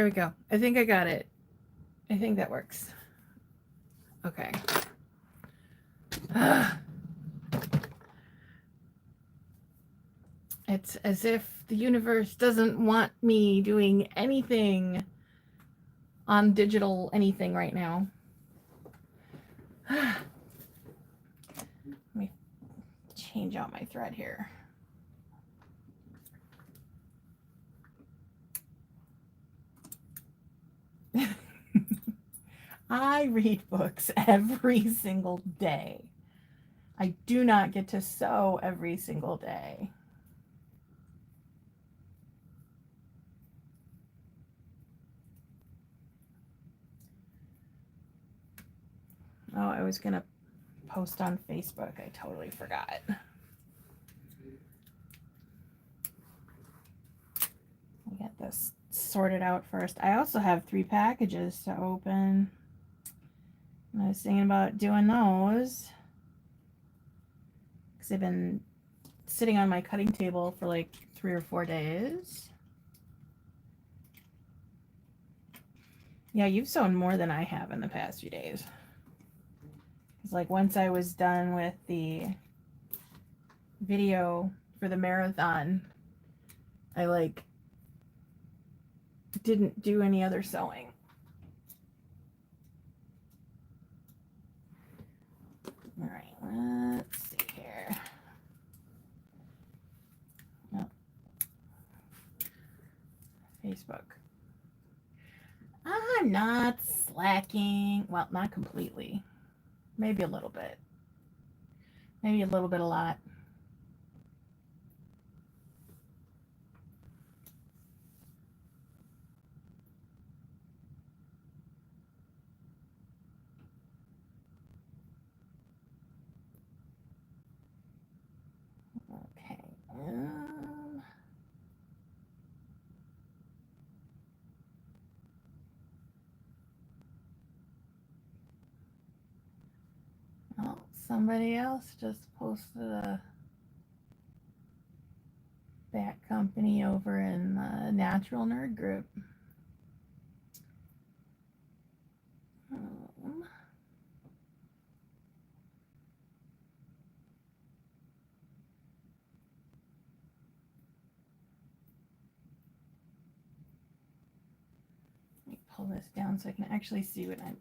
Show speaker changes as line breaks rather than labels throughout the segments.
There we go. I think I got it. I think that works. Okay. It's as if the universe doesn't want me doing anything on digital anything right now. Let me change out my thread here. I read books every single day. I do not get to sew every single day. Oh, I was going to post on Facebook. I totally forgot. I'll get this sorted out first. I also have 3 packages to open. I was thinking about doing those because they've been sitting on my cutting table for like 3 or 4 days. Yeah, you've sewn more than I have in the past few days. It's like once I was done with the video for the marathon, I like didn't do any other sewing. All right, let's see here. Oh. Facebook. I'm not slacking. Well, not completely. Maybe a little bit. Maybe a little bit a lot. Okay. Oh, somebody else just posted a bat company over in the Natural Nerd group. Let me pull this down so I can actually see what I'm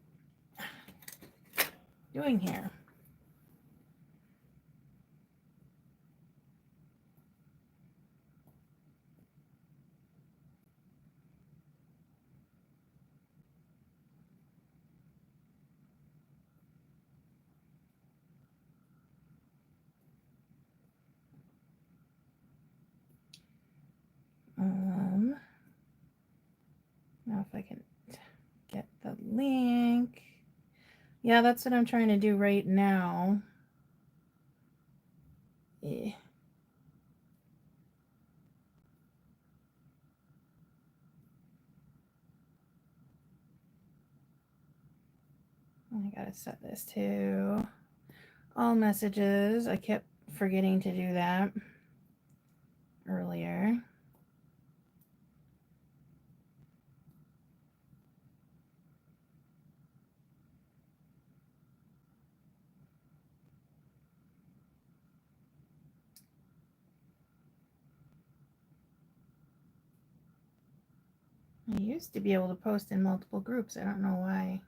doing here. Now if I can get the link. Yeah, that's what I'm trying to do right now. Yeah. I gotta set this to all messages. I kept forgetting to do that earlier. I used to be able to post in multiple groups. I don't know why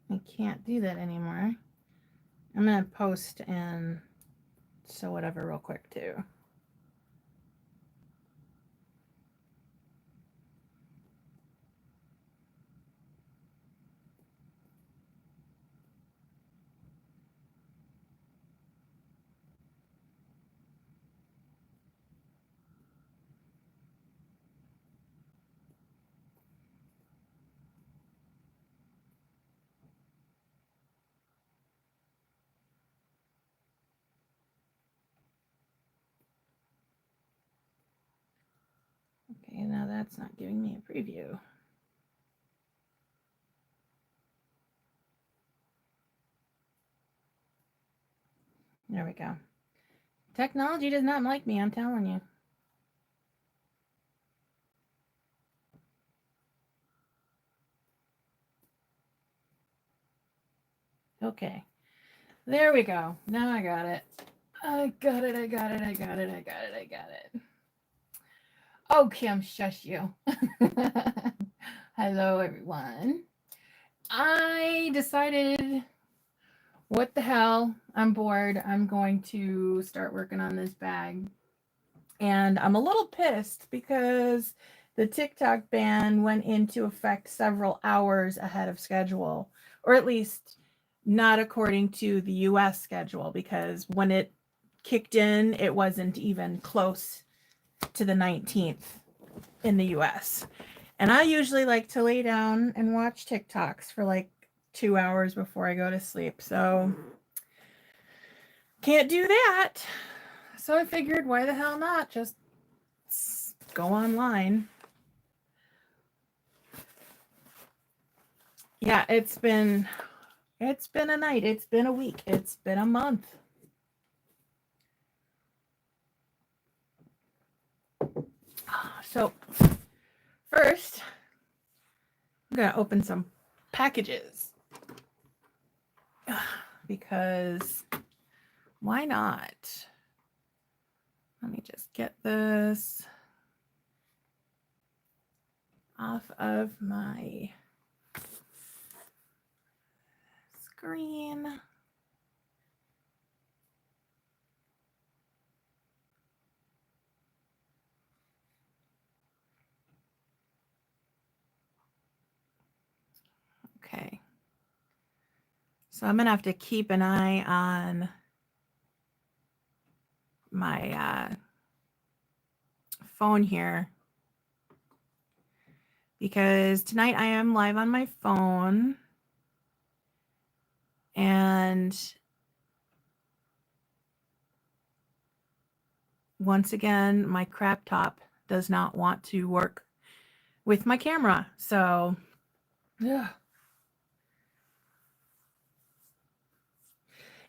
I can't do that anymore. I'm going to post and sew whatever real quick too. Okay, now that's not giving me a preview. There we go. Technology does not like me, I'm telling you. Okay. There we go. Now I got it. I got it. Oh, Kim, shush you. Hello, everyone. I decided, what the hell? I'm bored. I'm going to start working on this bag. And I'm a little pissed because the TikTok ban went into effect several hours ahead of schedule, or at least not according to the US schedule, because when it kicked in, it wasn't even close to the 19th in the US. And I usually like to lay down and watch TikToks for like 2 hours before I go to sleep. So can't do that. So I figured, why the hell not? Just go online. Yeah, it's been a night, it's been a week, it's been a month. So first, I'm gonna open some packages because why not? Let me just get this off of my screen. Okay. So I'm gonna have to keep an eye on my phone here, because tonight I am live on my phone, and once again, my crap top does not want to work with my camera. So, yeah.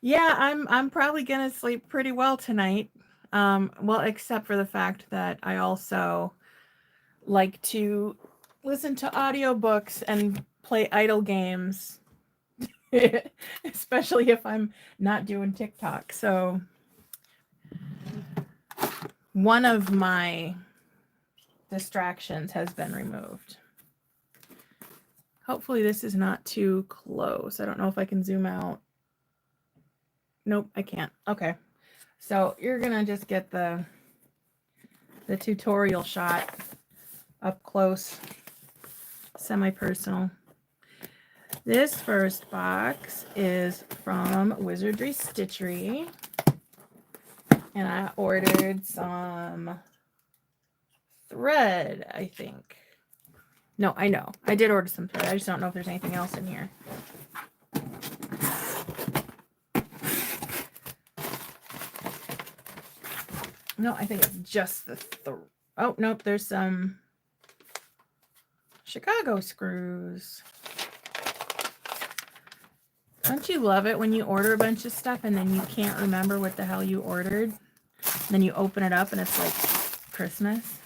Yeah, I'm probably gonna sleep pretty well tonight. Well, except for the fact that I also like to listen to audiobooks and play idle games, especially if I'm not doing TikTok. So one of my distractions has been removed. Hopefully this is not too close. I don't know if I can zoom out. Nope, I can't. Okay. So you're gonna just get the tutorial shot up close, semi-personal. This first box is from Wizardry Stitchery, and I ordered some thread, I think. No, I know. I did order some thread. I just don't know if there's anything else in here. No, I think it's just the oh, nope, there's some Chicago screws. Don't you love it when you order a bunch of stuff and then you can't remember what the hell you ordered? And then you open it up and it's like Christmas.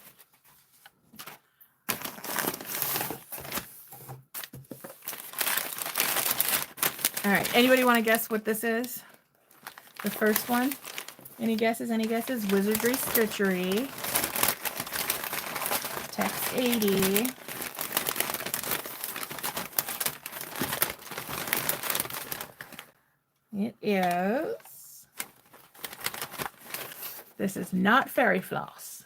All right, anybody want to guess what this is? The first one? Any guesses? Any guesses? Wizardry Stitchery. Text 80. It is. This is not fairy floss.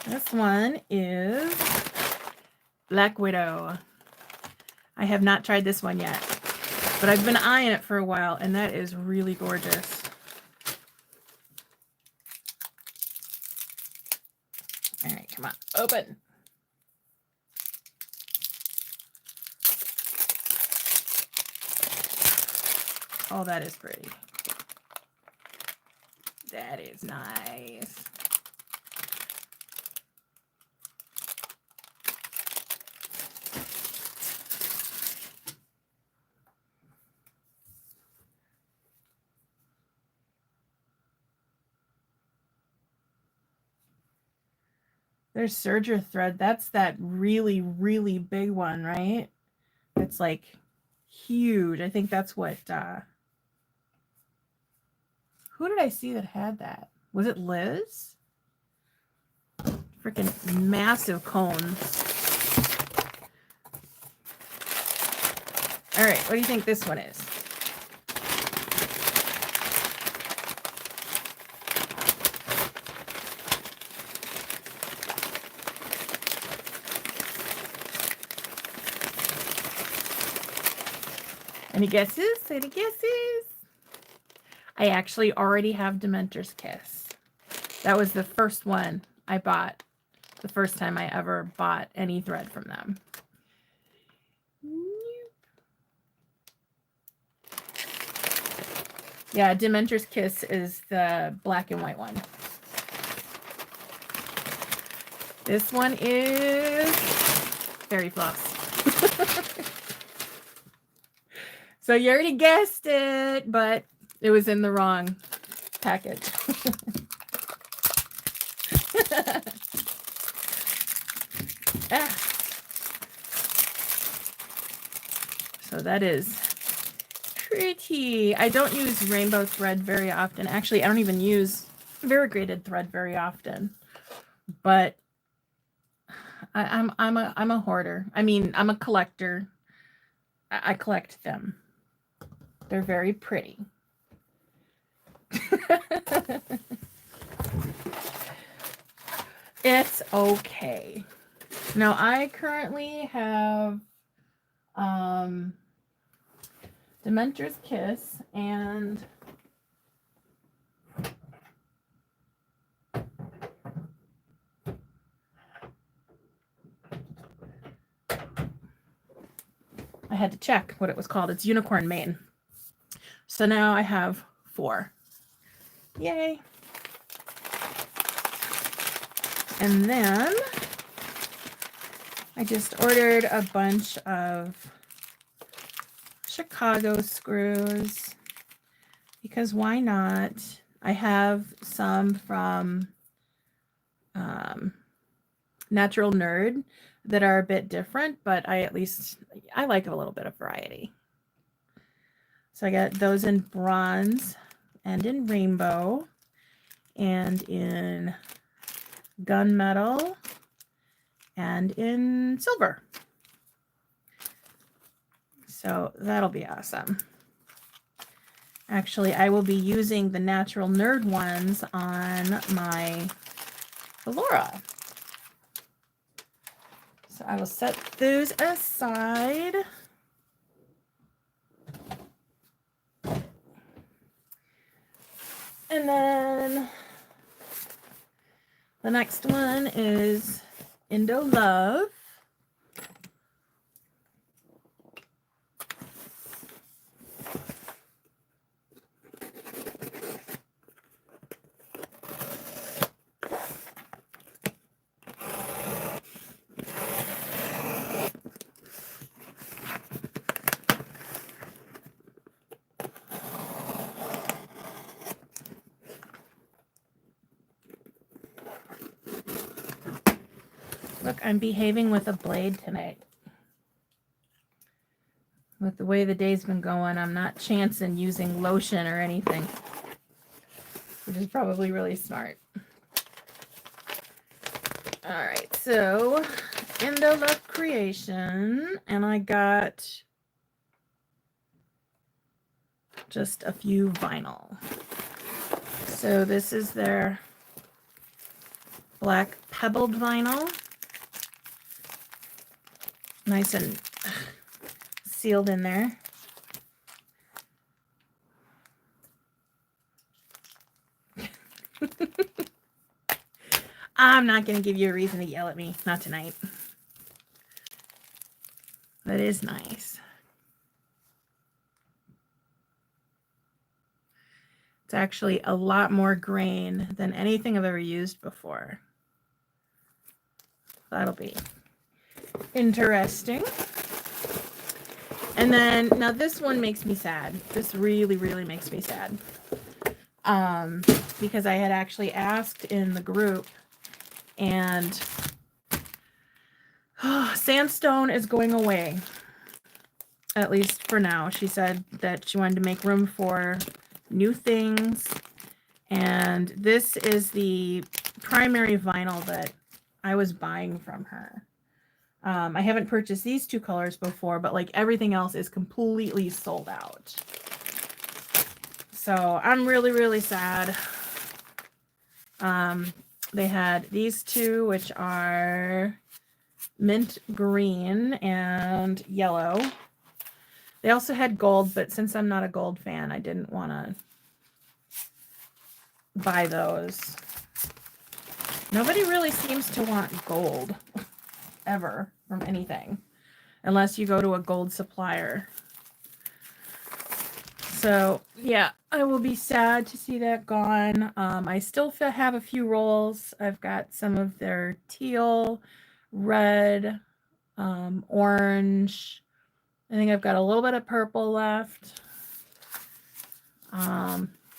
This one is Black Widow. I have not tried this one yet, but I've been eyeing it for a while, and that is really gorgeous. All right, come on, open. Oh, that is pretty. That is nice. There's serger thread. That's that really, really big one, right? it's like huge. I think that's what, who did I see that had that? Was it Liz? Freaking massive cones. All right, what do you think this one is? Any guesses? Any guesses? I actually already have Dementor's Kiss. That was the first one I bought. The first time I ever bought any thread from them. Yeah, Dementor's Kiss is the black and white one. This one is Fairy Floss. So you already guessed it, but it was in the wrong package. Ah. So that is pretty. I don't use rainbow thread very often. Actually, I don't even use variegated thread very often. But I'm a hoarder. I mean, I'm a collector. I collect them. They're very pretty. It's okay. Now I currently have Dementor's Kiss and I had to check what it was called. It's Unicorn Mane. So now I have 4. Yay. And then I just ordered a bunch of Chicago screws because why not? I have some from Natural Nerd that are a bit different, but I like a little bit of variety. So I got those in bronze and in rainbow and in gunmetal and in silver. So that'll be awesome. Actually, I will be using the Natural Nerd ones on my Valora. So I will set those aside. And then the next one is Indo Love. Look, I'm behaving with a blade tonight. With the way the day's been going, I'm not chancing using lotion or anything, which is probably really smart. All right, so Indo Love Creation, and I got just a few vinyl. So this is their black pebbled vinyl. Nice and sealed in there. I'm not going to give you a reason to yell at me. Not tonight. That is nice. It's actually a lot more grain than anything I've ever used before. That'll be interesting. And then, now this one makes me sad. This really, really makes me sad. Because I had actually asked in the group, and sandstone is going away. at least for now. She said that she wanted to make room for new things. And this is the primary vinyl that I was buying from her. I haven't purchased these two colors before, but like everything else is completely sold out. So I'm really, really sad. They had these two, which are mint green and yellow. They also had gold, but since I'm not a gold fan, I didn't want to buy those. Nobody really seems to want gold ever from anything, unless you go to a gold supplier. So yeah, I will be sad to see that gone. I still have a few rolls. I've got some of their teal, red, orange. I think I've got a little bit of purple left.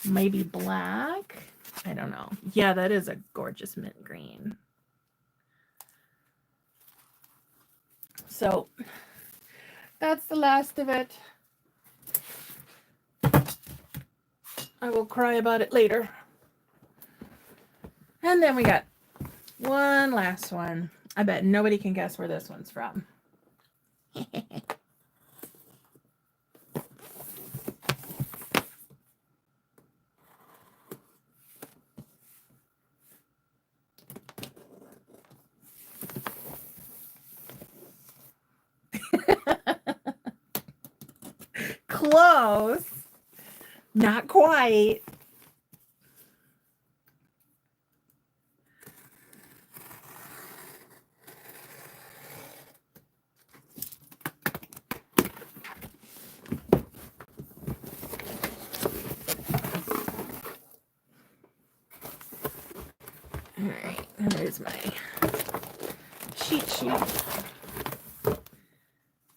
Maybe black. I don't know. Yeah, that is a gorgeous mint green. So that's the last of it. I will cry about it later. And then we got one last one. I bet nobody can guess where this one's from. Close. Not quite. All right, and there's my cheat sheet.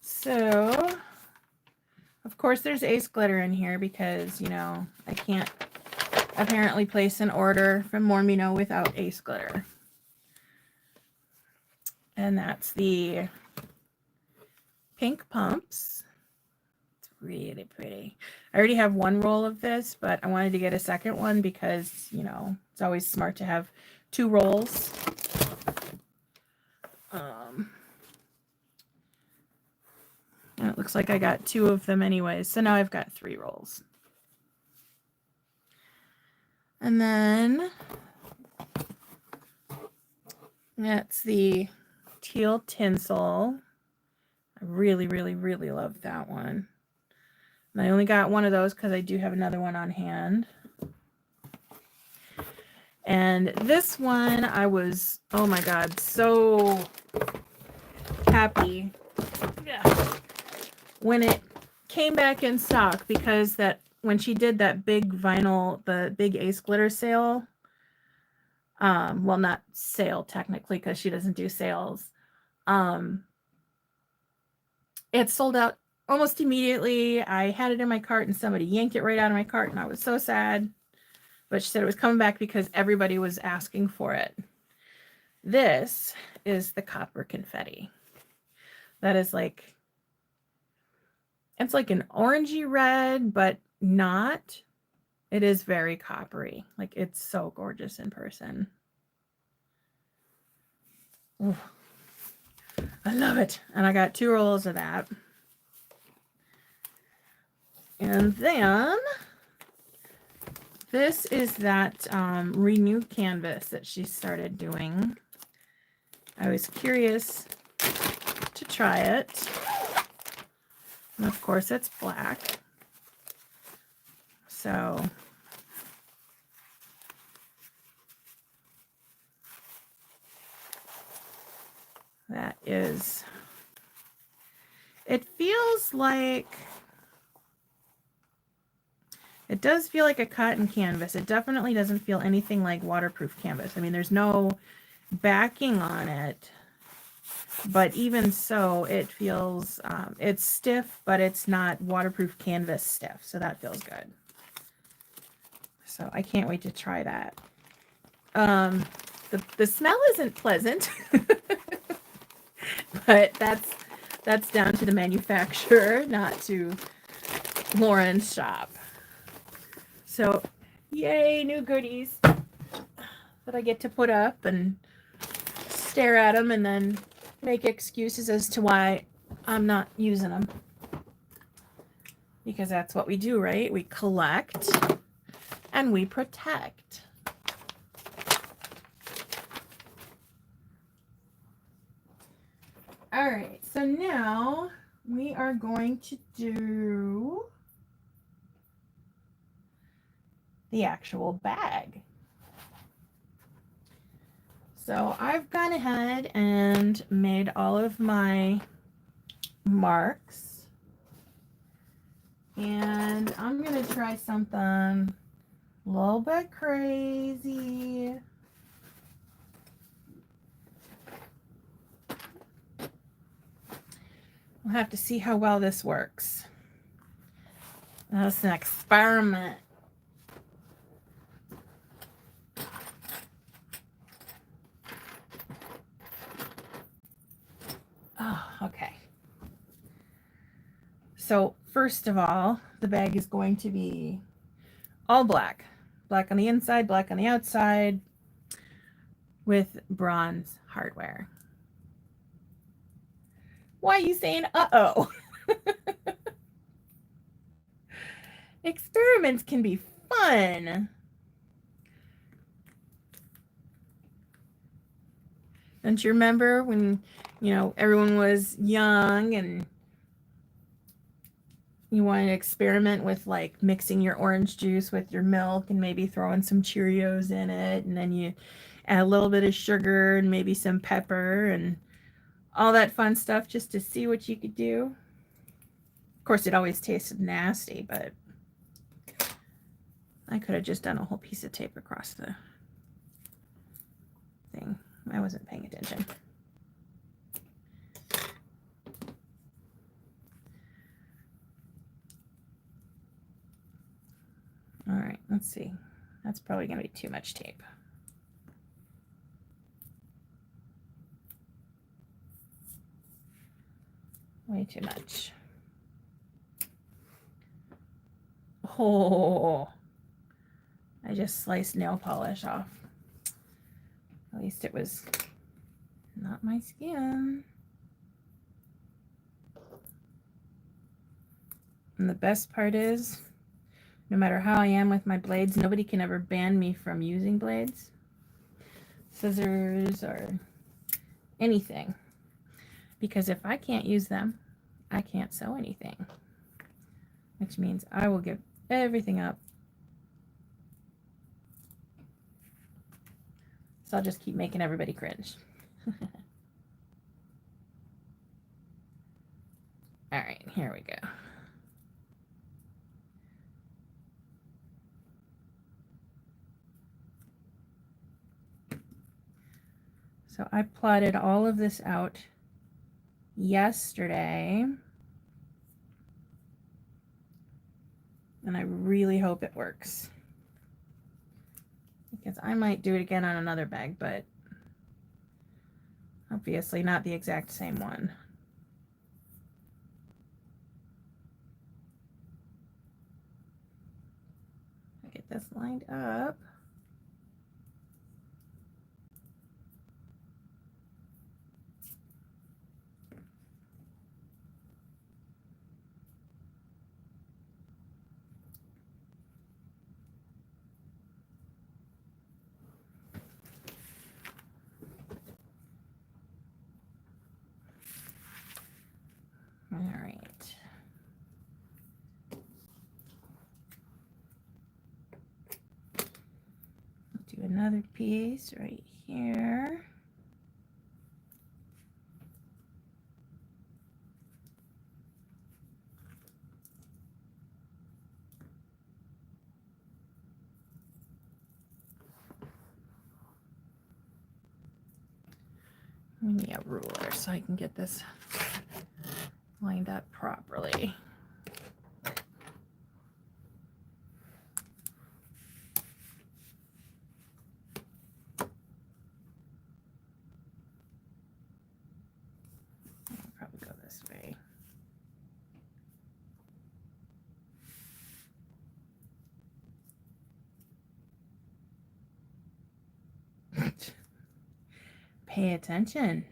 So, of course, there's ace glitter in here because, you know, I can't apparently place an order from Mormino without ace glitter. And that's the pink pumps. It's really pretty. I already have one roll of this, but I wanted to get a second one because, you know, it's always smart to have two rolls. And it looks like I got two of them anyways, so now I've got 3 rolls. And then that's the teal tinsel. I really, really, really love that one. And I only got one of those because I do have another one on hand. And this one, I was, oh my God, so happy when it came back in stock, because that when she did that big vinyl, the big ace glitter sale, well, not sale technically because she doesn't do sales, it sold out almost immediately. I had it in my cart and somebody yanked it right out of my cart and I was so sad. But she said it was coming back because everybody was asking for it. This is the copper confetti. That is like, it's like an orangey red, but not. It is very coppery. Like, it's so gorgeous in person. Ooh, I love it. And I got 2 rolls of that. And then this is that renewed canvas that she started doing. I was curious to try it. And of course it's black. So that is, it feels like, it does feel like a cotton canvas. It definitely doesn't feel anything like waterproof canvas. I mean, there's no backing on it, but even so, it feels, it's stiff, but it's not waterproof canvas stiff. So that feels good. So I can't wait to try that. The smell isn't pleasant, but that's That's down to the manufacturer, not to Lauren's shop. So, yay, new goodies that I get to put up and stare at them and then make excuses as to why I'm not using them. Because that's what we do, right? We collect and we protect. All right, so now we are going to do the actual bag. So I've gone ahead and made all of my marks, and I'm going to try something a little bit crazy. We'll have to see how well this works. That's an experiment. Oh, okay. So first of all, the bag is going to be all black. Black on the inside, black on the outside, with bronze hardware. Why are you saying uh-oh? Experiments can be fun. Don't you remember when, everyone was young and you wanted to experiment with like mixing your orange juice with your milk and maybe throwing some Cheerios in it, and then you add a little bit of sugar and maybe some pepper and all that fun stuff just to see what you could do. Of course, it always tasted nasty, but I could have just done a whole piece of tape across the thing. I wasn't paying attention. All right, let's see. That's probably going to be too much tape. Way too much. Oh, I just sliced nail polish off. At least it was not my skin. And the best part is, no matter how I am with my blades, nobody can ever ban me from using blades, scissors, or anything. Because if I can't use them, I can't sew anything. Which means I will give everything up. So I'll just keep making everybody cringe. All right, here we go. So I plotted all of this out yesterday, and I really hope it works, because I might do it again on another bag, but obviously not the exact same one. I get this lined up. All right. Do another piece right here. I need a ruler so I can get this lined up properly. I'll probably go this this way. Pay attention.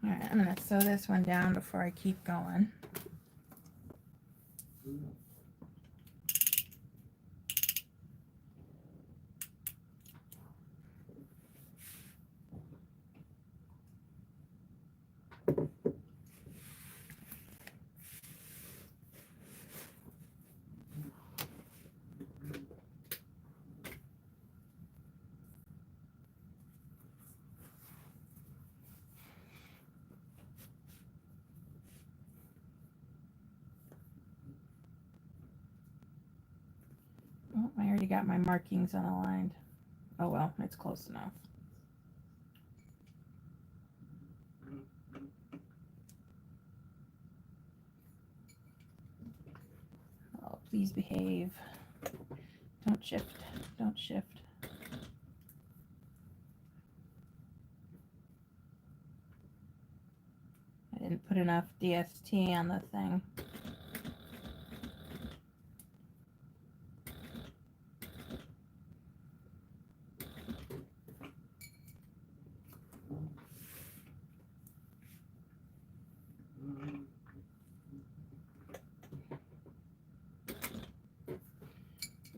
All right, I'm going to sew this one down before I keep going. Oh, I already got my markings unaligned. Oh well, it's close enough. Oh, please behave. Don't shift. Don't shift. I didn't put enough DST on the thing.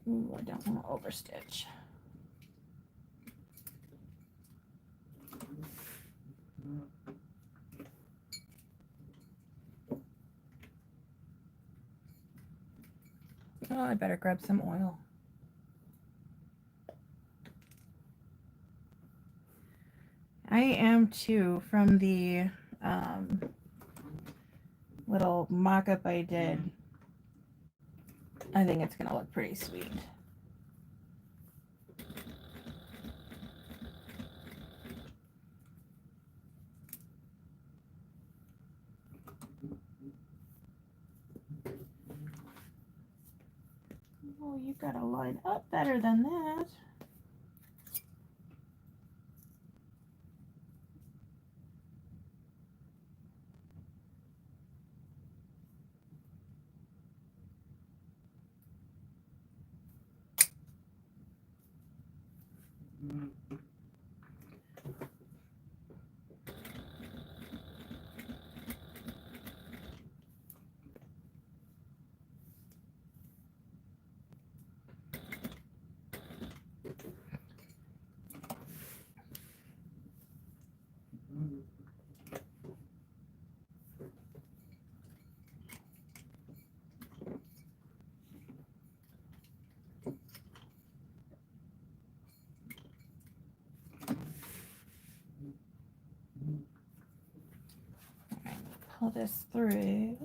Ooh, I don't want to overstitch. Oh, I better grab some oil. I am too, from the little mock-up I did. I think it's going to look pretty sweet. Oh, you got to line up better than that. Pull this through.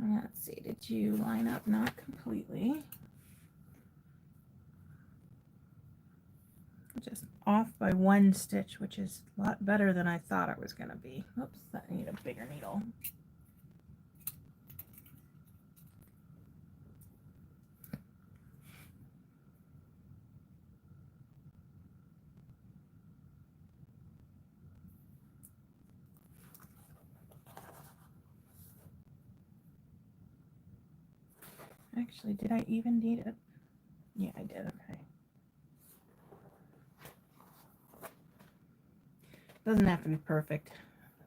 Let's see, did you line up? Not completely. Just off by one stitch, which is a lot better than I thought it was going to be. Oops, I need a bigger needle. Actually, did I even need it? Yeah, I did. Okay. Doesn't have to be perfect.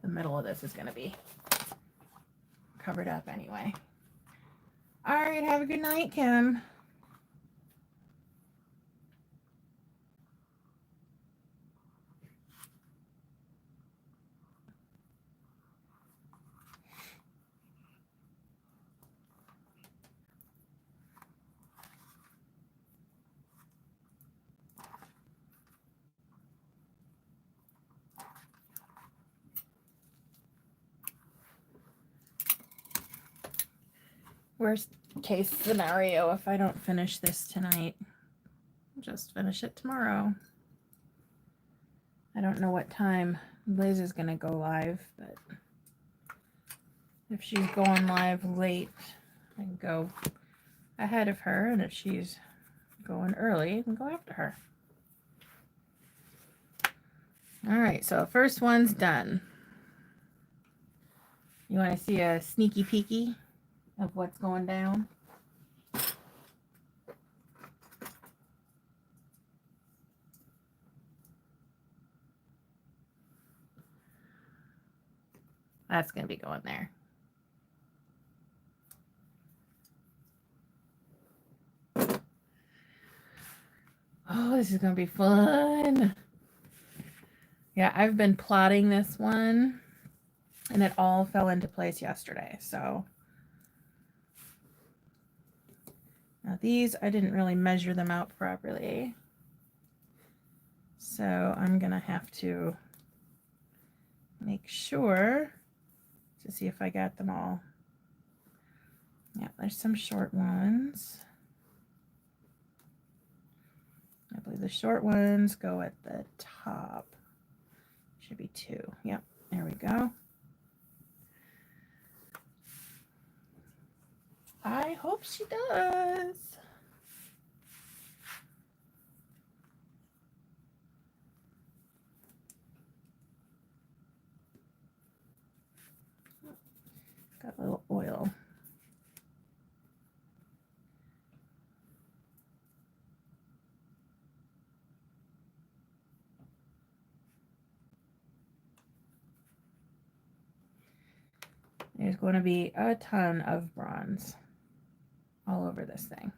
The middle of this is going to be covered up anyway. All right, have a good night, Kim. Worst case scenario, if I don't finish this tonight, just finish it tomorrow. I don't know what time Liz is going to go live, but if she's going live late, I can go ahead of her, and if she's going early, I can go after her. All right, so first one's done. You want to see a sneaky peeky of what's going down? That's going to be going there. Oh, this is going to be fun. Yeah, I've been plotting this one, and it all fell into place yesterday. So now these, I didn't really measure them out properly. So I'm going to have to make sure to see if I got them all. Yeah, there's some short ones. I believe the short ones go at the top. Should be 2. Yep, there we go. I hope she does. Got a little oil. There's going to be a ton of bronze all over this thing.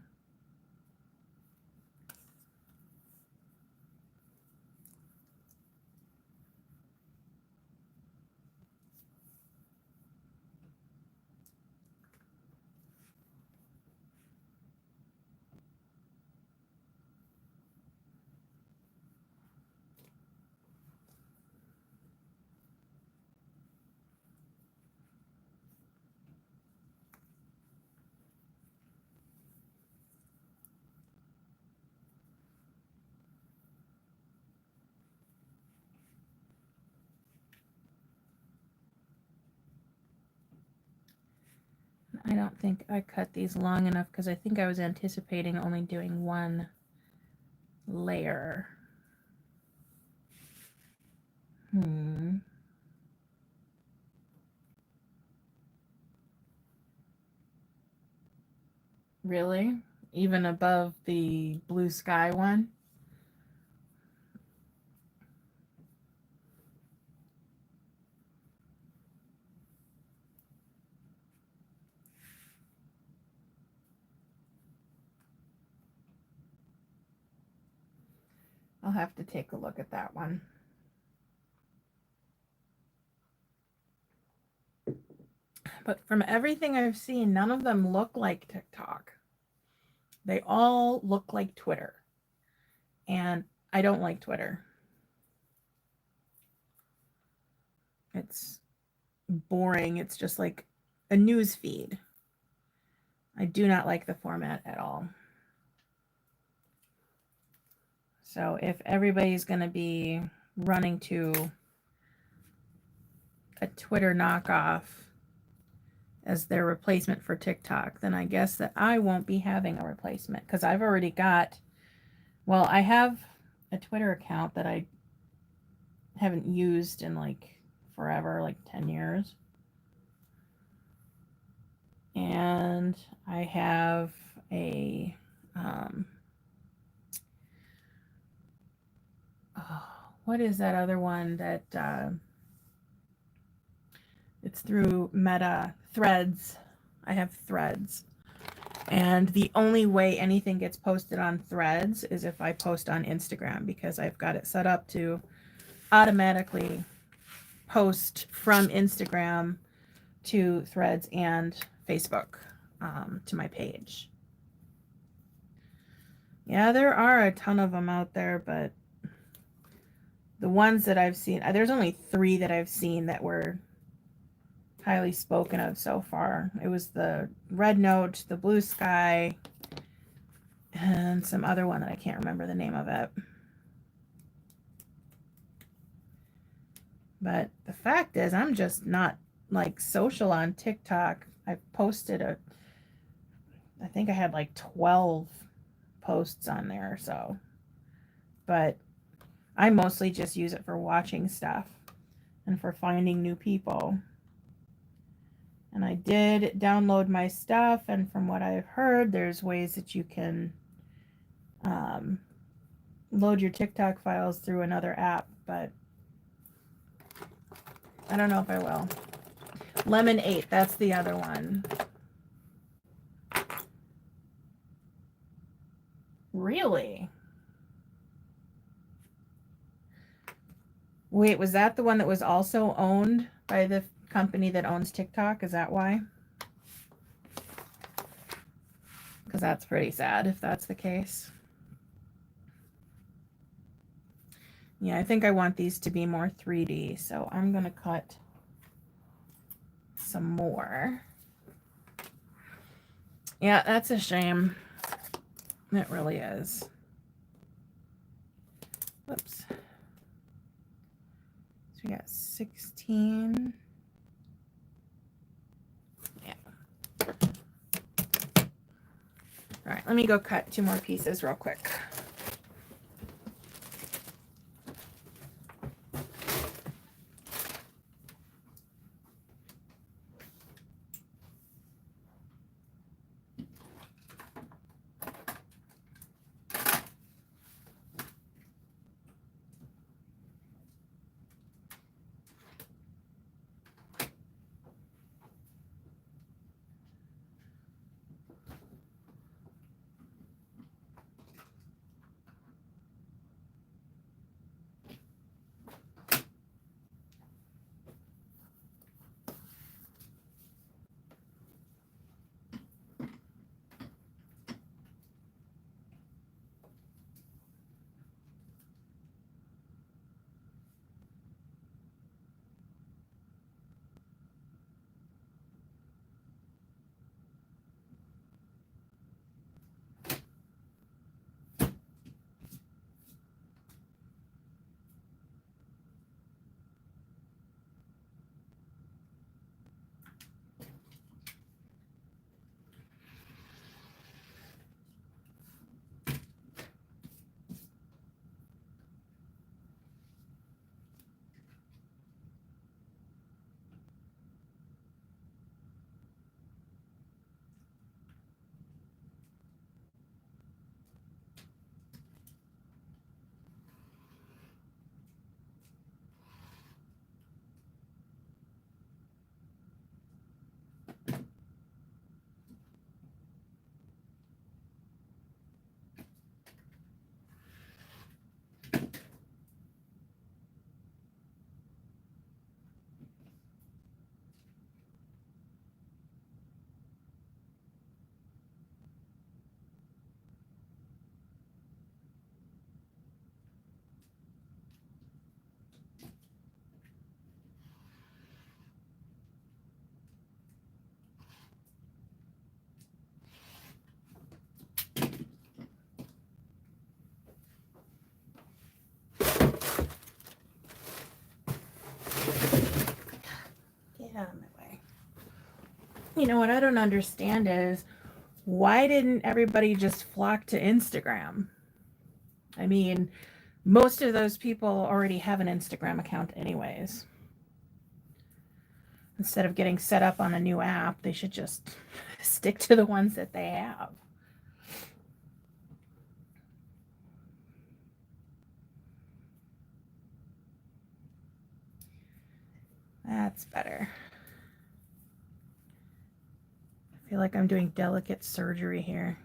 I don't think I cut these long enough because I think I was anticipating only doing one layer. Really? Even above the blue sky one? I'll have to take a look at that one. But from everything I've seen, none of them look like TikTok. They all look like Twitter. And I don't like Twitter. It's boring. It's just like a news feed. I do not like the format at all. So if everybody's going to be running to a Twitter knockoff as their replacement for TikTok, then I guess that I won't be having a replacement because I've already got, well, I have a Twitter account that I haven't used in like forever, like 10 years. And I have a, what is that other one that, it's through Meta, Threads. I have Threads. And the only way anything gets posted on Threads is if I post on Instagram because I've got it set up to automatically post from Instagram to Threads and Facebook to my page. Yeah, there are a ton of them out there, but the ones that I've seen, there's only 3 that I've seen that were highly spoken of so far. It was the Red Note, the Blue Sky, and some other one that I can't remember the name of it. But the fact is, I'm just not like social on TikTok. I posted I think I had like 12 posts on there or so. But I mostly just use it for watching stuff and for finding new people. And I did download my stuff, and from what I've heard, there's ways that you can load your TikTok files through another app, but I don't know if I will. Lemon 8, that's the other one. Really? Wait, was that the one that was also owned by the company that owns TikTok? Is that why? Because that's pretty sad if that's the case. Yeah, I think I want these to be more 3D, so I'm going to cut some more. Yeah, that's a shame. It really is. Whoops. So we got 16. Yeah. All right, let me go cut 2 more pieces real quick. Get out of my way. You know what I don't understand is, why didn't everybody just flock to Instagram? I mean, most of those people already have an Instagram account anyways. Instead of getting set up on a new app, they should just stick to the ones that they have. That's better. I feel like I'm doing delicate surgery here.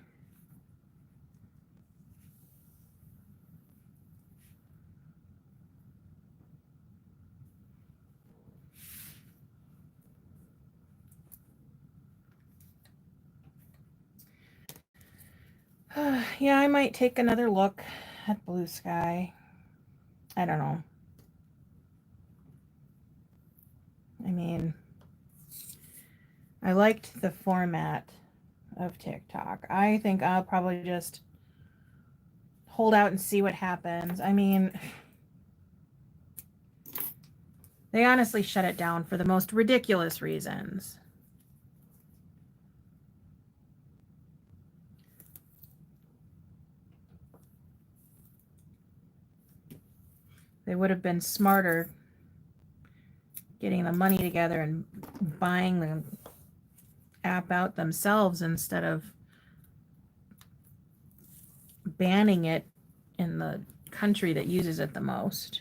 Yeah, I might take another look at Blue Sky. I don't know. I mean, I liked the format of TikTok. I think I'll probably just hold out and see what happens. I mean, they honestly shut it down for the most ridiculous reasons. They would have been smarter getting the money together and buying the app out themselves instead of banning it in the country that uses it the most.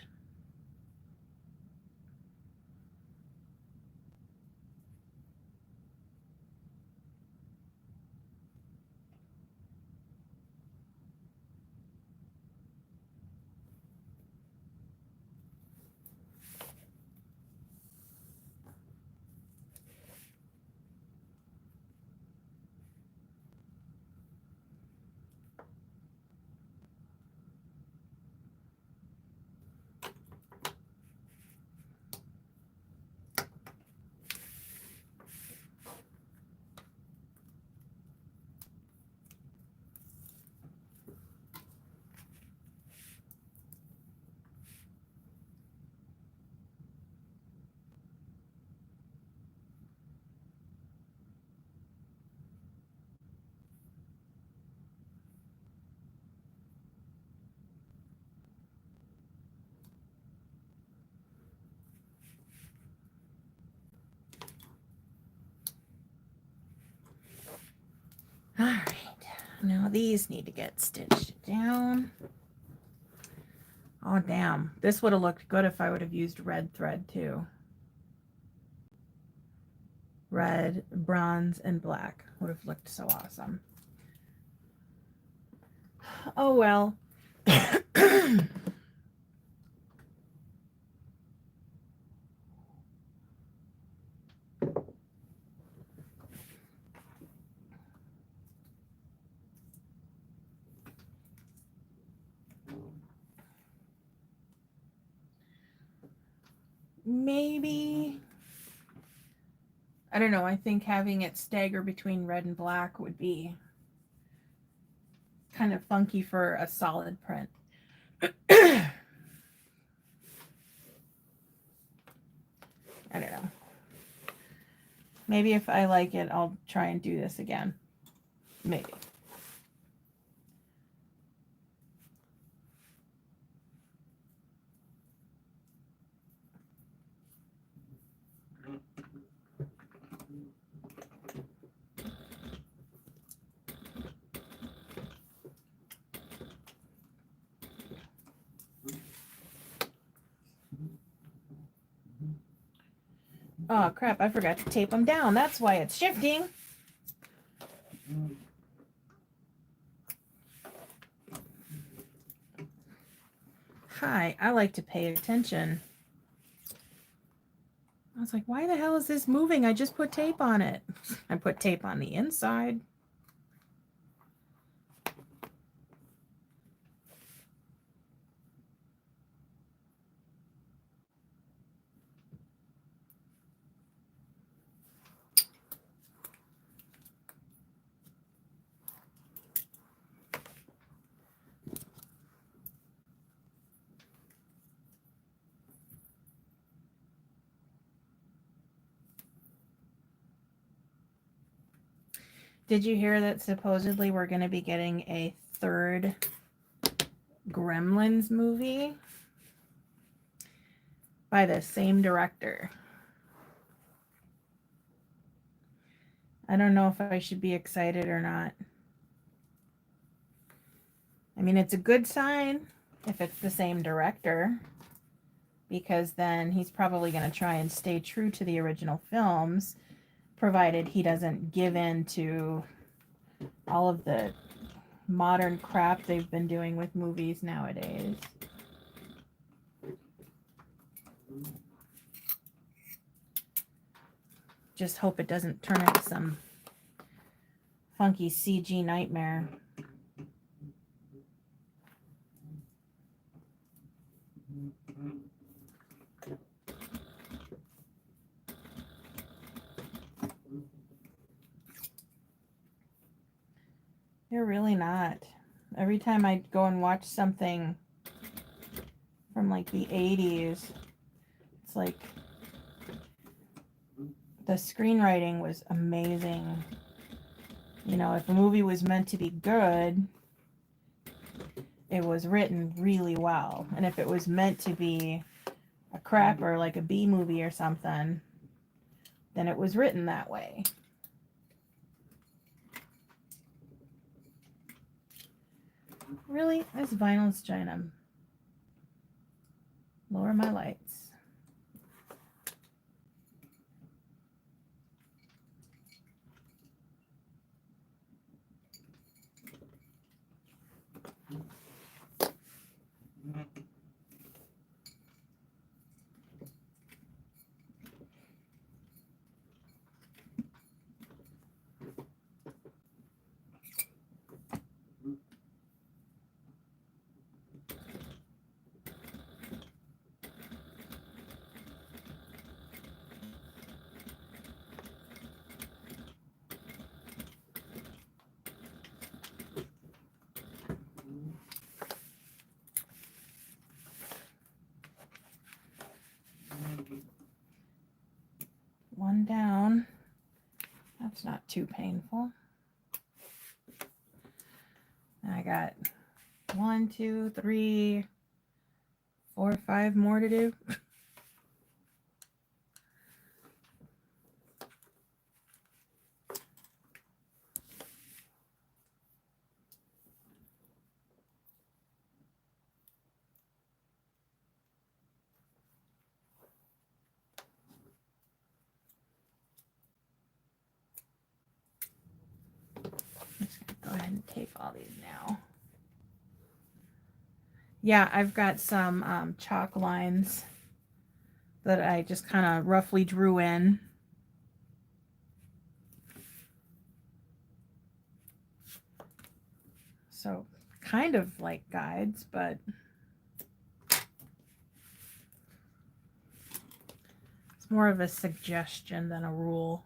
All right, now these need to get stitched down. Oh, damn. This would have looked good if I would have used red thread too. Red, bronze, and black would have looked so awesome. Oh, well. Maybe, I don't know, I think having it stagger between red and black would be kind of funky for a solid print. I don't know. Maybe if I like it, I'll try and do this again. Maybe. Oh, crap, I forgot to tape them down. That's why it's shifting. Hi, I like to pay attention. I was like, why the hell is this moving? I just put tape on it. I put tape on the inside. Did you hear that supposedly we're going to be getting a third Gremlins movie by the same director? I don't know if I should be excited or not. I mean, it's a good sign if it's the same director, because then he's probably going to try and stay true to the original films, provided he doesn't give in to all of the modern crap they've been doing with movies nowadays. Just hope it doesn't turn into some funky CG nightmare. They're really not. Every time I go and watch something from like the 80s, it's like the screenwriting was amazing. You know, if a movie was meant to be good, it was written really well. And if it was meant to be a crapper, like a B movie or something, then it was written that way. Really? This vinyl's trying to lower my lights. One down. That's not too painful. I got 1, 2, 3, 4, 5 more to do. I'm just gonna go ahead and tape all these now. Yeah, I've got some chalk lines that I just kind of roughly drew in. So kind of like guides, but it's more of a suggestion than a rule.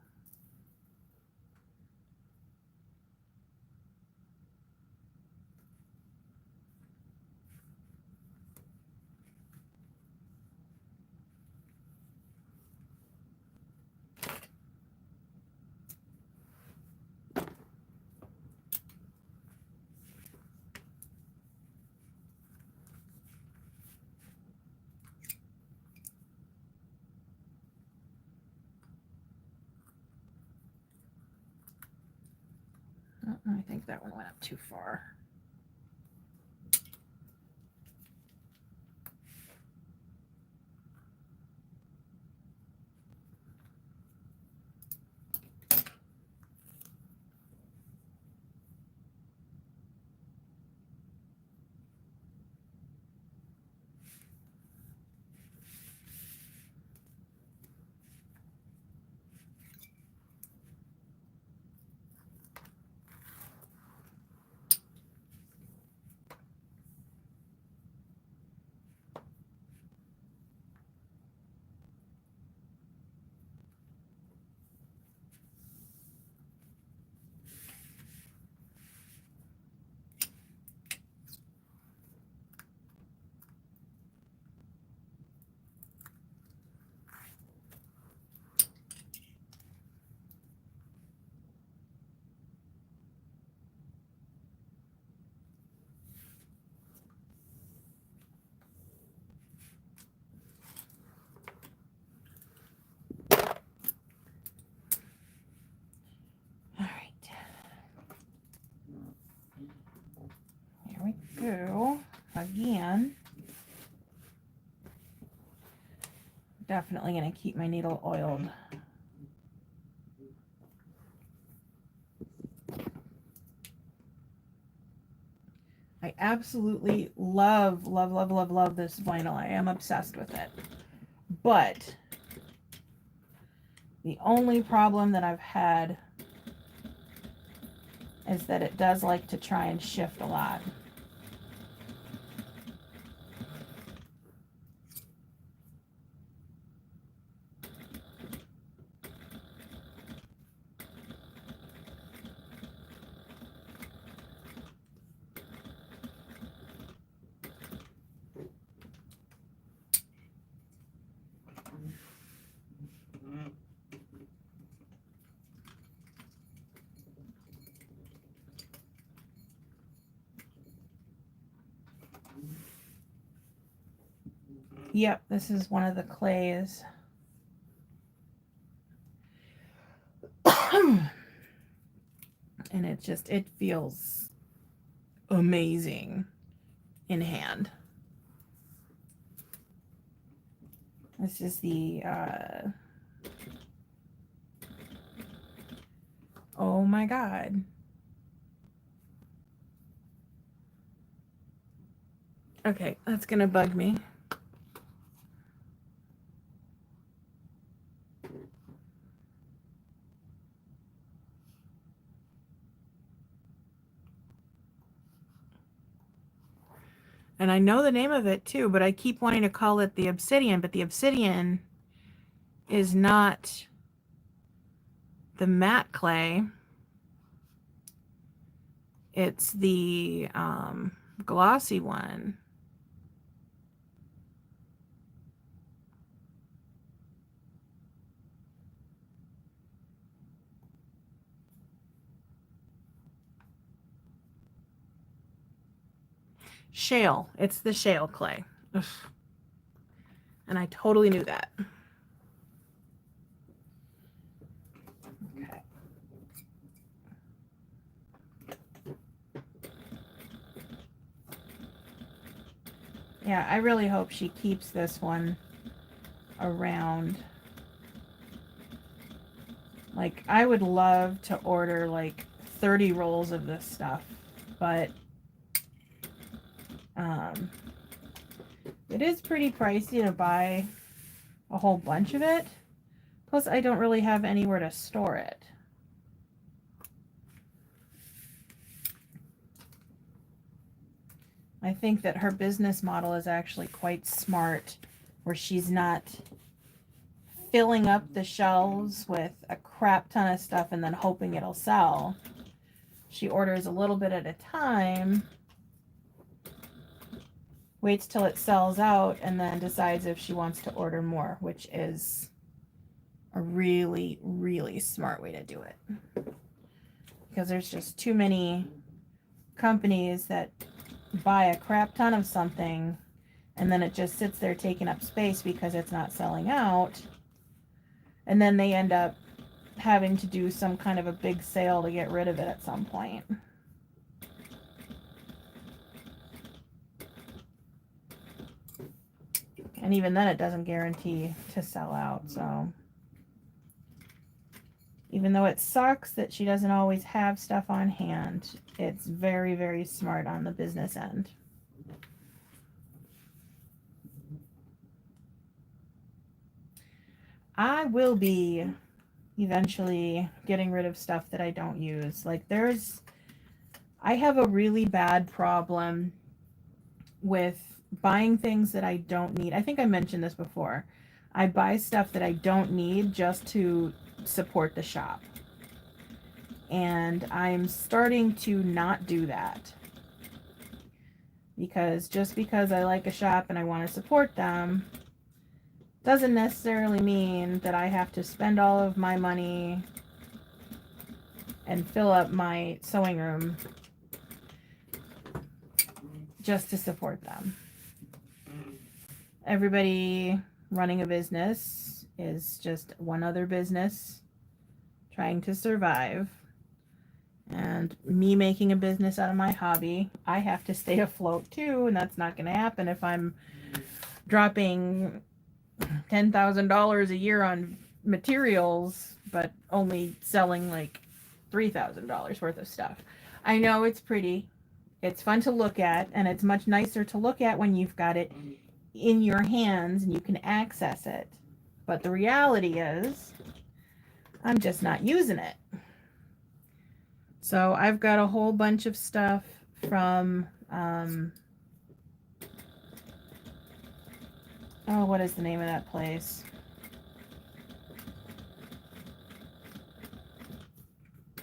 I think that one went up too far. Go again. Definitely going to keep my needle oiled. I absolutely love this vinyl. I am obsessed with it. But the only problem that I've had is that it does like to try and shift a lot. Yep, this is one of the clays. And it feels amazing in hand. This is the, oh my God. Okay, that's gonna bug me. And I know the name of it too, but I keep wanting to call it the obsidian, but the obsidian is not the matte clay. It's the glossy one. Shale. It's the shale clay. Ugh. And I totally knew that. Okay. Yeah, I really hope she keeps this one around. Like, I would love to order like 30 rolls of this stuff, but it is pretty pricey to buy a whole bunch of it. Plus, I don't really have anywhere to store it. I think that her business model is actually quite smart, where she's not filling up the shelves with a crap ton of stuff and then hoping it'll sell. She orders a little bit at a time, waits till it sells out, and then decides if she wants to order more, which is a really, really smart way to do it. Because there's just too many companies that buy a crap ton of something and then it just sits there taking up space because it's not selling out. And then they end up having to do some kind of a big sale to get rid of it at some point. And even then it doesn't guarantee to sell out, so even though it sucks that she doesn't always have stuff on hand, it's very, very smart on the business end. I will be eventually getting rid of stuff that I don't use. Like I have a really bad problem with buying things that I don't need. I think I mentioned this before. I buy stuff that I don't need just to support the shop. And I'm starting to not do that. Because just because I like a shop and I want to support them doesn't necessarily mean that I have to spend all of my money and fill up my sewing room just to support them. Everybody running a business is just one other business trying to survive. And me making a business out of my hobby, I have to stay afloat too, and that's not going to happen if I'm dropping $10,000 a year on materials, but only selling like $3,000 worth of stuff. I know it's pretty, it's fun to look at, and it's much nicer to look at when you've got it in your hands and you can access it. But the reality is, I'm just not using it. So I've got a whole bunch of stuff from, oh, what is the name of that place?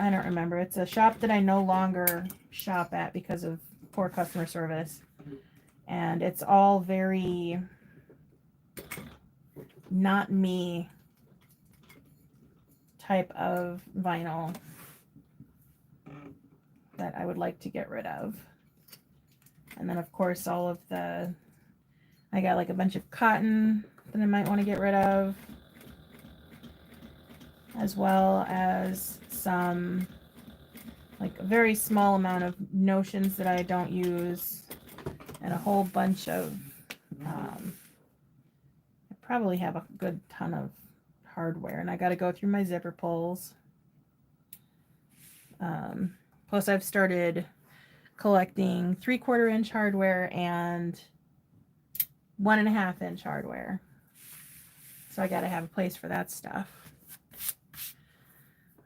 I don't remember. It's a shop that I no longer shop at because of poor customer service. And it's all very not me type of vinyl that I would like to get rid of. And then of course all of the I got like a bunch of cotton that I might want to get rid of, as well as some, like a very small amount of notions that I don't use, and a whole bunch of, I probably have a good ton of hardware, and I got to go through my zipper pulls. Plus I've started collecting 3/4 inch hardware and 1.5 inch hardware. So I got to have a place for that stuff.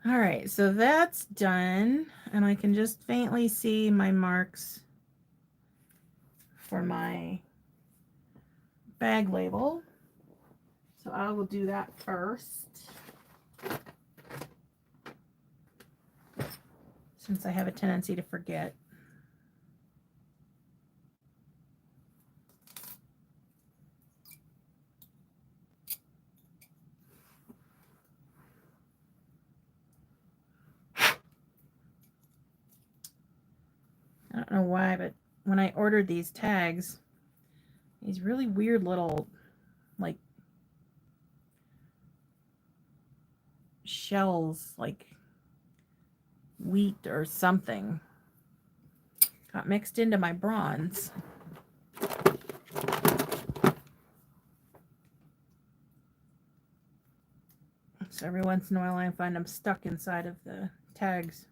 All right, so that's done, and I can just faintly see my marks for my bag label. So I will do that first, since I have a tendency to forget. I don't know why, but when I ordered these tags, these really weird little, like, shells, like wheat or something, got mixed into my bronze. So every once in a while I find them stuck inside of the tags.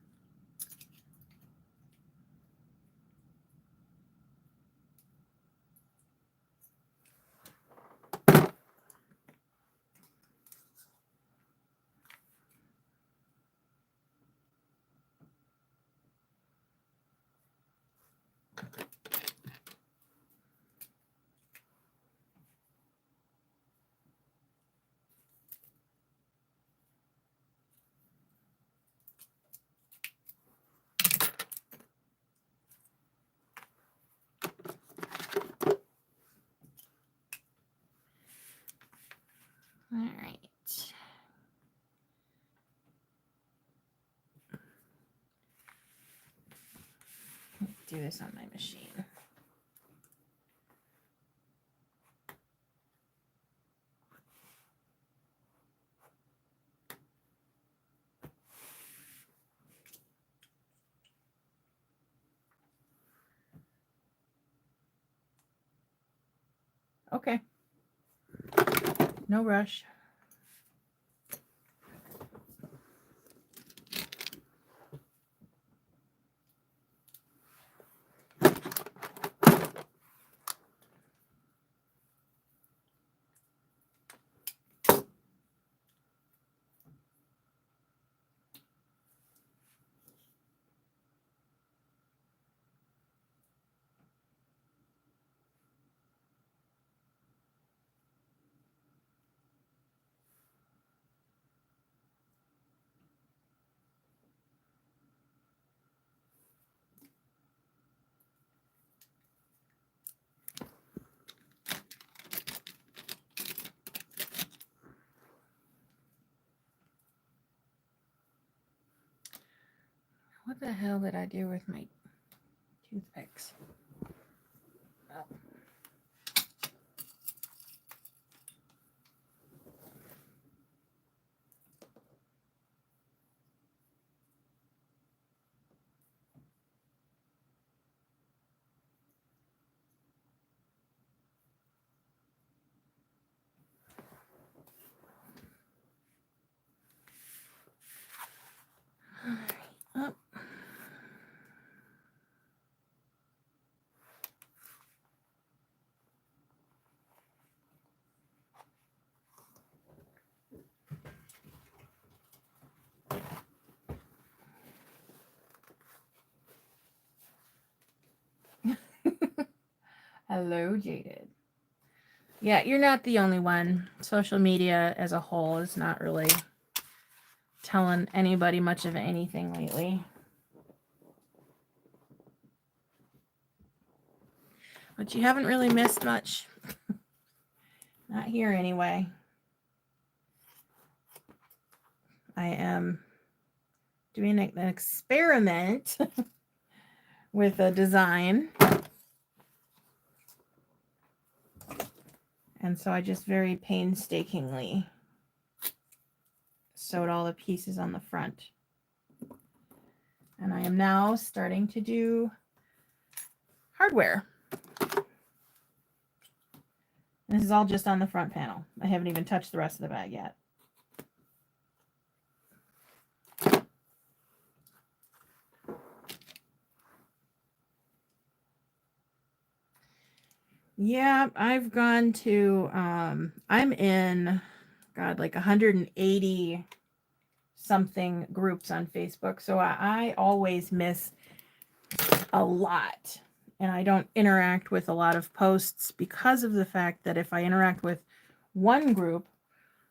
All right. Let's do this on my machine. Okay. No rush. What the hell did I do with my toothpicks? Oh. All right. Oh. Hello, Jaded. Yeah, you're not the only one. Social media as a whole is not really telling anybody much of anything lately. But you haven't really missed much. Not here anyway. I am doing an experiment with a design. And so I just very painstakingly sewed all the pieces on the front. And I am now starting to do hardware. And this is all just on the front panel. I haven't even touched the rest of the bag yet. Yeah, I've gone to, I'm in, God, like 180 something groups on Facebook. So I always miss a lot. And I don't interact with a lot of posts because of the fact that if I interact with one group,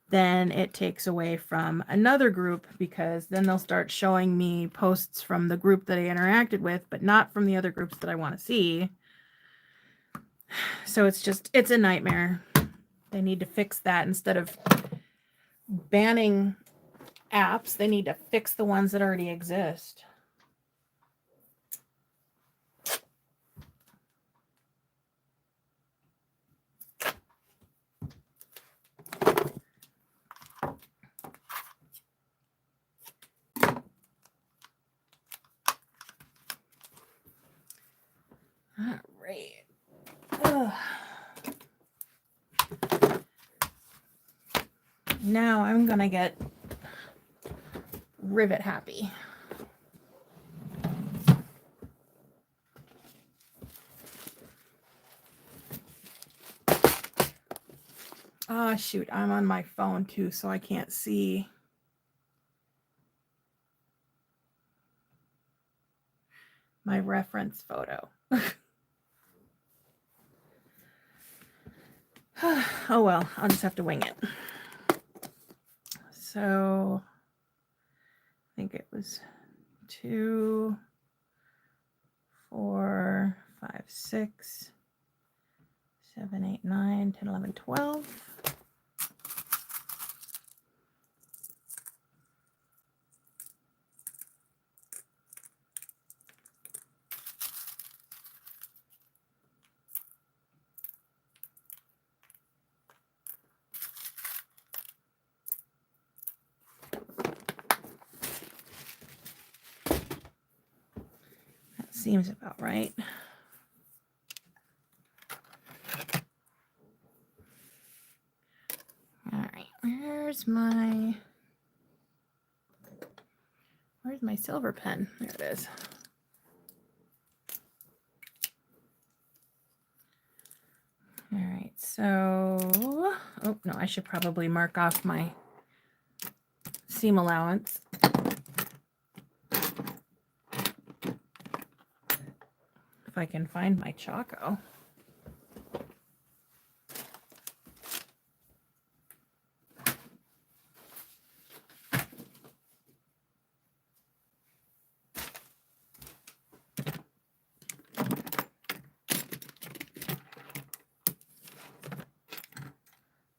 then it takes away from another group, because then they'll start showing me posts from the group that I interacted with, but not from the other groups that I want to see. So it's a nightmare. They need to fix that. Instead of banning apps, they need to fix the ones that already exist. All right. Ugh. Now I'm gonna get rivet happy. Oh shoot, I'm on my phone too, so I can't see. My reference photo. Oh well, I'll just have to wing it. So I think it was 2, 4, 5, 6, 7, 8, 9, 10, 11, 12. That seems about right. All right, where's my silver pen? There it is. All right, so, oh no, I should probably mark off my seam allowance. If I can find my Choco.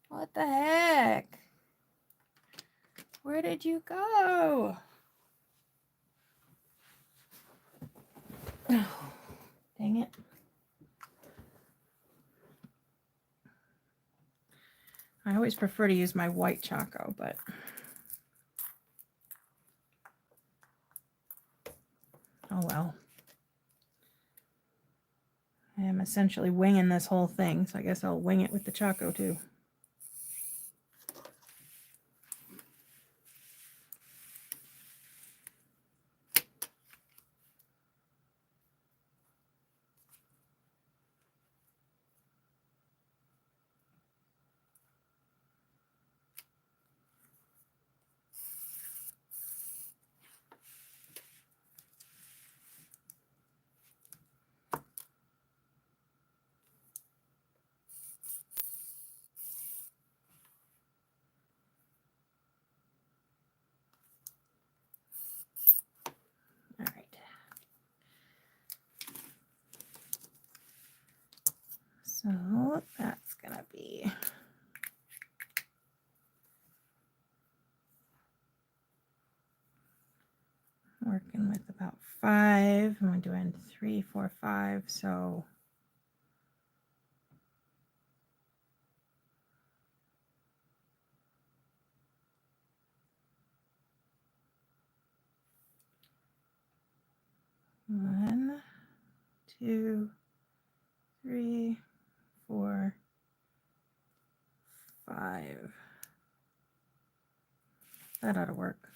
What the heck? Where did you go? Oh, dang it. I always prefer to use my white Choco, but oh well. I am essentially winging this whole thing, so I guess I'll wing it with the Choco too. All right. So that's gonna be working with about 5. I'm doing 3, 4, 5. So 1, 2, 3, 4, 5. That ought to work.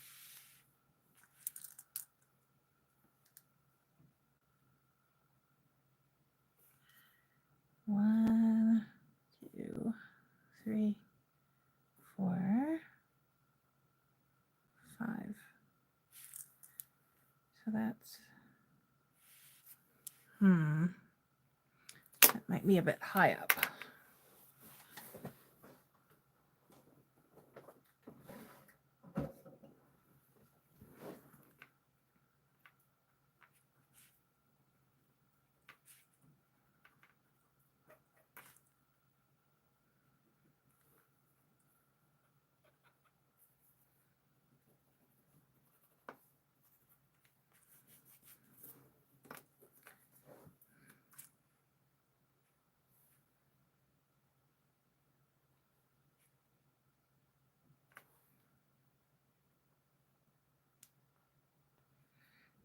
One, 2, 3, 4, 5. So that's, that might be a bit high up.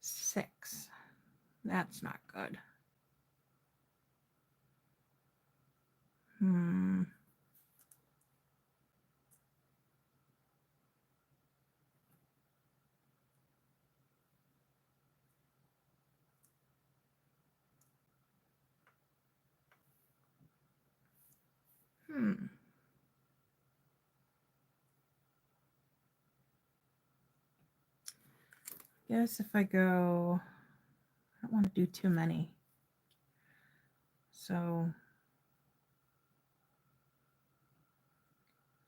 Six. That's not good. Guess if I go, I don't want to do too many. So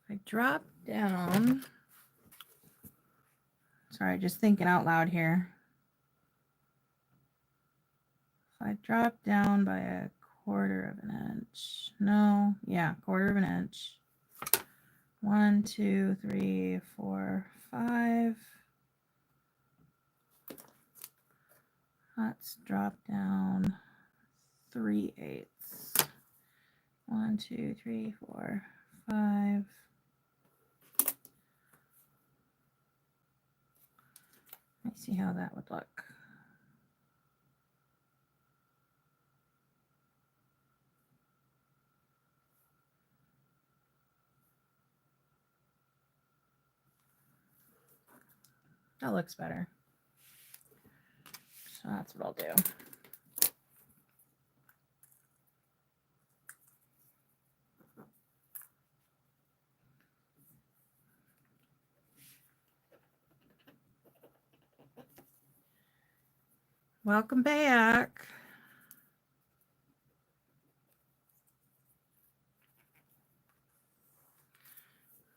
if I drop down, sorry, just thinking out loud here. If I drop down by a 1/4 of an inch, no, yeah, 1/4 of an inch. 1, 2, 3, 4, 5. Let's drop down 3/8. 1, 2, 3, 4, 5. Let's see how that would look. That looks better. So that's what I'll do. Welcome back.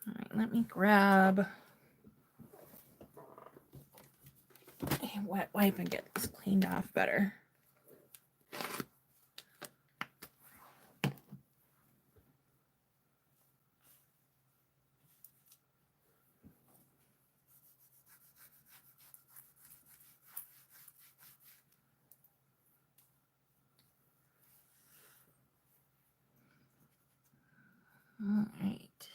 All right, let me grab a wet wipe and get this cleaned off better. All right.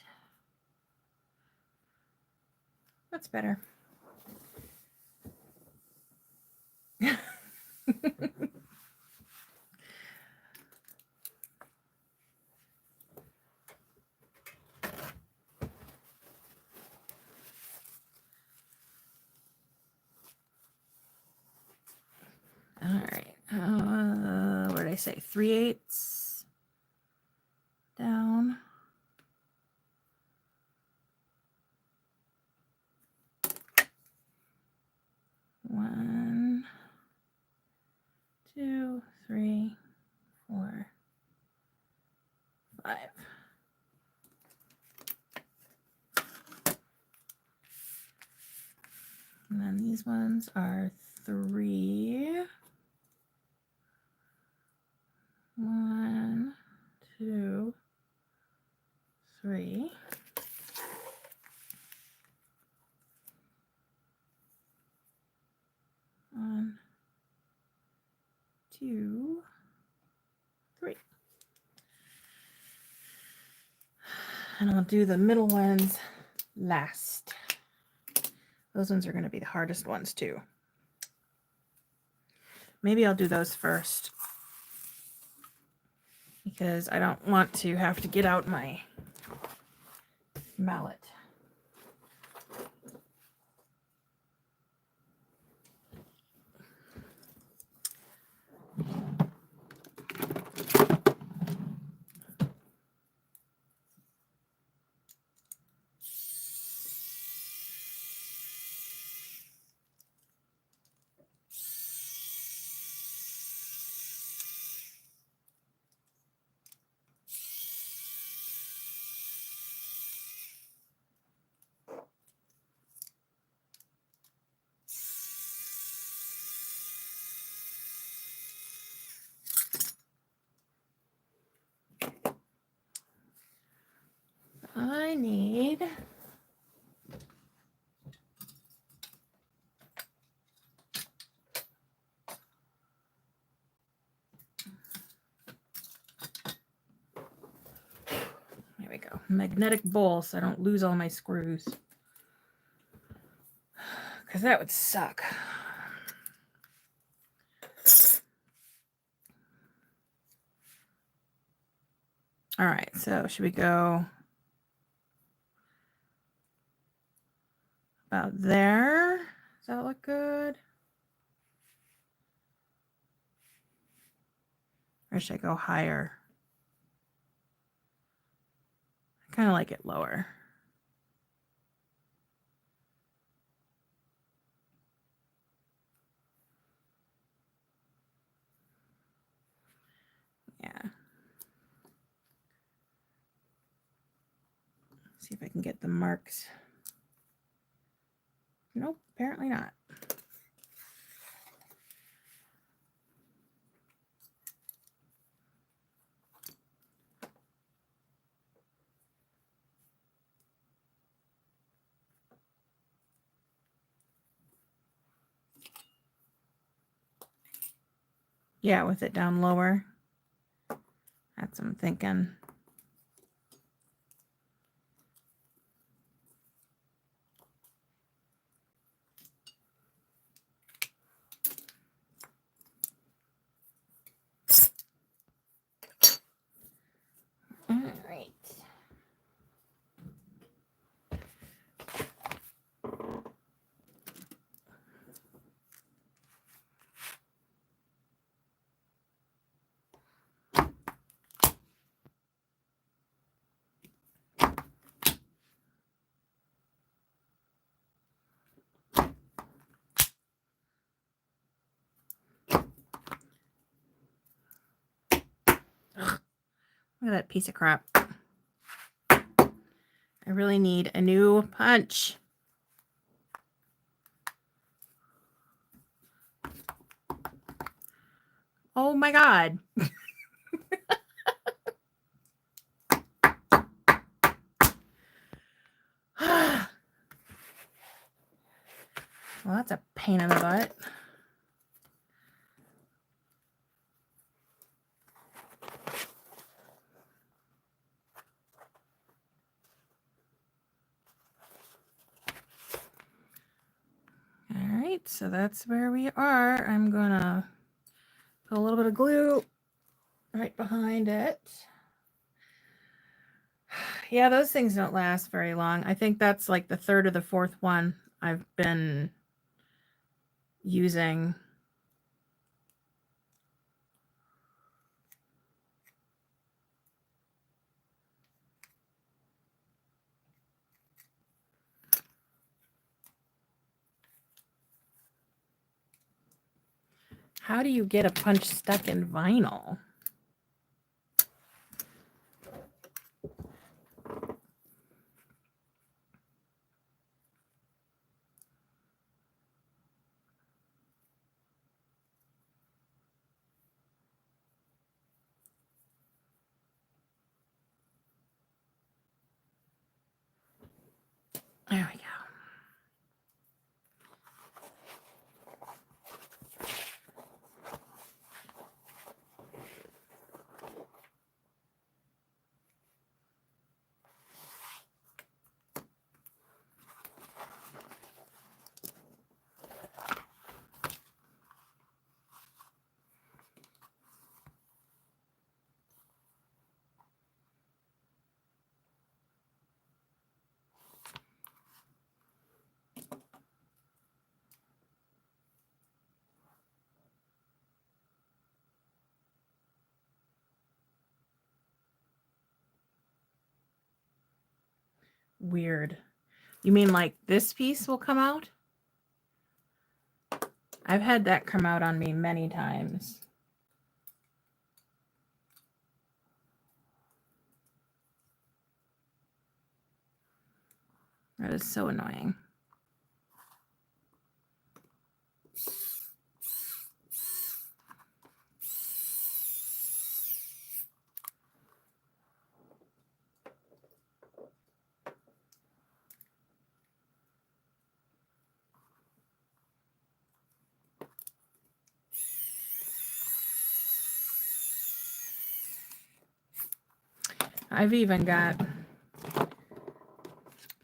That's better. All right. What did I say? 3/8 down. One, 2, 3, 4, 5. And then these ones are 3. 1, 2, 3. One, 2, 3. And I'll do the middle ones last. Those ones are going to be the hardest ones too. maybe I'll do those first, because I don't want to have to get out my mallet. I need there we go, magnetic bowl so I don't lose all my screws, because that would suck. All right, so should we go about there? Does that look good? Or should I go higher? I kind of like it lower. Yeah. See if I can get the marks. Nope, apparently not. Yeah, with it down lower. That's what I'm thinking. All right. Ugh, look at that piece of crap. I really need a new punch. Oh my God. Well, that's a pain in the butt. All right, so that's where we are. I'm gonna put a little bit of glue right behind it. Yeah, those things don't last very long. I think that's like the third or the fourth one I've been using. How do you get a punch stuck in vinyl? There we go. weird. You mean like this piece will come out? I've had that come out on me many times. That is so annoying. I've even got,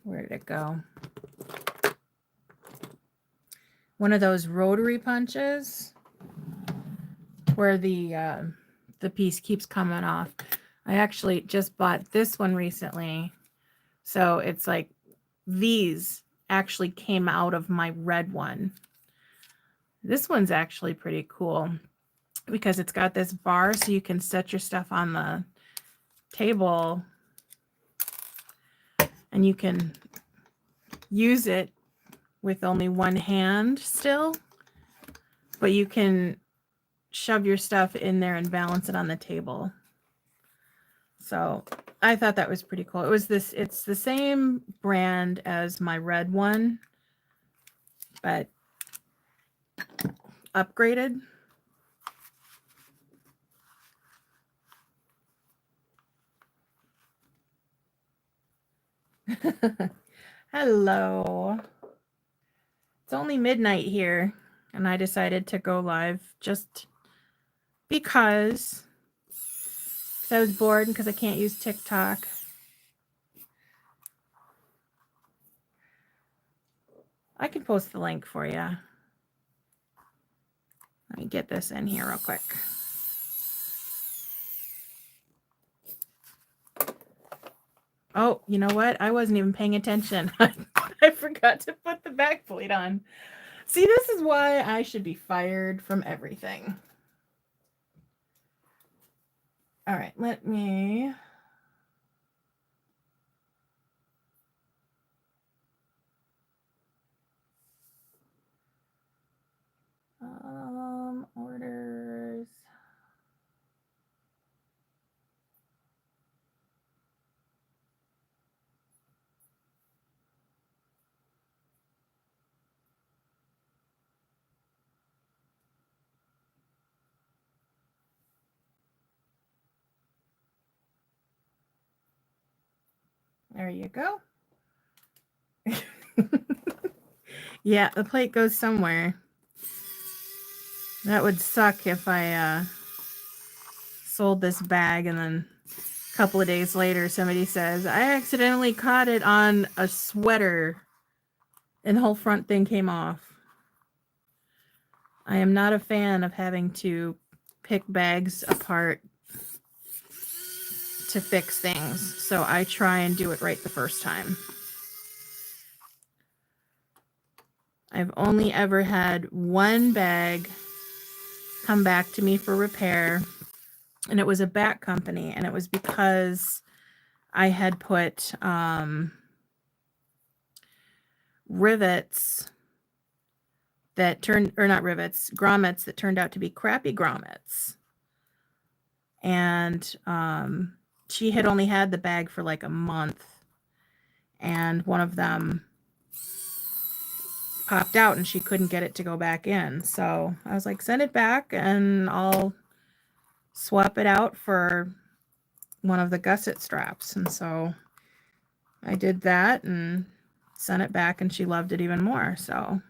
where did it go? One of those rotary punches where the piece keeps coming off. I actually just bought this one recently. So it's like these actually came out of my red one. This one's actually pretty cool because it's got this bar so you can set your stuff on the table and you can use it with only one hand still, but you can shove your stuff in there and balance it on the table. So I thought that was pretty cool. It's the same brand as my red one, but upgraded. Hello. It's only midnight here, and I decided to go live just because I was bored and because I can't use TikTok. I can post the link for you. Let me get this in here real quick. Oh, you know what? I wasn't even paying attention. I forgot to put the back plate on. See, this is why I should be fired from everything. All right, let me... orders. There you go. Yeah, the plate goes somewhere. That would suck if I sold this bag and then a couple of days later somebody says, I accidentally caught it on a sweater and the whole front thing came off. I am not a fan of having to pick bags apart to fix things, so I try and do it right the first time. I've only ever had one bag come back to me for repair, and it was a back company, and it was because I had put rivets that turned, or not rivets, grommets that turned out to be crappy grommets. And she had only had the bag for like a month, and one of them popped out and she couldn't get it to go back in. So I was like, send it back and I'll swap it out for one of the gusset straps. And so I did that and sent it back, and she loved it even more. So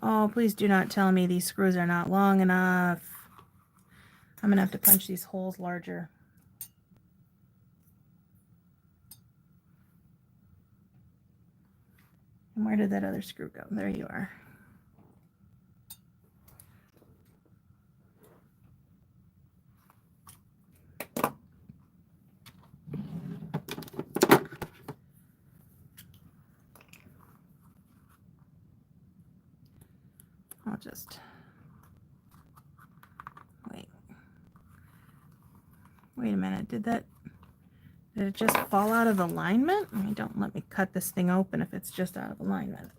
oh, please do not tell me these screws are not long enough. I'm gonna have to punch these holes larger. And where did that other screw go? There you are. just wait a minute. Did it just fall out of alignment? I mean, don't let me cut this thing open if it's just out of alignment.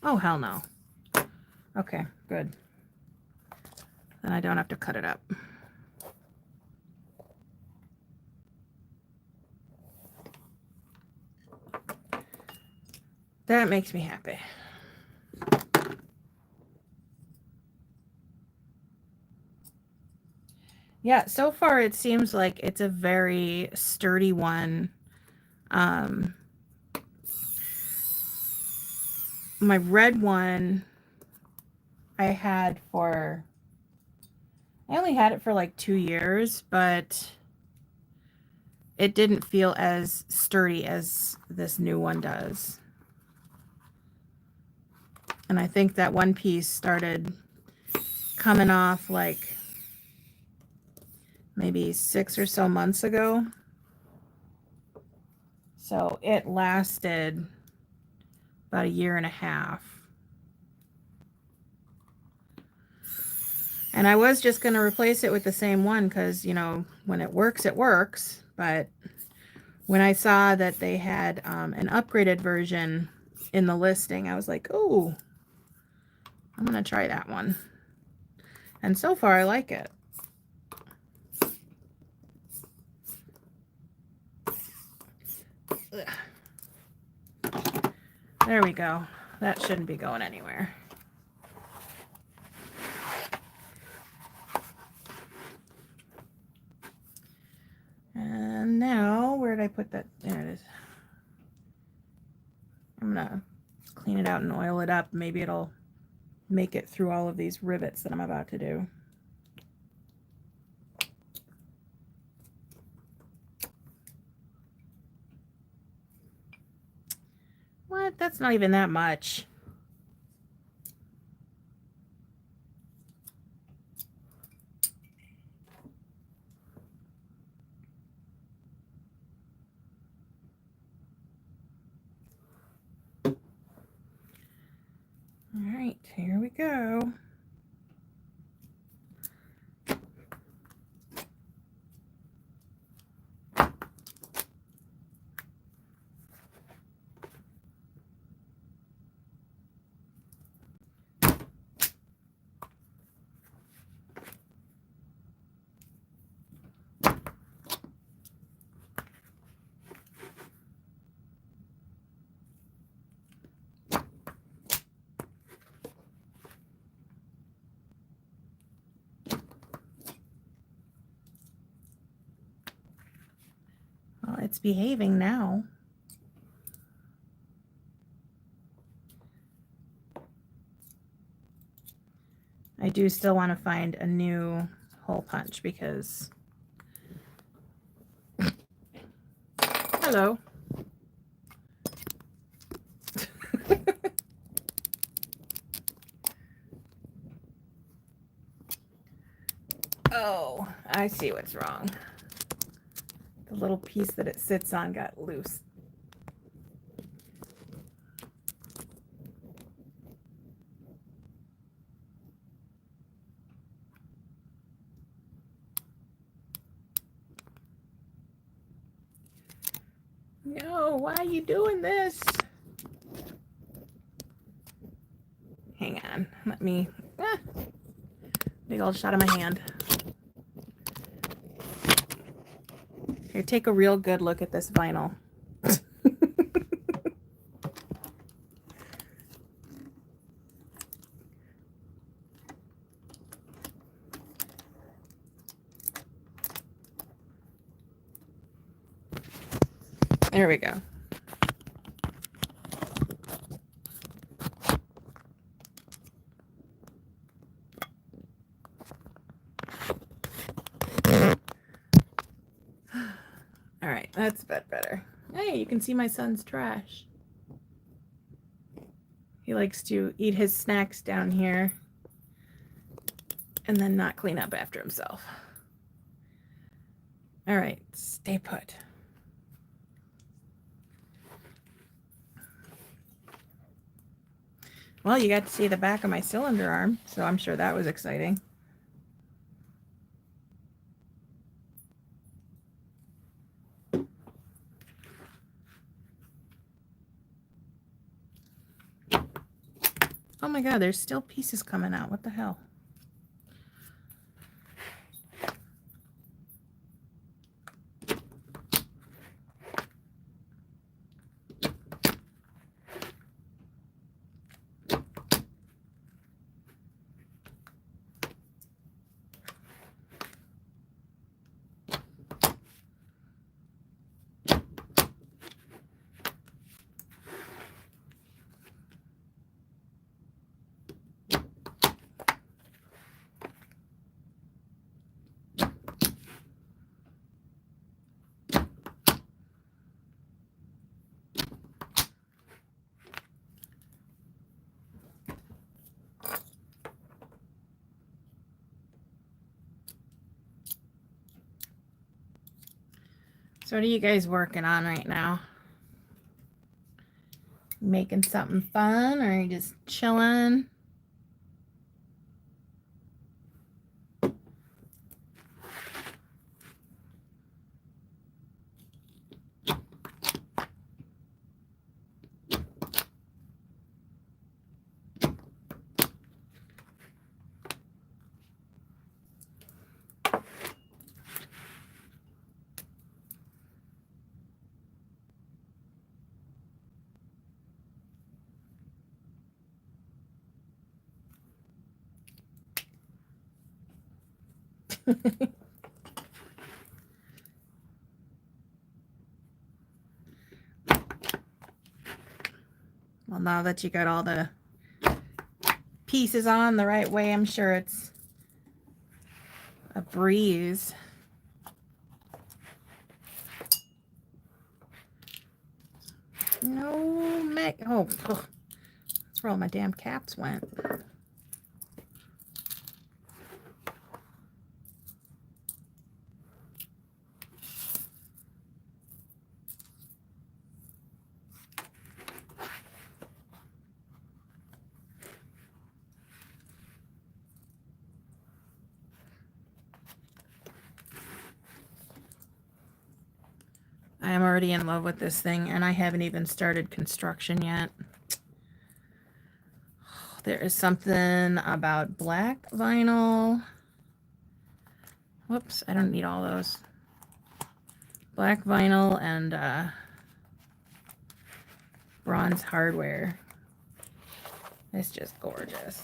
Oh, hell no. Okay, good. Then I don't have to cut it up. That makes me happy. Yeah, so far it seems like it's a very sturdy one. My red one I only had it for like 2 years, but it didn't feel as sturdy as this new one does. And I think that one piece started coming off like maybe 6 or so months ago. So it lasted about 1.5 years. And I was just going to replace it with the same one because, you know, when it works, it works. But when I saw that they had an upgraded version in the listing, I was like, oh, I'm going to try that one. And so far, I like it. Ugh. There we go. That shouldn't be going anywhere. And now, where did I put that? There it is. I'm going to clean it out and oil it up. Maybe it'll make it through all of these rivets that I'm about to do. What? That's not even that much. All right, here we go. Well, it's behaving now. I do still want to find a new hole punch because... Hello. Oh, I see what's wrong. The little piece that it sits on got loose. No, why are you doing this? Hang on, let me... big old shot of my hand. Here, take a real good look at this vinyl. There we go. All right, that's a bit better. Hey, you can see my son's trash. He likes to eat his snacks down here. and then not clean up after himself. All right, stay put. Well, you got to see the back of my cylinder arm, so I'm sure that was exciting. Oh my God, there's still pieces coming out. What the hell? So what are you guys working on right now? Making something fun, or are you just chilling? Well, now that you got all the pieces on the right way, I'm sure it's a breeze. No, oh, that's where all my damn caps went. I am already in love with this thing, and I haven't even started construction yet. There is something about black vinyl. Whoops, I don't need all those. Black vinyl and bronze hardware. It's just gorgeous.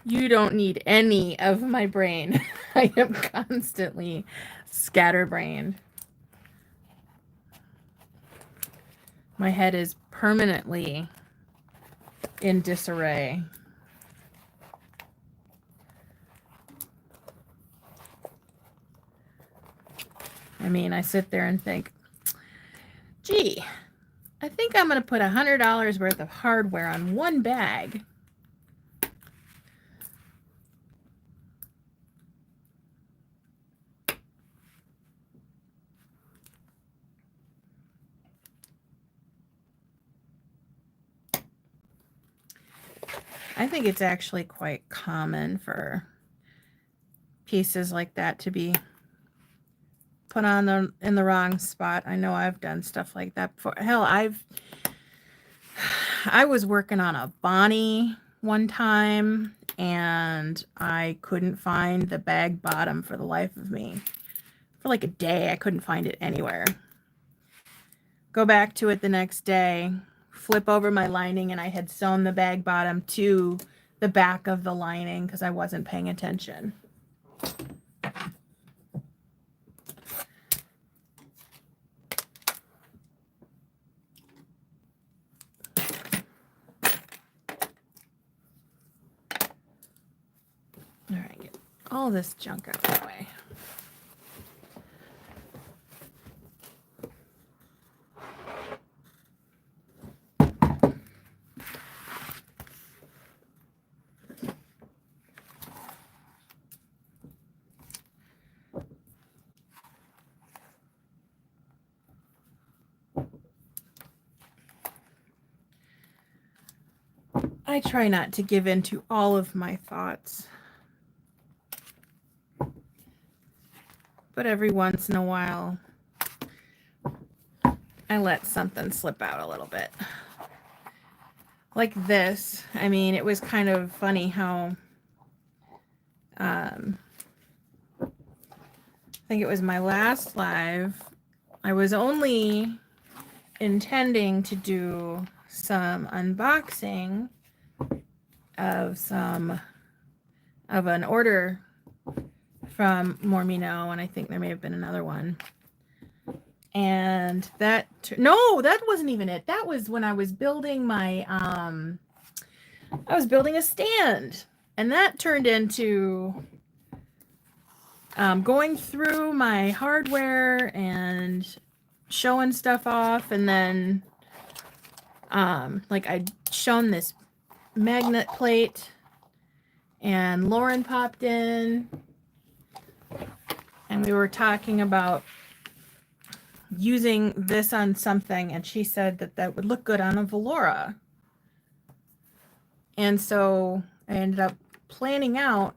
You don't need any of my brain. I am constantly scatterbrained. My head is permanently in disarray. I mean, I sit there and think, gee, I think I'm going to put $100 worth of hardware on one bag. I think it's actually quite common for pieces like that to be put on in the wrong spot. I know I've done stuff like that before. Hell, I was working on a Bonnie one time, and I couldn't find the bag bottom for the life of me. For like a day, I couldn't find it anywhere. Go back to it the next day, flip over my lining, and I had sewn the bag bottom to the back of the lining because I wasn't paying attention. All right, get all this junk out of the way. I try not to give in to all of my thoughts. But every once in a while, I let something slip out a little bit. Like this. I mean, it was kind of funny how I think it was my last live. I was only intending to do some unboxing of an order from More Me Know, and I think there may have been another one. And that no, that wasn't even it. That was when I was building my I was building a stand, and that turned into going through my hardware and showing stuff off, and then like I'd shown this magnet plate, and Lauren popped in, and we were talking about using this on something, and she said that that would look good on a Valora. And so I ended up planning out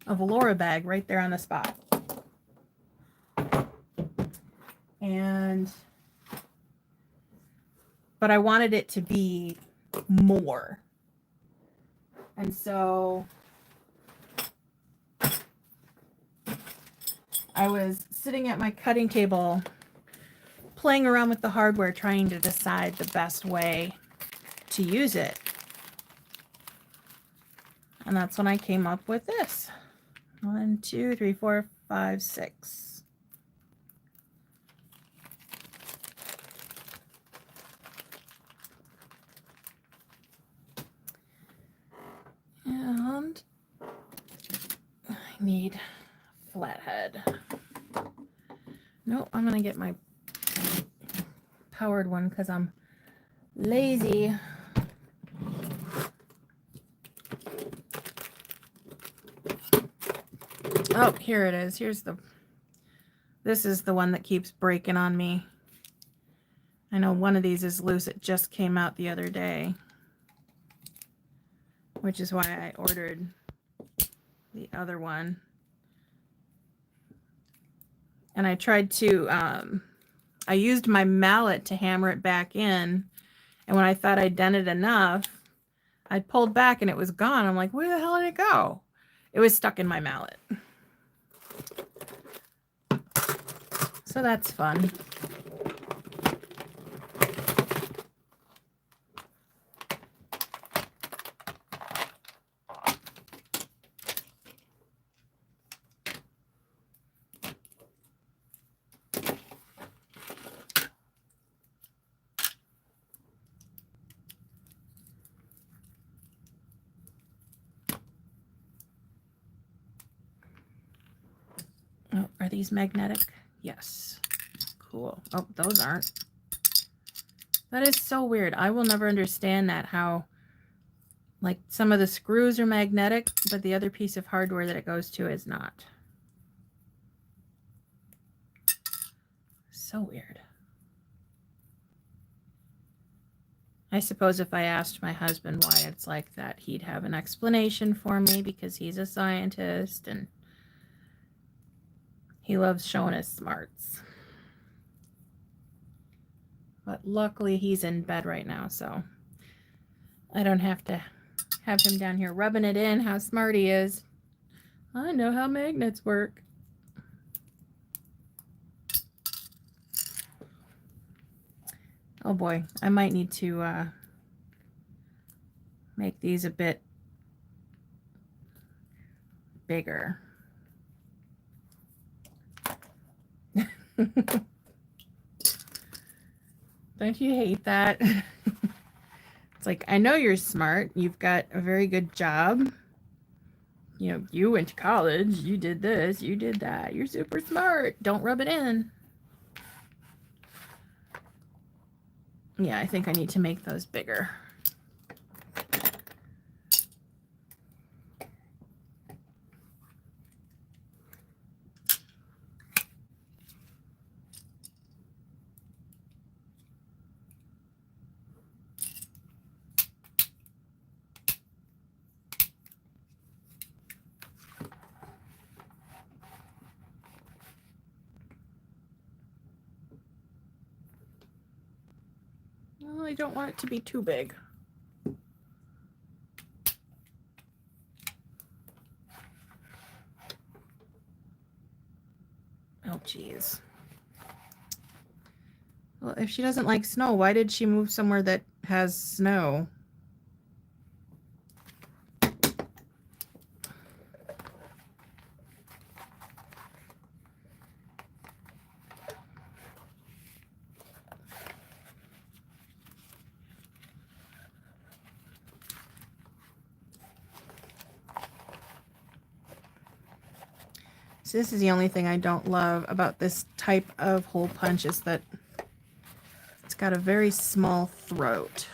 a Valora bag right there on the spot. But I wanted it to be more. And so I was sitting at my cutting table playing around with the hardware, trying to decide the best way to use it. And that's when I came up with this. 1, 2, 3, 4, 5, 6. And I need flathead. Nope, I'm gonna get my powered one because I'm lazy. Oh, here it is. This is the one that keeps breaking on me. I know one of these is loose. It just came out the other day, which is why I ordered the other one. And I tried to, I used my mallet to hammer it back in. And when I thought I'd done it enough, I pulled back and it was gone. I'm like, where the hell did it go? It was stuck in my mallet. So that's fun. Oh, are these magnetic? Yes. Cool. Oh, those aren't. That is so weird. I will never understand that, how like some of the screws are magnetic, but the other piece of hardware that it goes to is not. So weird. I suppose if I asked my husband why it's like that, he'd have an explanation for me, because he's a scientist and he loves showing his smarts. But luckily he's in bed right now, so I don't have to have him down here rubbing it in how smart he is. I know how magnets work. Oh boy, I might need to make these a bit bigger. Don't you hate that? It's like, I know you're smart. You've got a very good job. You know, you went to college. You did this. You did that. You're super smart. Don't rub it in. Yeah, I think I need to make those bigger. Well, I don't want it to be too big. Oh, geez. Well, if she doesn't like snow, why did she move somewhere that has snow? So this is the only thing I don't love about this type of hole punch is that it's got a very small throat.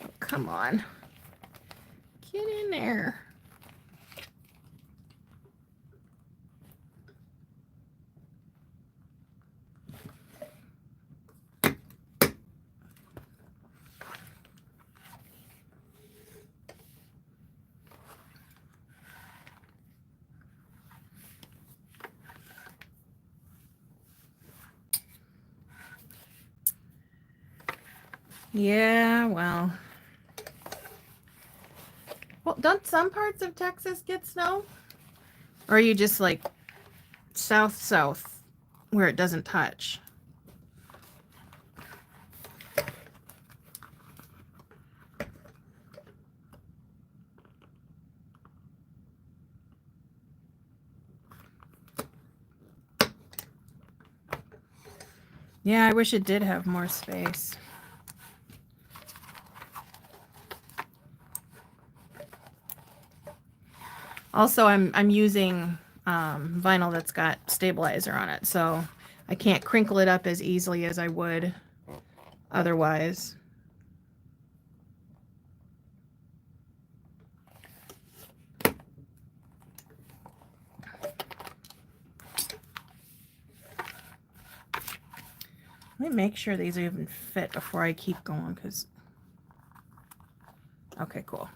Oh, come on. Get in there. Yeah, well. Well, don't some parts of Texas get snow? Or are you just like south where it doesn't touch? Yeah, I wish it did have more space. Also, I'm using vinyl that's got stabilizer on it, so I can't crinkle it up as easily as I would otherwise. Let me make sure these even fit before I keep going, because... Okay, cool.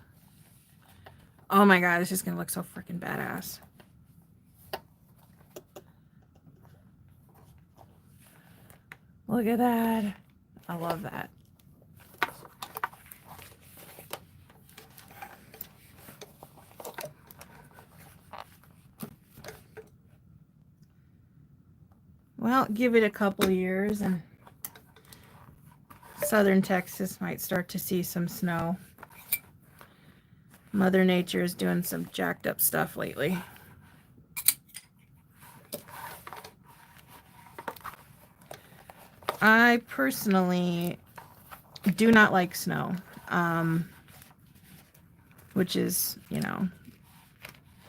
Oh my god, this is going to look so freaking badass. Look at that. I love that. Well, give it a couple years and southern Texas might start to see some snow. Mother Nature is doing some jacked up stuff lately. I personally do not like snow, which is, you know,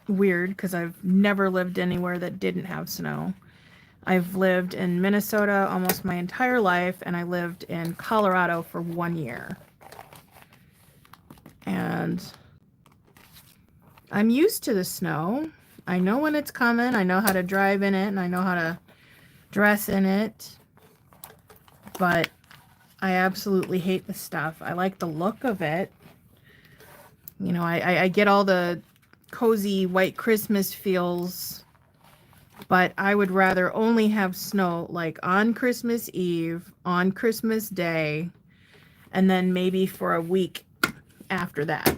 weird because I've never lived anywhere that didn't have snow. I've lived in Minnesota almost my entire life, and I lived in Colorado for 1 year. And I'm used to the snow. I know when it's coming. I know how to drive in it, and I know how to dress in it. But I absolutely hate the stuff. I like the look of it. You know, I get all the cozy white Christmas feels, but I would rather only have snow like on Christmas Eve, on Christmas Day, and then maybe for a week after that.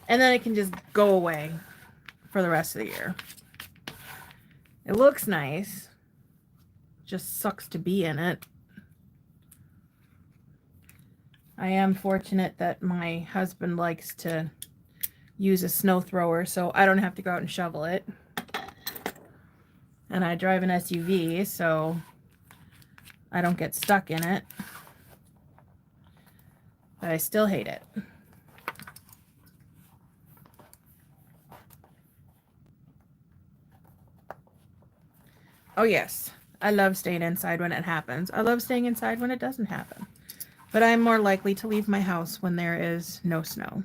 And then it can just go away for the rest of the year. It looks nice. Just sucks to be in it. I am fortunate that my husband likes to use a snow thrower, so I don't have to go out and shovel it. And I drive an SUV, so I don't get stuck in it. But I still hate it. Oh yes, I love staying inside when it happens. I love staying inside when it doesn't happen. But I'm more likely to leave my house when there is no snow.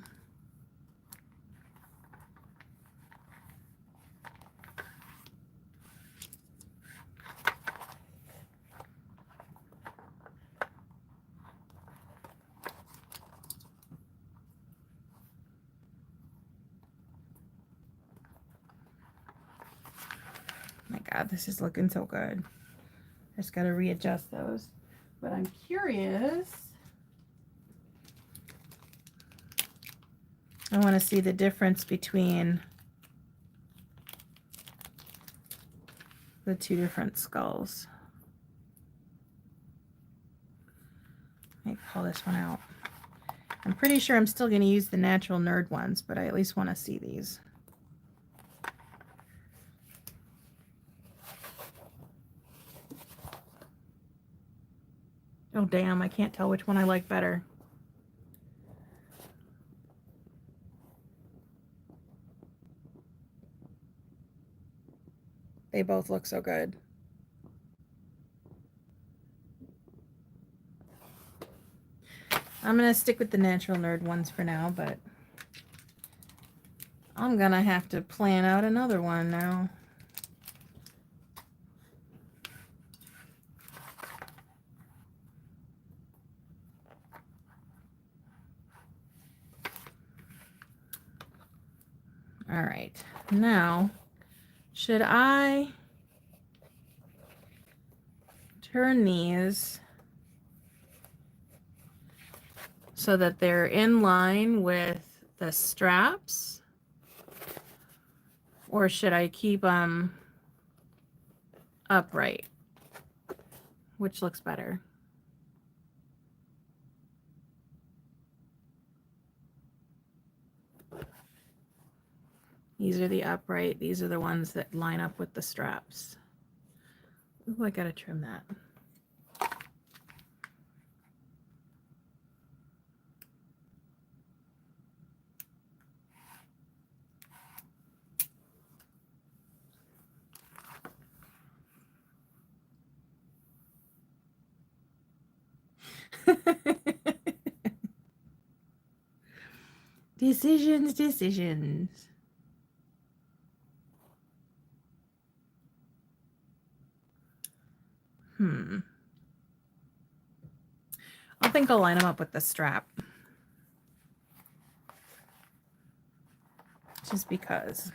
God, this is looking so good. Just got to readjust those. But I'm curious. I want to see the difference between the two different skulls. Let me pull this one out. I'm pretty sure I'm still going to use the natural nerd ones, but I at least want to see these. Oh, damn, I can't tell which one I like better. They both look so good. I'm going to stick with the natural nerd ones for now, but I'm going to have to plan out another one now. All right, now, should I turn these so that they're in line with the straps? Or should I keep them upright? Which looks better? These are the upright. These are the ones that line up with the straps. Ooh, I gotta trim that. Decisions. I think I'll line them up with the strap. Just because.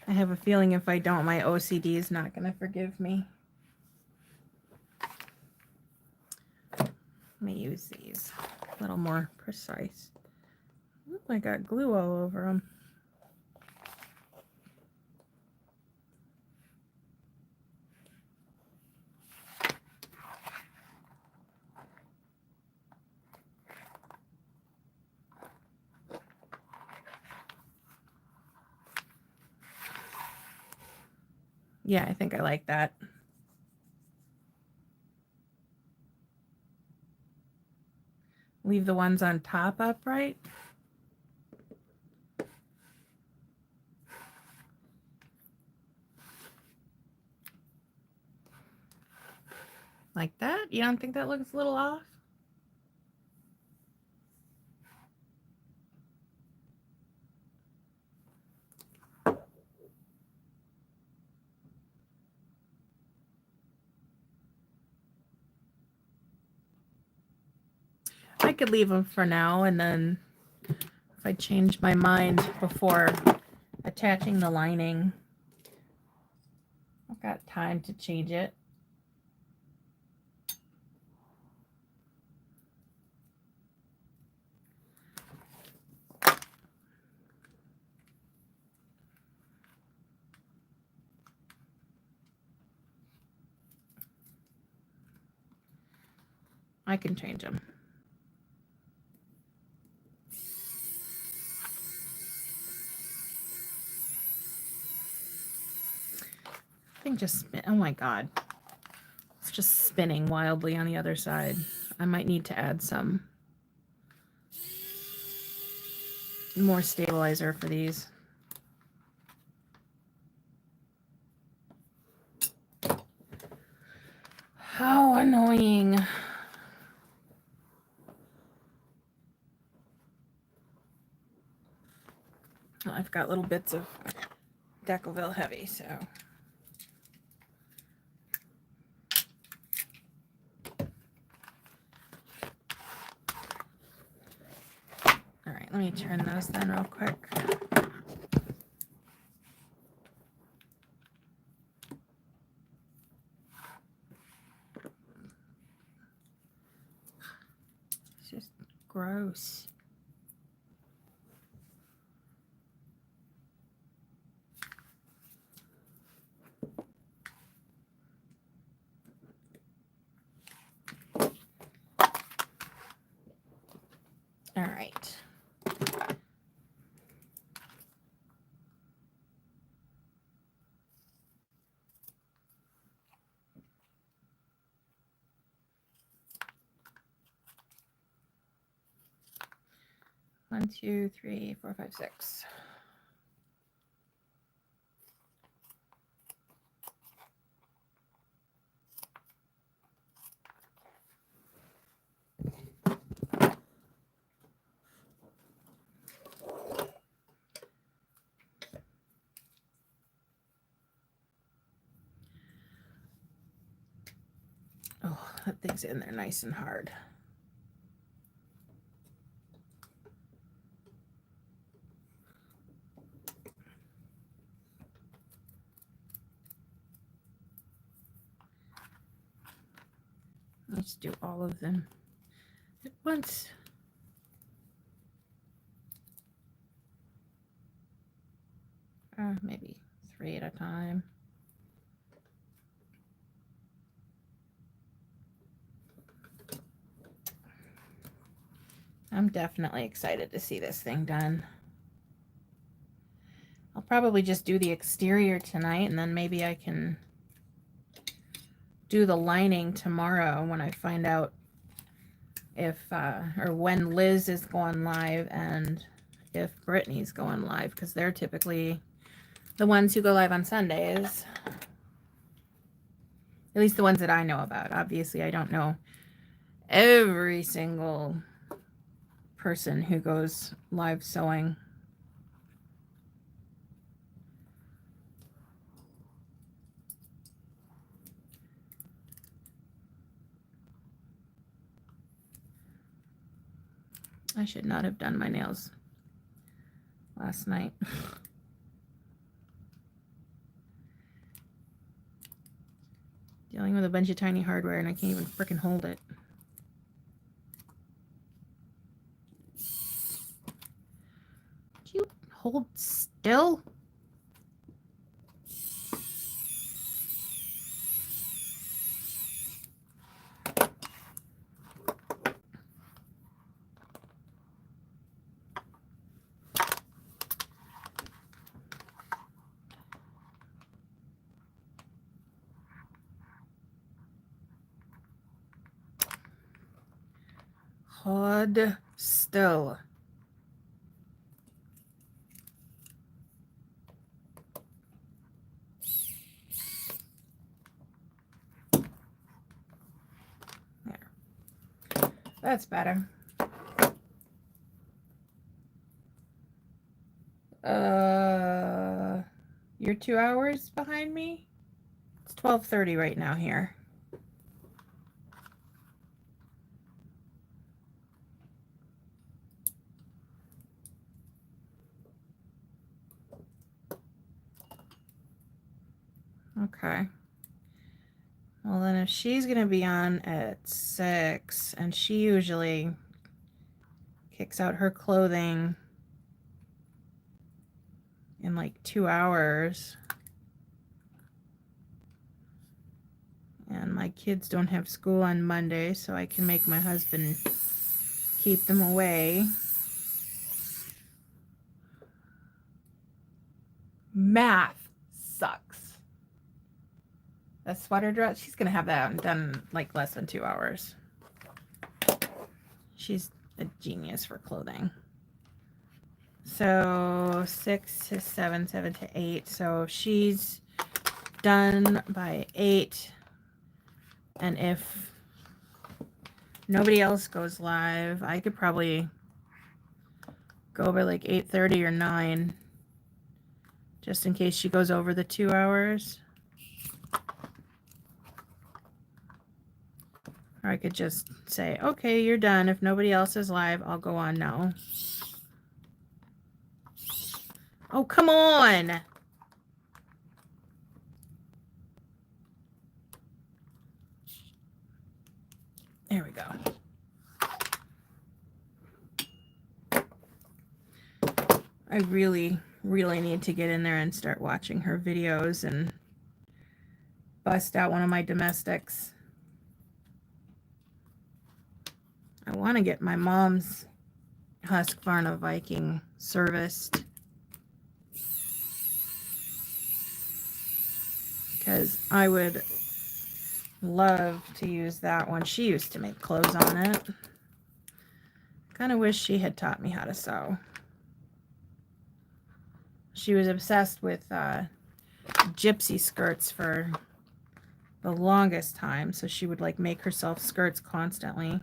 I have a feeling if I don't, my OCD is not going to forgive me. Let me use these a little more precise. Ooh, I got glue all over them. Yeah, I think I like that. Leave the ones on top upright. Like that? You don't think that looks a little off? I could leave them for now, and then if I change my mind before attaching the lining, I've got time to change it. I can change them. I think just spin. Oh my God. It's just spinning wildly on the other side. I might need to add some more stabilizer for these. How annoying. Well, I've got little bits of Decoville Heavy, so. All right, let me turn those then real quick. Gross. All right. One, two, three, four, five, six. Oh, that thing's in there nice and hard. Let's do all of them at once. Maybe 3 at a time. I'm definitely excited to see this thing done. I'll probably just do the exterior tonight, and then maybe I can do the lining tomorrow when I find out if, or when Liz is going live and if Brittany's going live, because they're typically the ones who go live on Sundays. At least the ones that I know about. Obviously, I don't know every single person who goes live sewing. I should not have done my nails last night. Dealing with a bunch of tiny hardware and I can't even frickin' hold it. Do you hold still? Hold still. There. That's better. You're 2 hours behind me? It's 12:30 right now here. Okay. Well, then if she's going to be on at 6, and she usually kicks out her clothing in like 2 hours, and my kids don't have school on Monday, so I can make my husband keep them away. Math sucks. A sweater dress, she's gonna have that done like less than 2 hours. She's a genius for clothing. So 6 to 7, 7 to 8. So she's done by 8. And if nobody else goes live, I could probably go by like 8:30 or 9, just in case she goes over the 2 hours. Or I could just say, okay, you're done. If nobody else is live, I'll go on now. Oh, come on. There we go. I really, really need to get in there and start watching her videos and bust out one of my domestics. I want to get my mom's Husqvarna Viking serviced because I would love to use that one. She used to make clothes on it. Kind of wish she had taught me how to sew. She was obsessed with gypsy skirts for the longest time, so she would like make herself skirts constantly.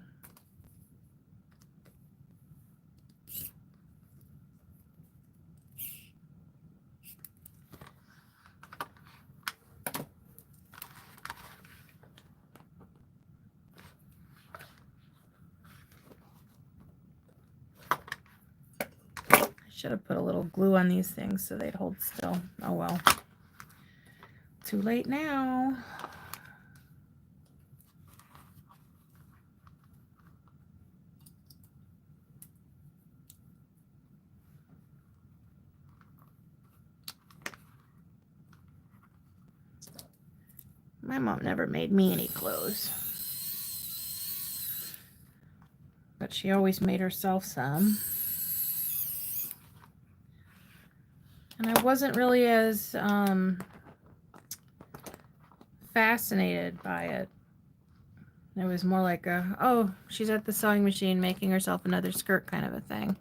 Should have put a little glue on these things so they'd hold still. Oh well. Too late now. My mom never made me any clothes, but she always made herself some. And I wasn't really as fascinated by it. It was more like a, oh, she's at the sewing machine making herself another skirt kind of a thing.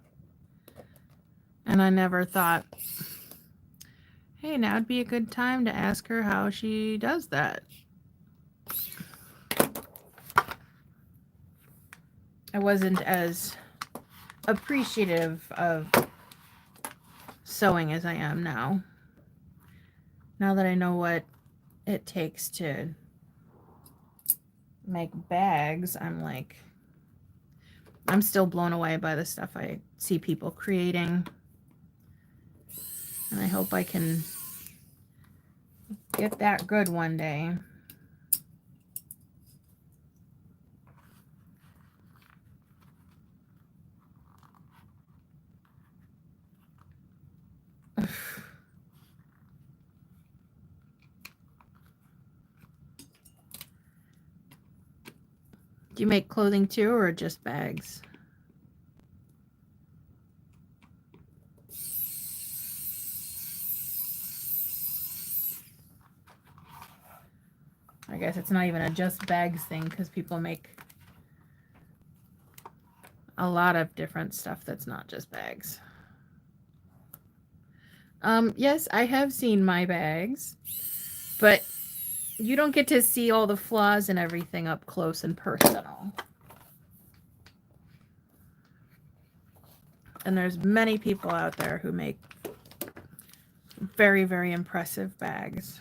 And I never thought, hey, now would be a good time to ask her how she does that. I wasn't as appreciative of sewing as I am now. Now that I know what it takes to make bags, I'm like, I'm still blown away by the stuff I see people creating. And I hope I can get that good one day. Do you make clothing too, or just bags? I guess it's not even a just bags thing because people make a lot of different stuff that's not just bags. Yes, I have seen my bags, but you don't get to see all the flaws and everything up close and personal. And there's many people out there who make very, very impressive bags.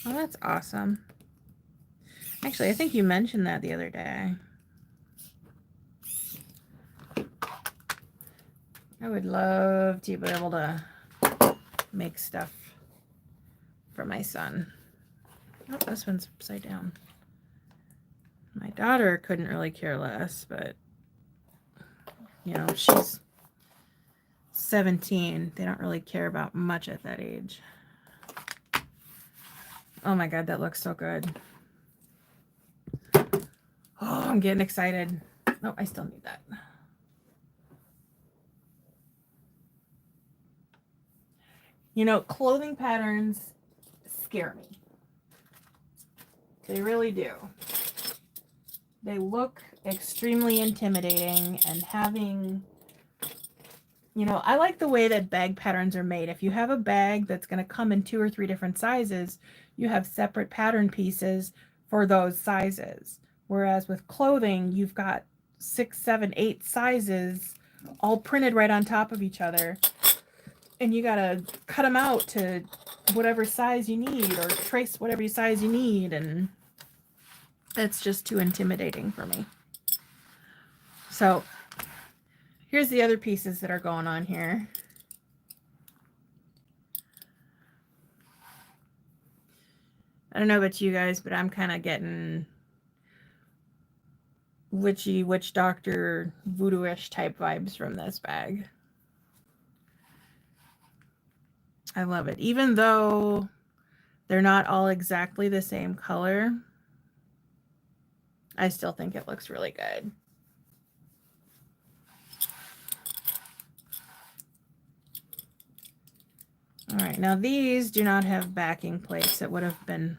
Oh, that's awesome. Actually, I think you mentioned that the other day. I would love to be able to make stuff for my son. Oh, this one's upside down. My daughter couldn't really care less, but you know, she's 17. They don't really care about much at that age. Oh my God, that looks so good. Oh, I'm getting excited. Oh, I still need that. You know, clothing patterns scare me. They really do. They look extremely intimidating, and having, you know, I like the way that bag patterns are made. If you have a bag that's going to come in 2 or 3 different sizes, you have separate pattern pieces for those sizes. Whereas with clothing, you've got 6, 7, 8 sizes all printed right on top of each other. And you got to cut them out to whatever size you need, or trace whatever size you need. And it's just too intimidating for me. So here's the other pieces that are going on here. don't know about you guys, but I'm kind of getting witch doctor, voodoo-ish type vibes from this bag. I love it. Even though they're not all exactly the same color, I still think it looks really good. All right, now these do not have backing plates. It would have been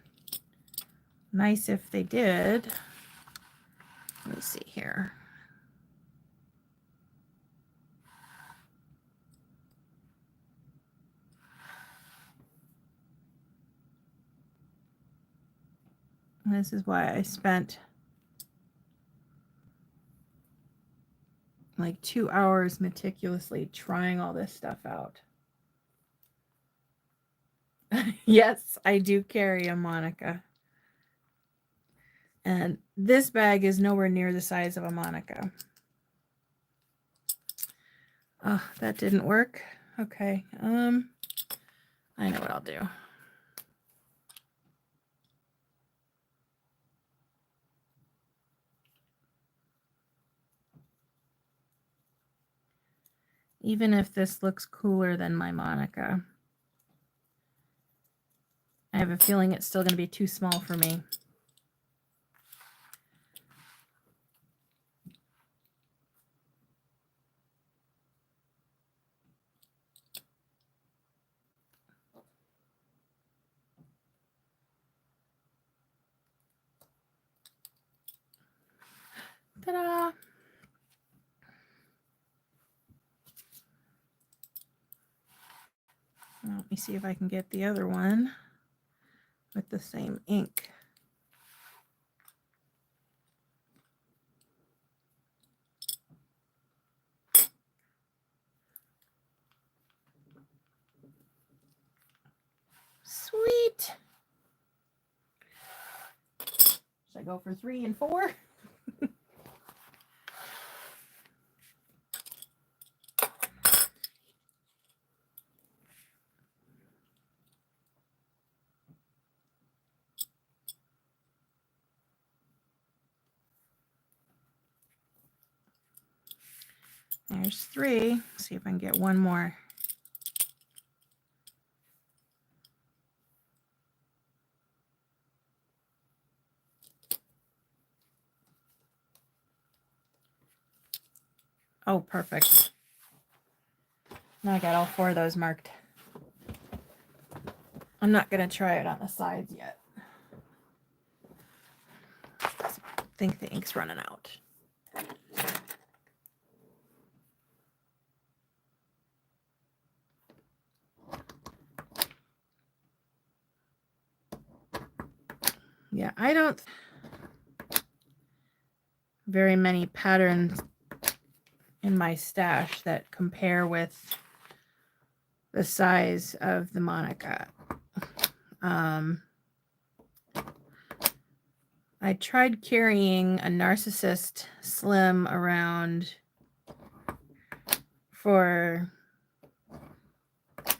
nice if they did. Let me see here. This is why I spent like 2 hours meticulously trying all this stuff out. Yes, I do carry a Monica. And this bag is nowhere near the size of a Monica. Oh, that didn't work. Okay. I know what I'll do. Even if this looks cooler than my Monica, I have a feeling it's still going to be too small for me. Ta-da! Let me see if I can get the other one with the same ink. Sweet. Should I go for 3 and 4? There's 3. See if I can get one more. Oh, perfect. Now I got all 4 of those marked. I'm not going to try it on the sides yet. I think the ink's running out. Yeah, I don't very many patterns in my stash that compare with the size of the Monica. I tried carrying a Narcissist Slim around for, I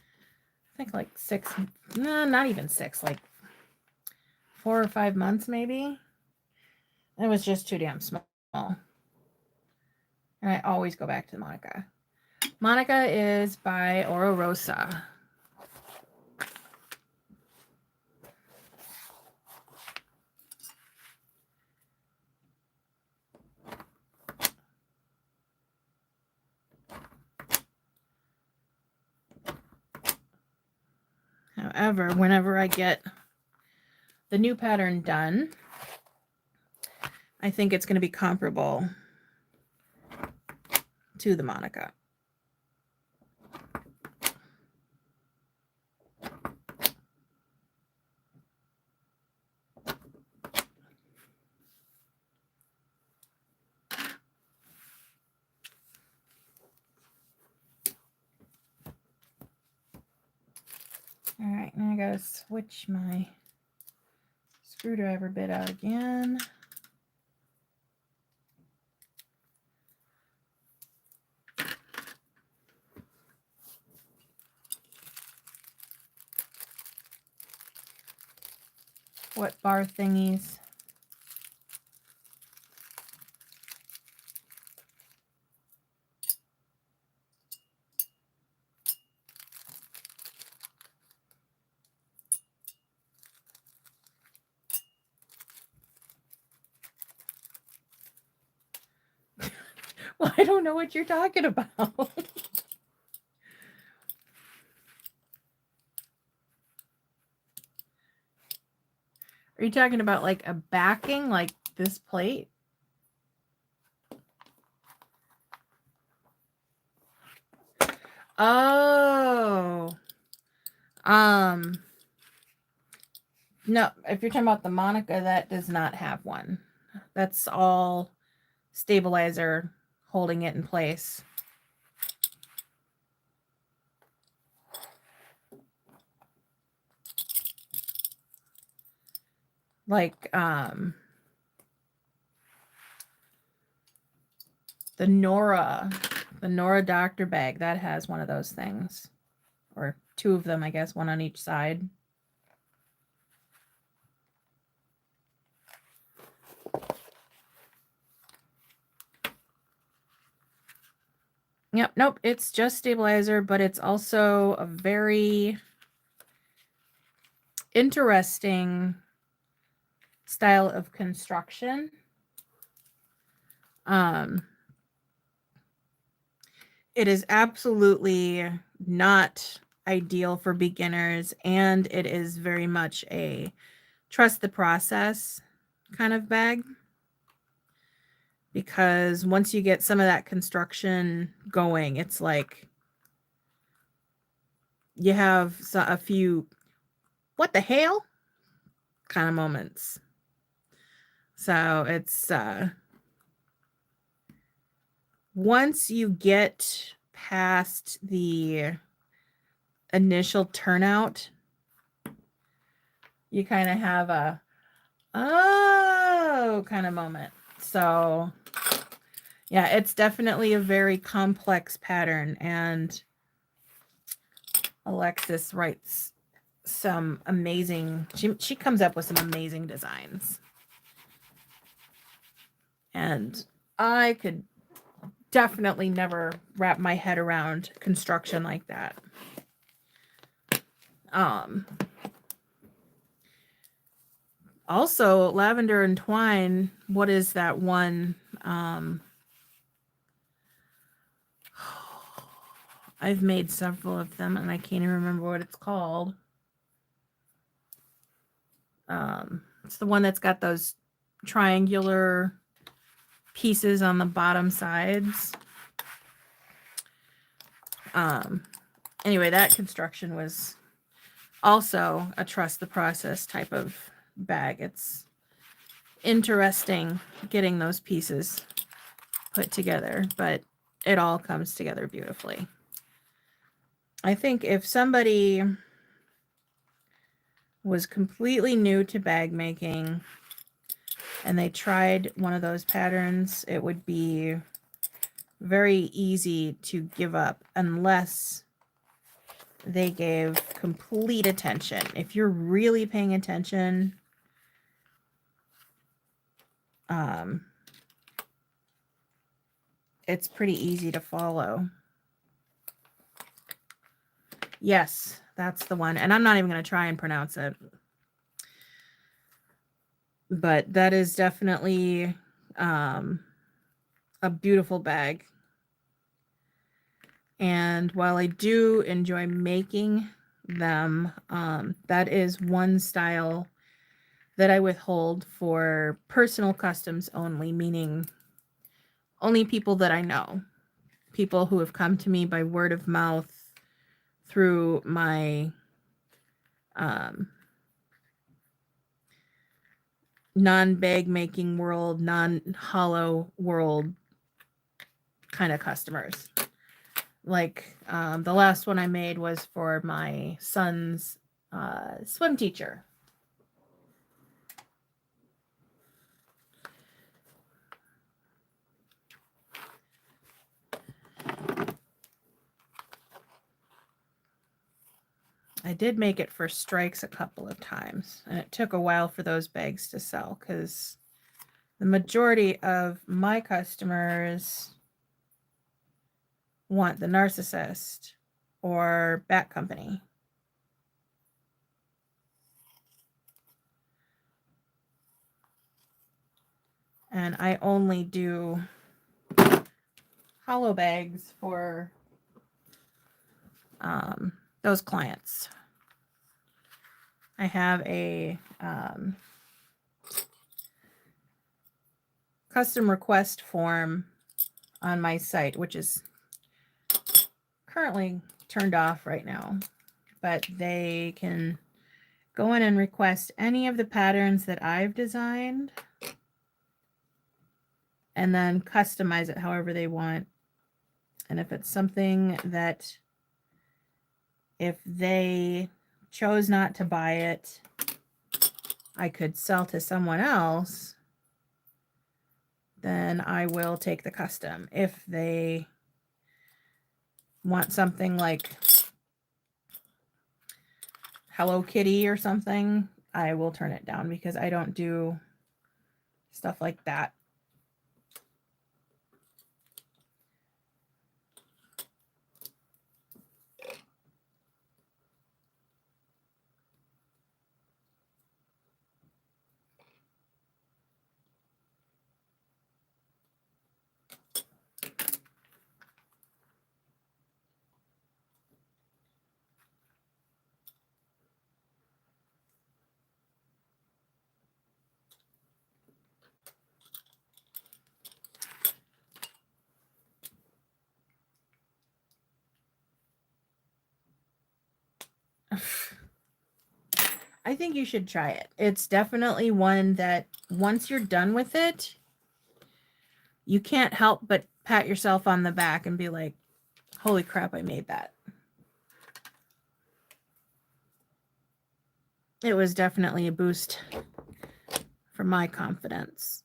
think like 6, no, not even 6, like 4 or 5 months maybe. It was just too damn small. And I always go back to Monica. Monica is by Oro Rosa. However, whenever I get the new pattern done, I think it's going to be comparable to the Monica. All right, now I gotta switch my screwdriver bit out again. What bar thingies? Well, I don't know what you're talking about. Are you talking about like a backing, like this plate? Oh. No, if you're talking about the Monica, that does not have one. That's all stabilizer holding it in place. Like the Nora Doctor bag, that has one of those things. Or two of them, I guess, one on each side. Yep, nope, it's just stabilizer, but it's also a very interesting style of construction. It is absolutely not ideal for beginners, and it is very much a trust the process kind of bag. Because once you get some of that construction going, it's like you have a few what the hell kind of moments. So it's once you get past the initial turnout, you kind of have a oh kind of moment. So yeah, it's definitely a very complex pattern, and Alexis writes some amazing, she comes up with some amazing designs. And I could definitely never wrap my head around construction like that. Also, lavender and twine, what is that one? I've made several of them and I can't even remember what it's called. It's the one that's got those triangular pieces on the bottom sides. Anyway, that construction was also a trust the process type of bag. It's interesting getting those pieces put together, but it all comes together beautifully. I think if somebody was completely new to bag making and they tried one of those patterns, it would be very easy to give up unless they gave complete attention. If you're really paying attention, it's pretty easy to follow. Yes, that's the one. And I'm not even going to try and pronounce it. But that is definitely a beautiful bag. And while I do enjoy making them, that is one style that I withhold for personal customs only, meaning only people that I know, people who have come to me by word of mouth through my non-bag making world, non-hollow world kind of customers. Like the last one I made was for my son's swim teacher. I did make it for strikes a couple of times, and it took a while for those bags to sell because the majority of my customers want the Narcissist or Bat Company. And I only do hollow bags for those clients. I have a custom request form on my site, which is currently turned off right now, but they can go in and request any of the patterns that I've designed and then customize it however they want. And if it's something that if they chose not to buy it, I could sell to someone else, then I will take the custom. If they want something like Hello Kitty or something, I will turn it down because I don't do stuff like that. I think you should try it. It's definitely one that once you're done with it, you can't help but pat yourself on the back and be like, holy crap, I made that. It was definitely a boost for my confidence.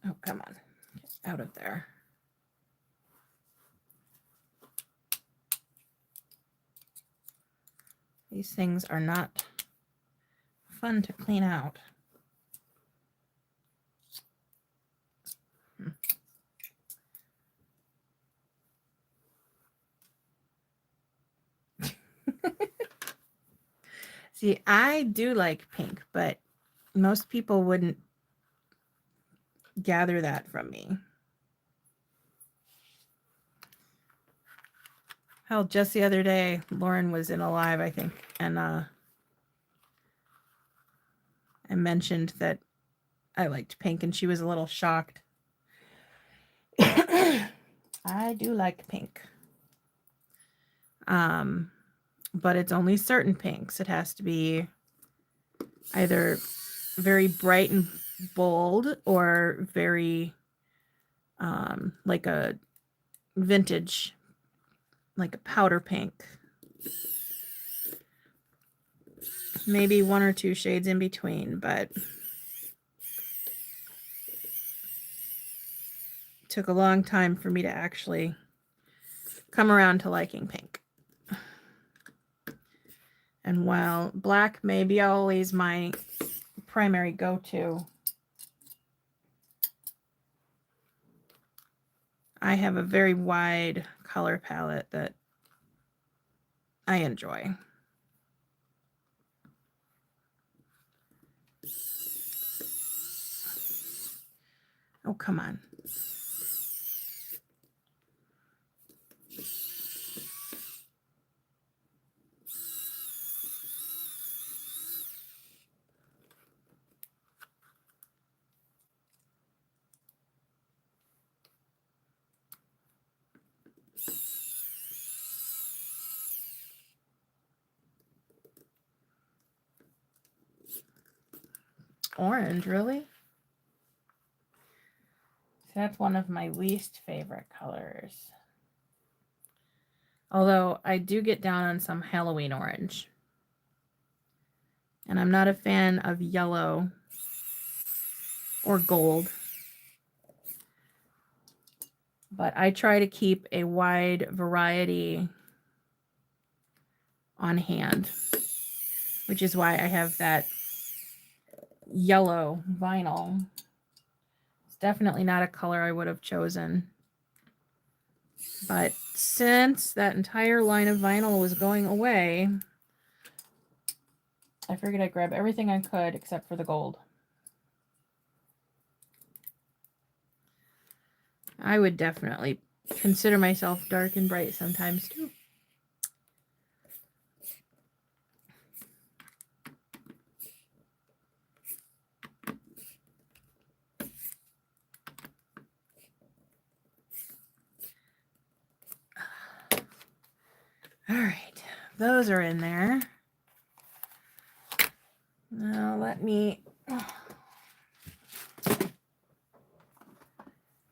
Oh, come on. Get out of there. These things are not fun to clean out. See, I do like pink, but most people wouldn't gather that from me. Hell, just the other day, Lauren was in a live, I think, and I mentioned that I liked pink, and she was a little shocked. I do like pink. But it's only certain pinks. It has to be either very bright and bold or very like a vintage, like a powder pink. Maybe one or two shades in between, but it took a long time for me to actually come around to liking pink. And while black may be always my primary go-to, I have a very wide color palette that I enjoy. Oh, come on. Orange, really? That's one of my least favorite colors. Although I do get down on some Halloween orange. And I'm not a fan of yellow or gold. But I try to keep a wide variety on hand, which is why I have that yellow vinyl. It's definitely not a color I would have chosen. But since that entire line of vinyl was going away, I figured I'd grab everything I could except for the gold. I would definitely consider myself dark and bright sometimes too. All right, those are in there. Now let me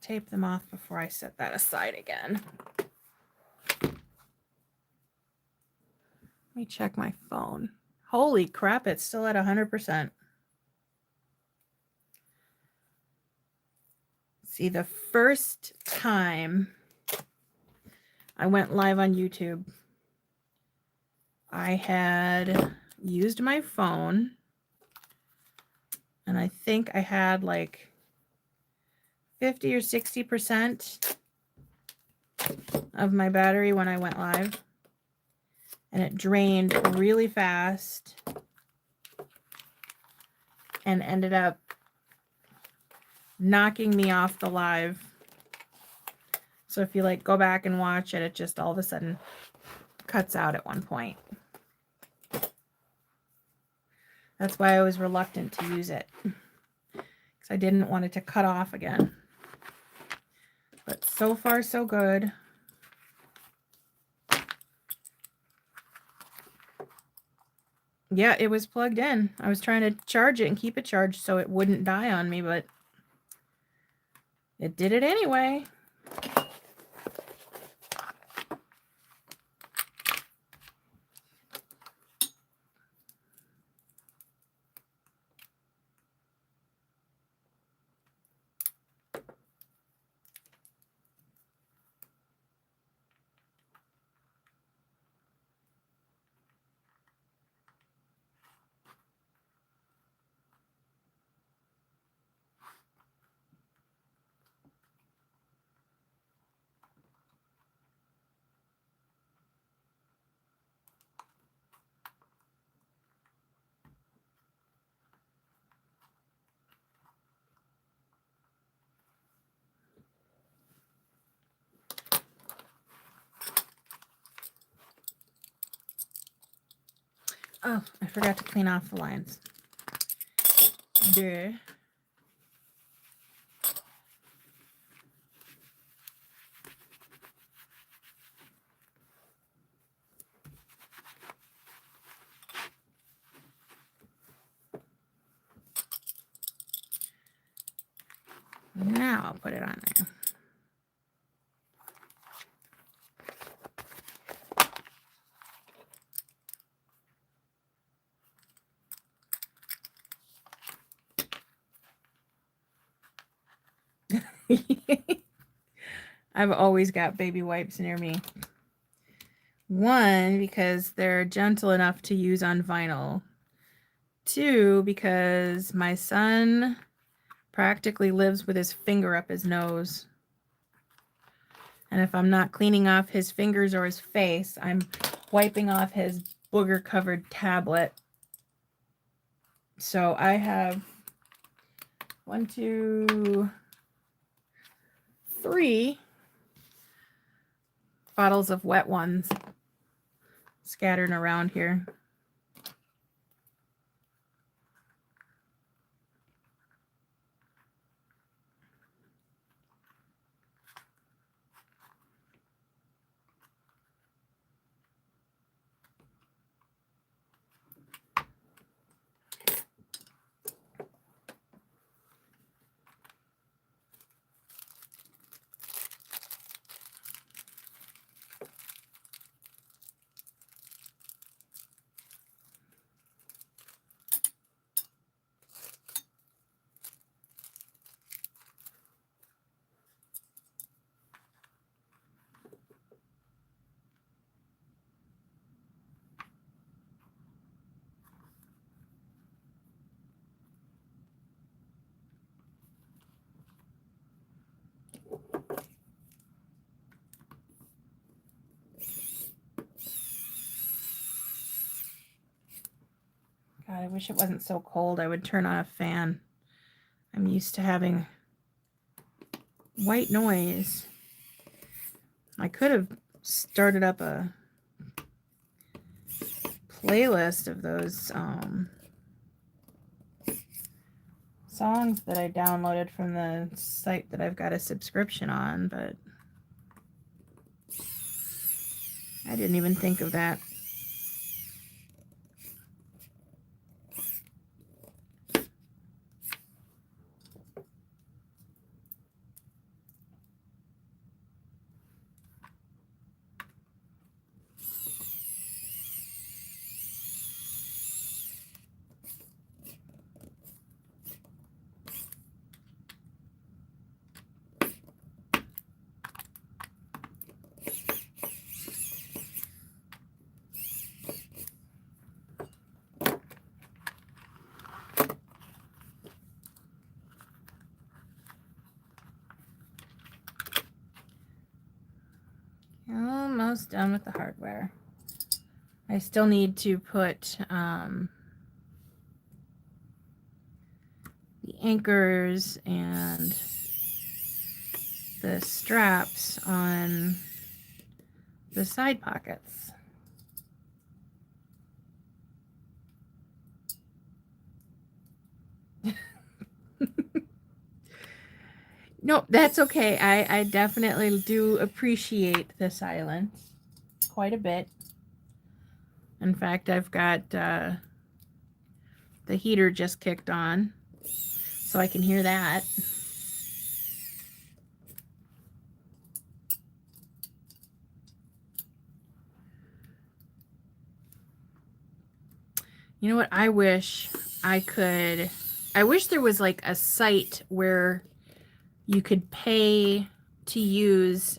tape them off before I set that aside again. Let me check my phone. Holy crap, it's still at 100%. See, the first time I went live on YouTube, I had used my phone, and I think I had like 50 or 60% of my battery when I went live, and it drained really fast and ended up knocking me off the live. So if you like go back and watch it, it just all of a sudden cuts out at one point. That's why I was reluctant to use it, because I didn't want it to cut off again. But so far, so good. Yeah, it was plugged in. I was trying to charge it and keep it charged so it wouldn't die on me, but it did it anyway. Oh, I forgot to clean off the lines. Duh. Now I'll put it on there. I've always got baby wipes near me. One, because they're gentle enough to use on vinyl. Two, because my son practically lives with his finger up his nose. And if I'm not cleaning off his fingers or his face, I'm wiping off his booger-covered tablet. So I have 1, 2, 3 bottles of wet ones scattered around here. God, I wish it wasn't so cold. I would turn on a fan. I'm used to having white noise. I could have started up a playlist of those songs that I downloaded from the site that I've got a subscription on, but I didn't even think of that. Almost done with the hardware. I still need to put the anchors and the straps on the side pockets. No, that's okay. I definitely do appreciate the silence quite a bit. In fact, I've got the heater just kicked on, so I can hear that. You know what? I wish there was like a site where you could pay to use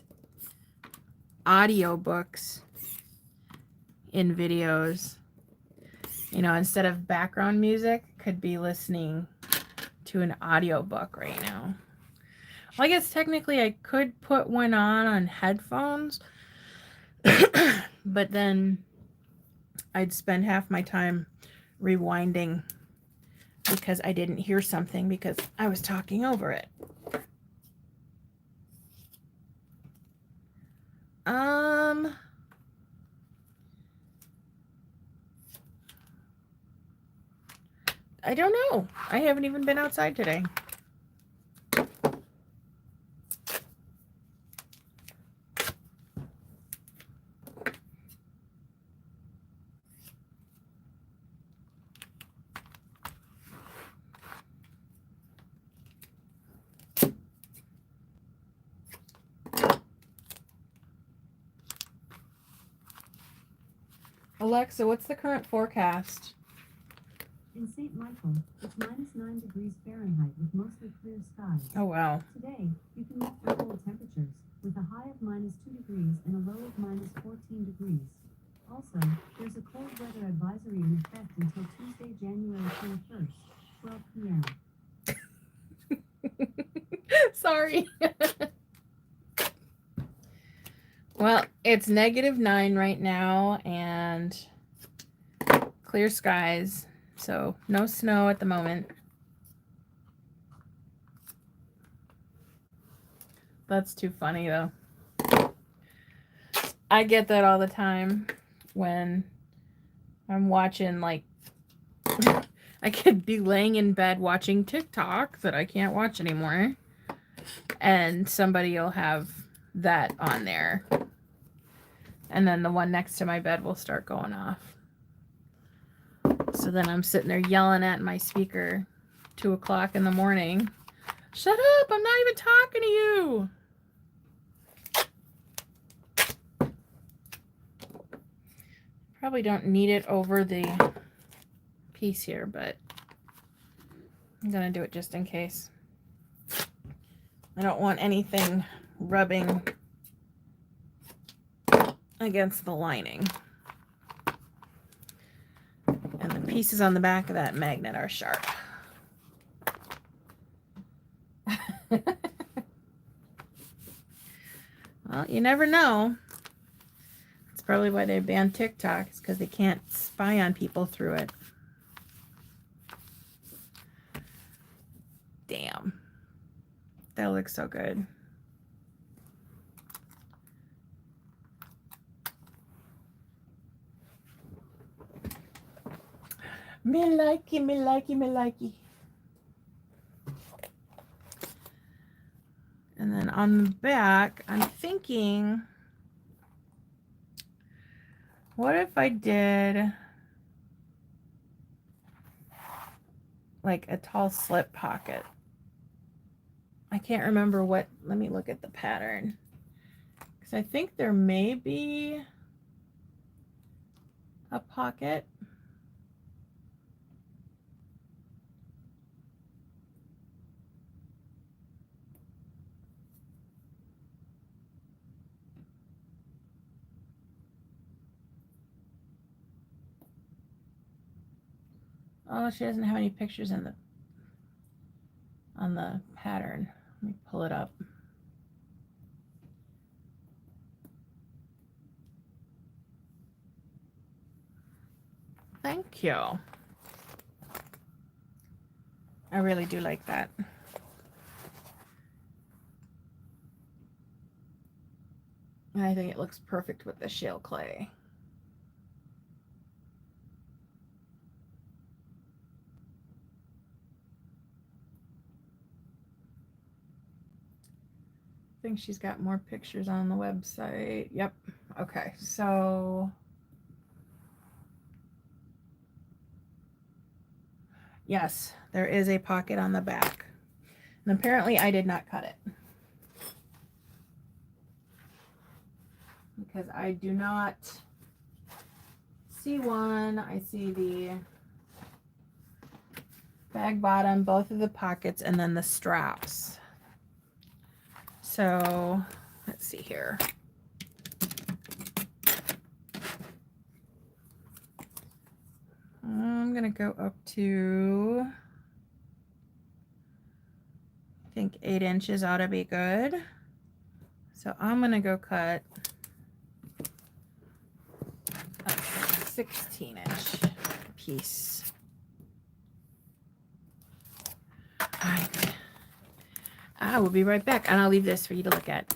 audiobooks in videos. You know, instead of background music, could be listening to an audiobook right now. Well, I guess technically I could put one on headphones, but then I'd spend half my time rewinding because I didn't hear something because I was talking over it. I don't know. I haven't even been outside today. Alexa, what's the current forecast?
In St. Michael, it's -9 degrees Fahrenheit with mostly clear skies.
Oh, wow.
Today, you can look for cold temperatures, with a high of -2 degrees and a low of -14 degrees. Also, there's a cold weather advisory in effect until Tuesday, January 21st, 12 p.m.
Sorry. Well, it's -9 right now and clear skies. So no snow at the moment. That's too funny though. I get that all the time when I'm watching, like, I could be laying in bed watching TikTok that I can't watch anymore, and somebody will have that on there, and then the one next to my bed will start going off. So then I'm sitting there yelling at my speaker 2 o'clock in the morning. Shut up, I'm not even talking to you. Probably don't need it over the piece here, but I'm gonna do it just in case. I don't want anything rubbing against the lining. And the pieces on the back of that magnet are sharp. Well, you never know. It's probably why they banned TikTok, is because they can't spy on people through it. Damn. That looks so good. Me likey, me likey, me likey. And then on the back, I'm thinking, what if I did like a tall slip pocket? I can't remember what, let me look at the pattern. Because I think there may be a pocket. Oh, she doesn't have any pictures in the on the pattern. Let me pull it up. Thank you. I really do like that. I think it looks perfect with the shale clay. I think she's got more pictures on the website. Yep. Okay, so yes, there is a pocket on the back. And apparently I did not cut it, because I do not see one. I see the bag bottom, both of the pockets, and then the straps. So let's see here. I'm gonna go up to, I think 8 inches ought to be good. So I'm gonna go cut a 16-inch piece. All right. I will be right back, and I'll leave this for you to look at.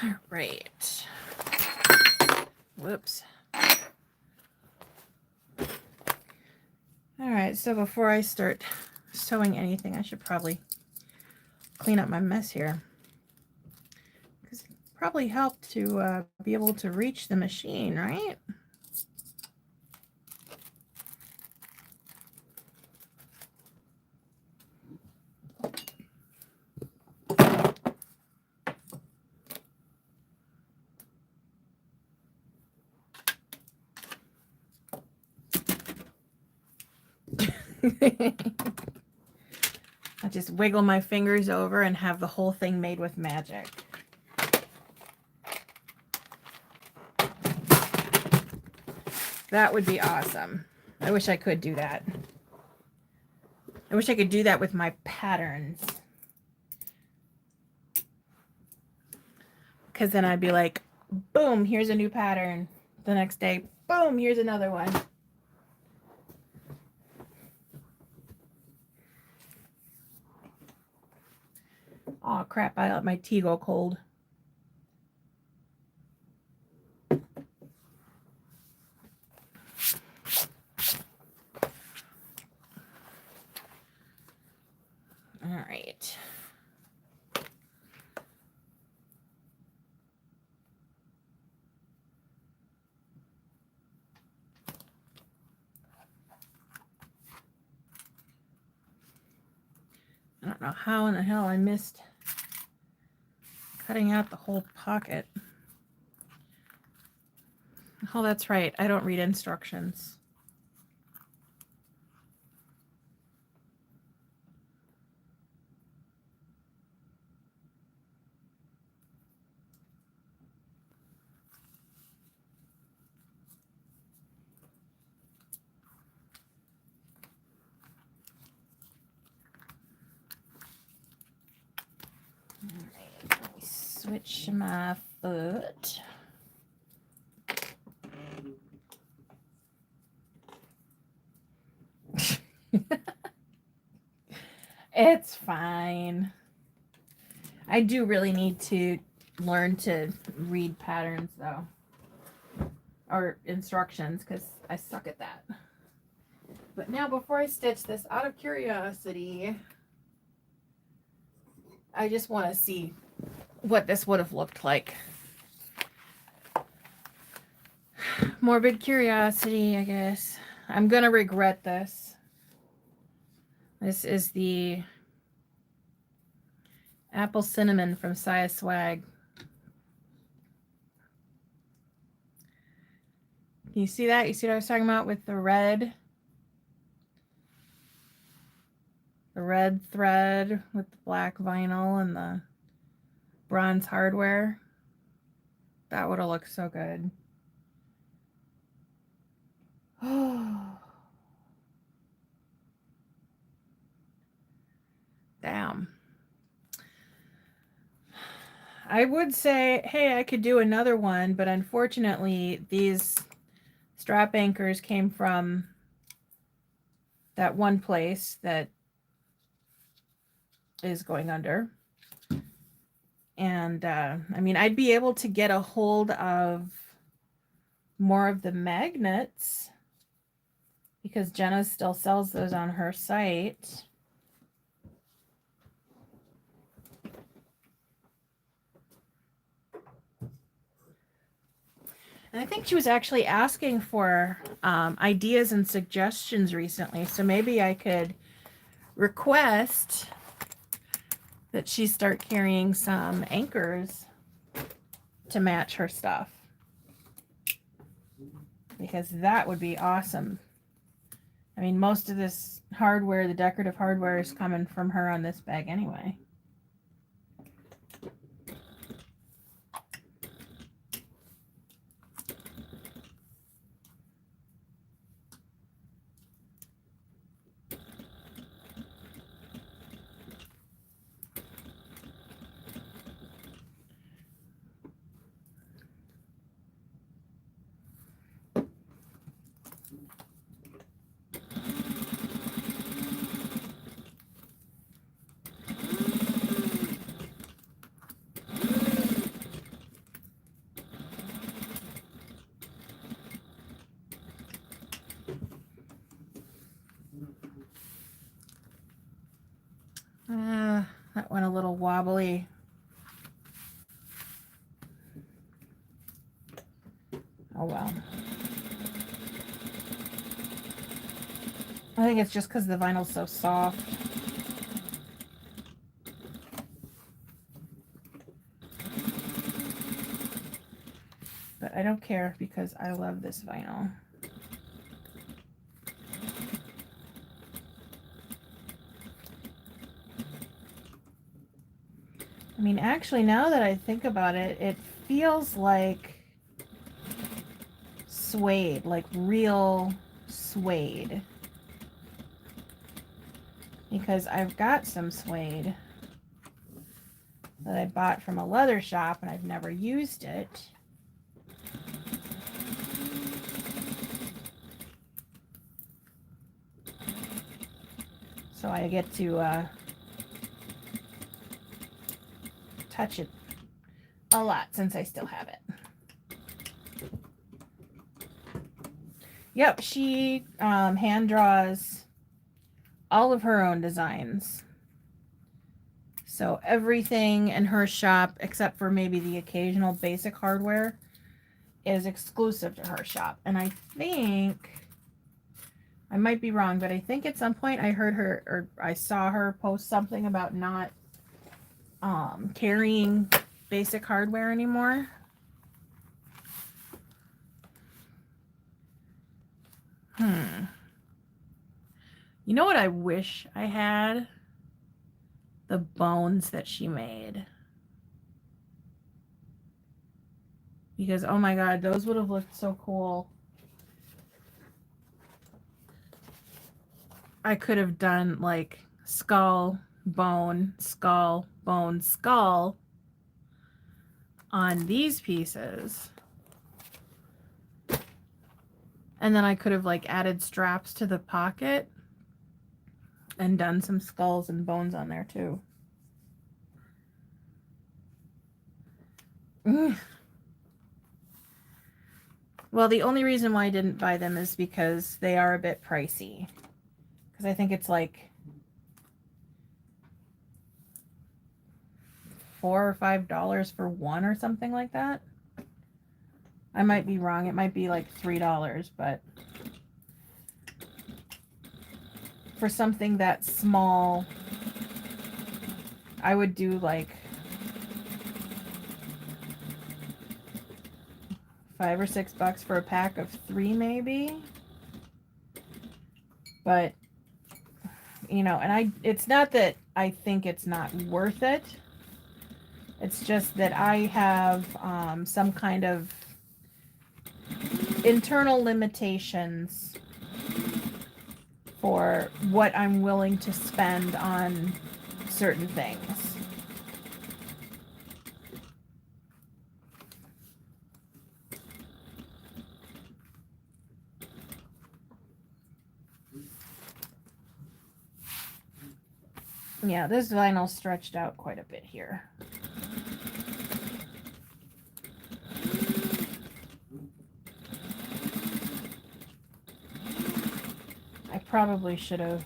All right. Whoops. All right, so before I start sewing anything, I should probably clean up my mess here. Because it probably helped to be able to reach the machine, right? I just wiggle my fingers over and have the whole thing made with magic. That would be awesome. I wish I could do that. I wish I could do that with my patterns. Because then I'd be like, boom, here's a new pattern. The next day, boom, here's another one. Oh crap, I let my tea go cold. All right. I don't know how in the hell I missed cutting out the whole pocket. Oh, that's right. I don't read instructions. All right, let me switch my foot. It's fine. I do really need to learn to read patterns though, or instructions, because I suck at that. But now before I stitch this, out of curiosity, I just want to see what this would have looked like. Morbid curiosity, I guess. I'm gonna regret this. This is the apple cinnamon from Saya Swag. Can you see that? You see what I was talking about with the red? The red thread with the black vinyl and the bronze hardware. That would have looked so good. Oh. Damn. I would say, hey, I could do another one, but unfortunately, these strap anchors came from that one place that is going under. And I mean, I'd be able to get a hold of more of the magnets because Jenna still sells those on her site. And I think she was actually asking for ideas and suggestions recently. So maybe I could request that she start carrying some anchors to match her stuff. Because that would be awesome. I mean, most of this hardware, the decorative hardware, is coming from her on this bag anyway. wobbly. Oh well. I think it's just because the vinyl's so soft. But I don't care because I love this vinyl. I mean, actually, now that I think about it, it feels like suede, like real suede. Because I've got some suede that I bought from a leather shop and I've never used it. So I get to touch it a lot since I still have it. Yep, she hand draws all of her own designs. So everything in her shop, except for maybe the occasional basic hardware, is exclusive to her shop. And I think, I might be wrong, but I think at some point I heard her, or I saw her post something about not carrying basic hardware anymore. You know what I wish I had? The bones that she made. Because, oh my god, those would have looked so cool. I could have done like skull, bone, skull, bone, skull on these pieces. And then I could have like added straps to the pocket and done some skulls and bones on there too. Well, the only reason why I didn't buy them is because they are a bit pricey. Because I think it's like $4 or $5 for one or something like that. I might be wrong. It might be like $3, but for something that small, I would do like $5 or $6 for a pack of 3 maybe. But you know, and it's not that I think it's not worth it. It's just that I have some kind of internal limitations for what I'm willing to spend on certain things. Yeah, this vinyl stretched out quite a bit here. I probably should have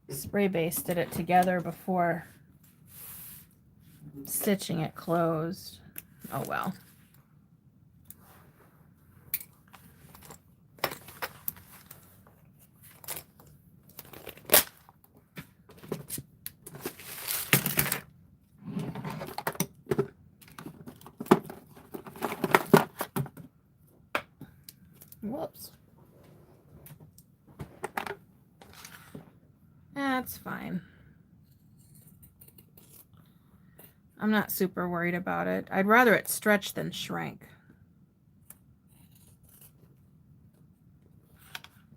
spray basted it together before stitching it closed. Oh well. Whoops. That's fine. I'm not super worried about it. I'd rather it stretch than shrink.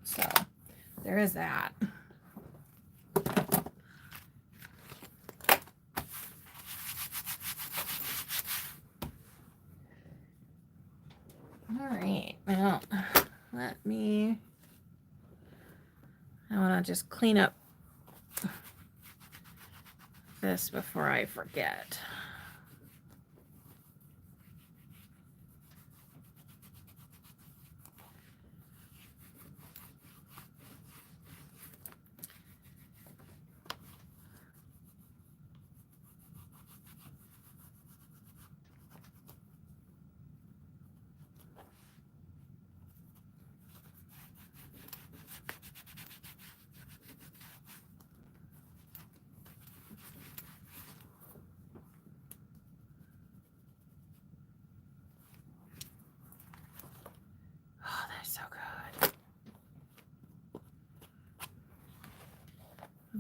So, there is that. All right, now I want to just clean up this before I forget.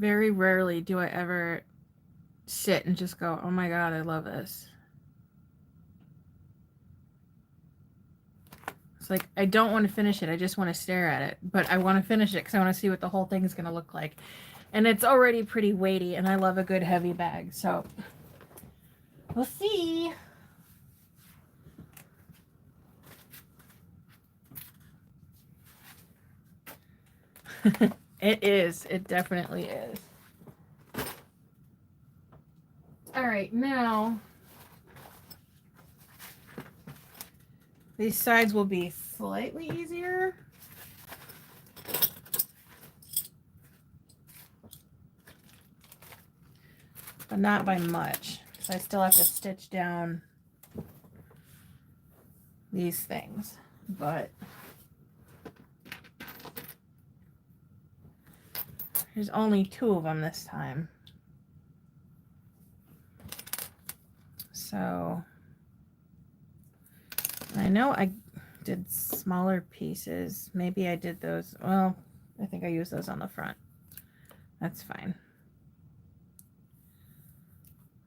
very rarely do I ever sit and just go, oh my God, I love this. It's like, I don't want to finish it. I just want to stare at it. But I want to finish it because I want to see what the whole thing is going to look like. And it's already pretty weighty, and I love a good heavy bag. So we'll see. It is. It definitely is. All right, now these sides will be slightly easier. But not by much. So I still have to stitch down these things. But there's only 2 of them this time. So I know I did smaller pieces. Maybe I did those. Well, I think I used those on the front. That's fine.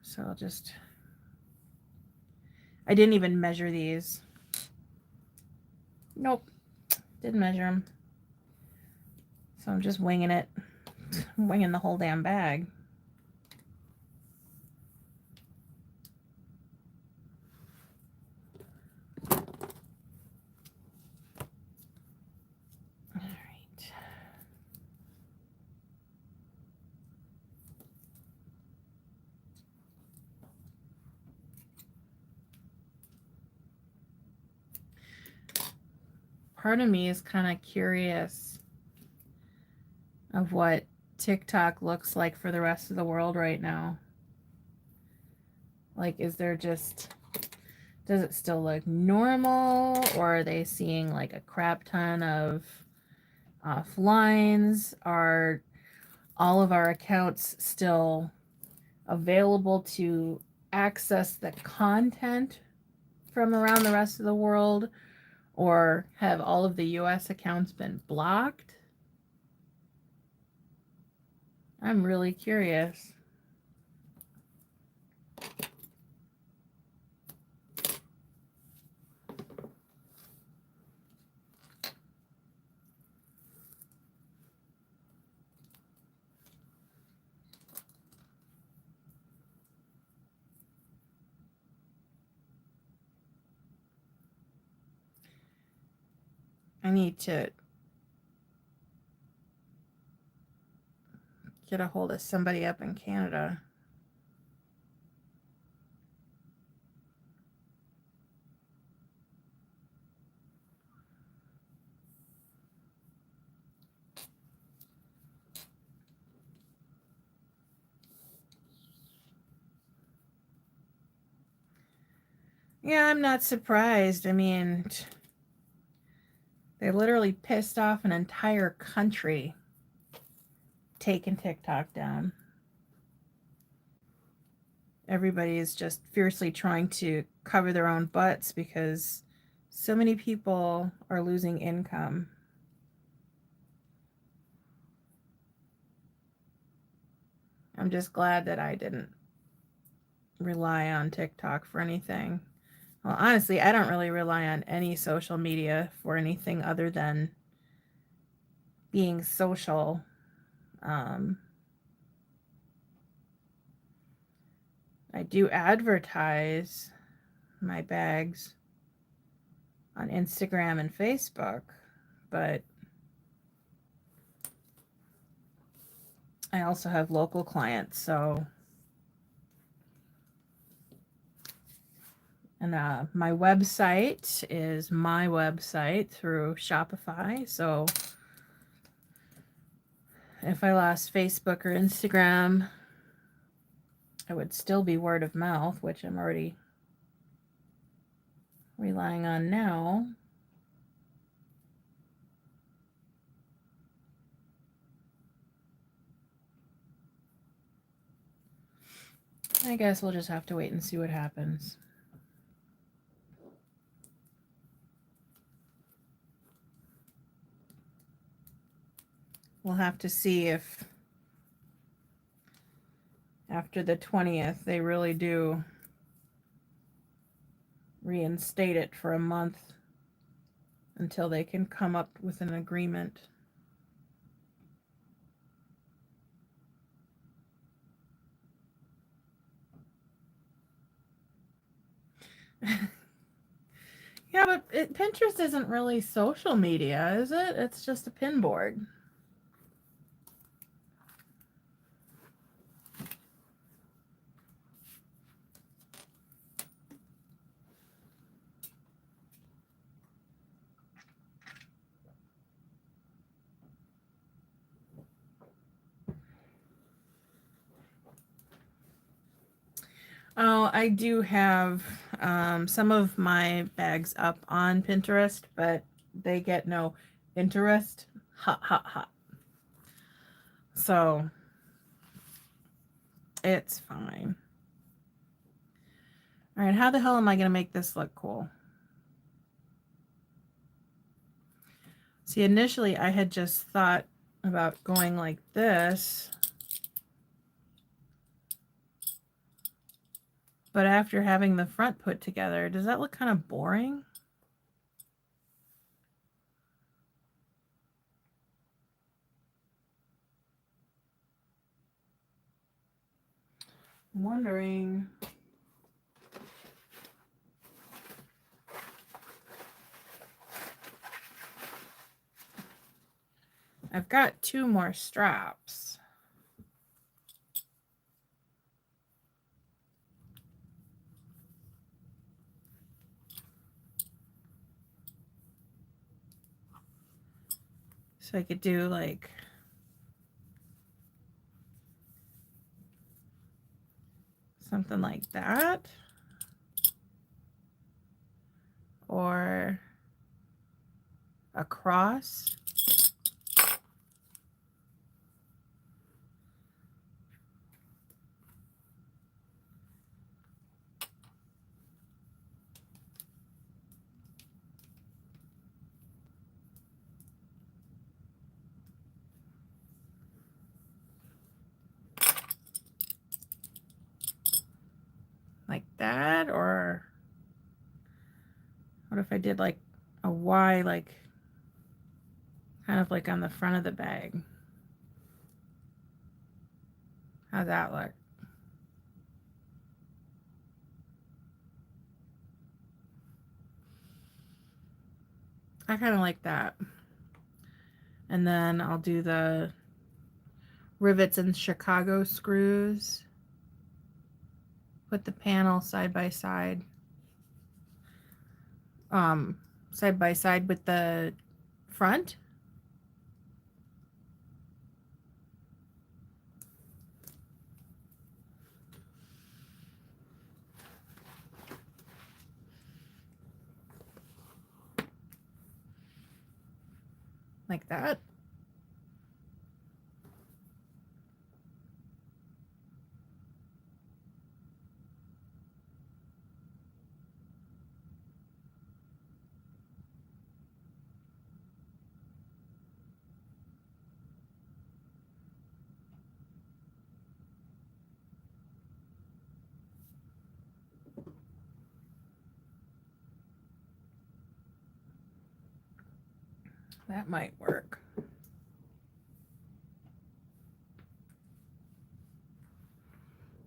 So I'll just, I didn't even measure these. Nope, didn't measure them. So I'm just winging it, winging the whole damn bag. All right. Part of me is kind of curious of what TikTok looks like for the rest of the world right now. Like, is there just, does it still look normal, or are they seeing like a crap ton of offlines? Are all of our accounts still available to access the content from around the rest of the world, or have all of the US accounts been blocked? I'm really curious. I need to get a hold of somebody up in Canada. Yeah, I'm not surprised. I mean, they literally pissed off an entire country taking TikTok down. Everybody is just fiercely trying to cover their own butts because so many people are losing income. I'm just glad that I didn't rely on TikTok for anything. Well, honestly, I don't really rely on any social media for anything other than being social. I do advertise my bags on Instagram and Facebook, but I also have local clients, so, and my website is my website through Shopify, so if I lost Facebook or Instagram, I would still be word of mouth, which I'm already relying on now. I guess we'll just have to wait and see what happens. We'll have to see if after the 20th, they really do reinstate it for a month until they can come up with an agreement. Yeah, but Pinterest isn't really social media, is it? It's just a pin board. Oh, I do have some of my bags up on Pinterest, but they get no interest. Ha ha ha. So it's fine. All right, how the hell am I going to make this look cool? See, initially I had just thought about going like this. But after having the front put together, does that look kind of boring? I'm wondering. I've got 2 more straps. So I could do like something like that. Or a cross. Like that. Or what if I did like a Y, like kind of like on the front of the bag? How's that look? I kind of like that. And then I'll do the rivets and Chicago screws. Put the panel side by side with the front. Like that. That might work.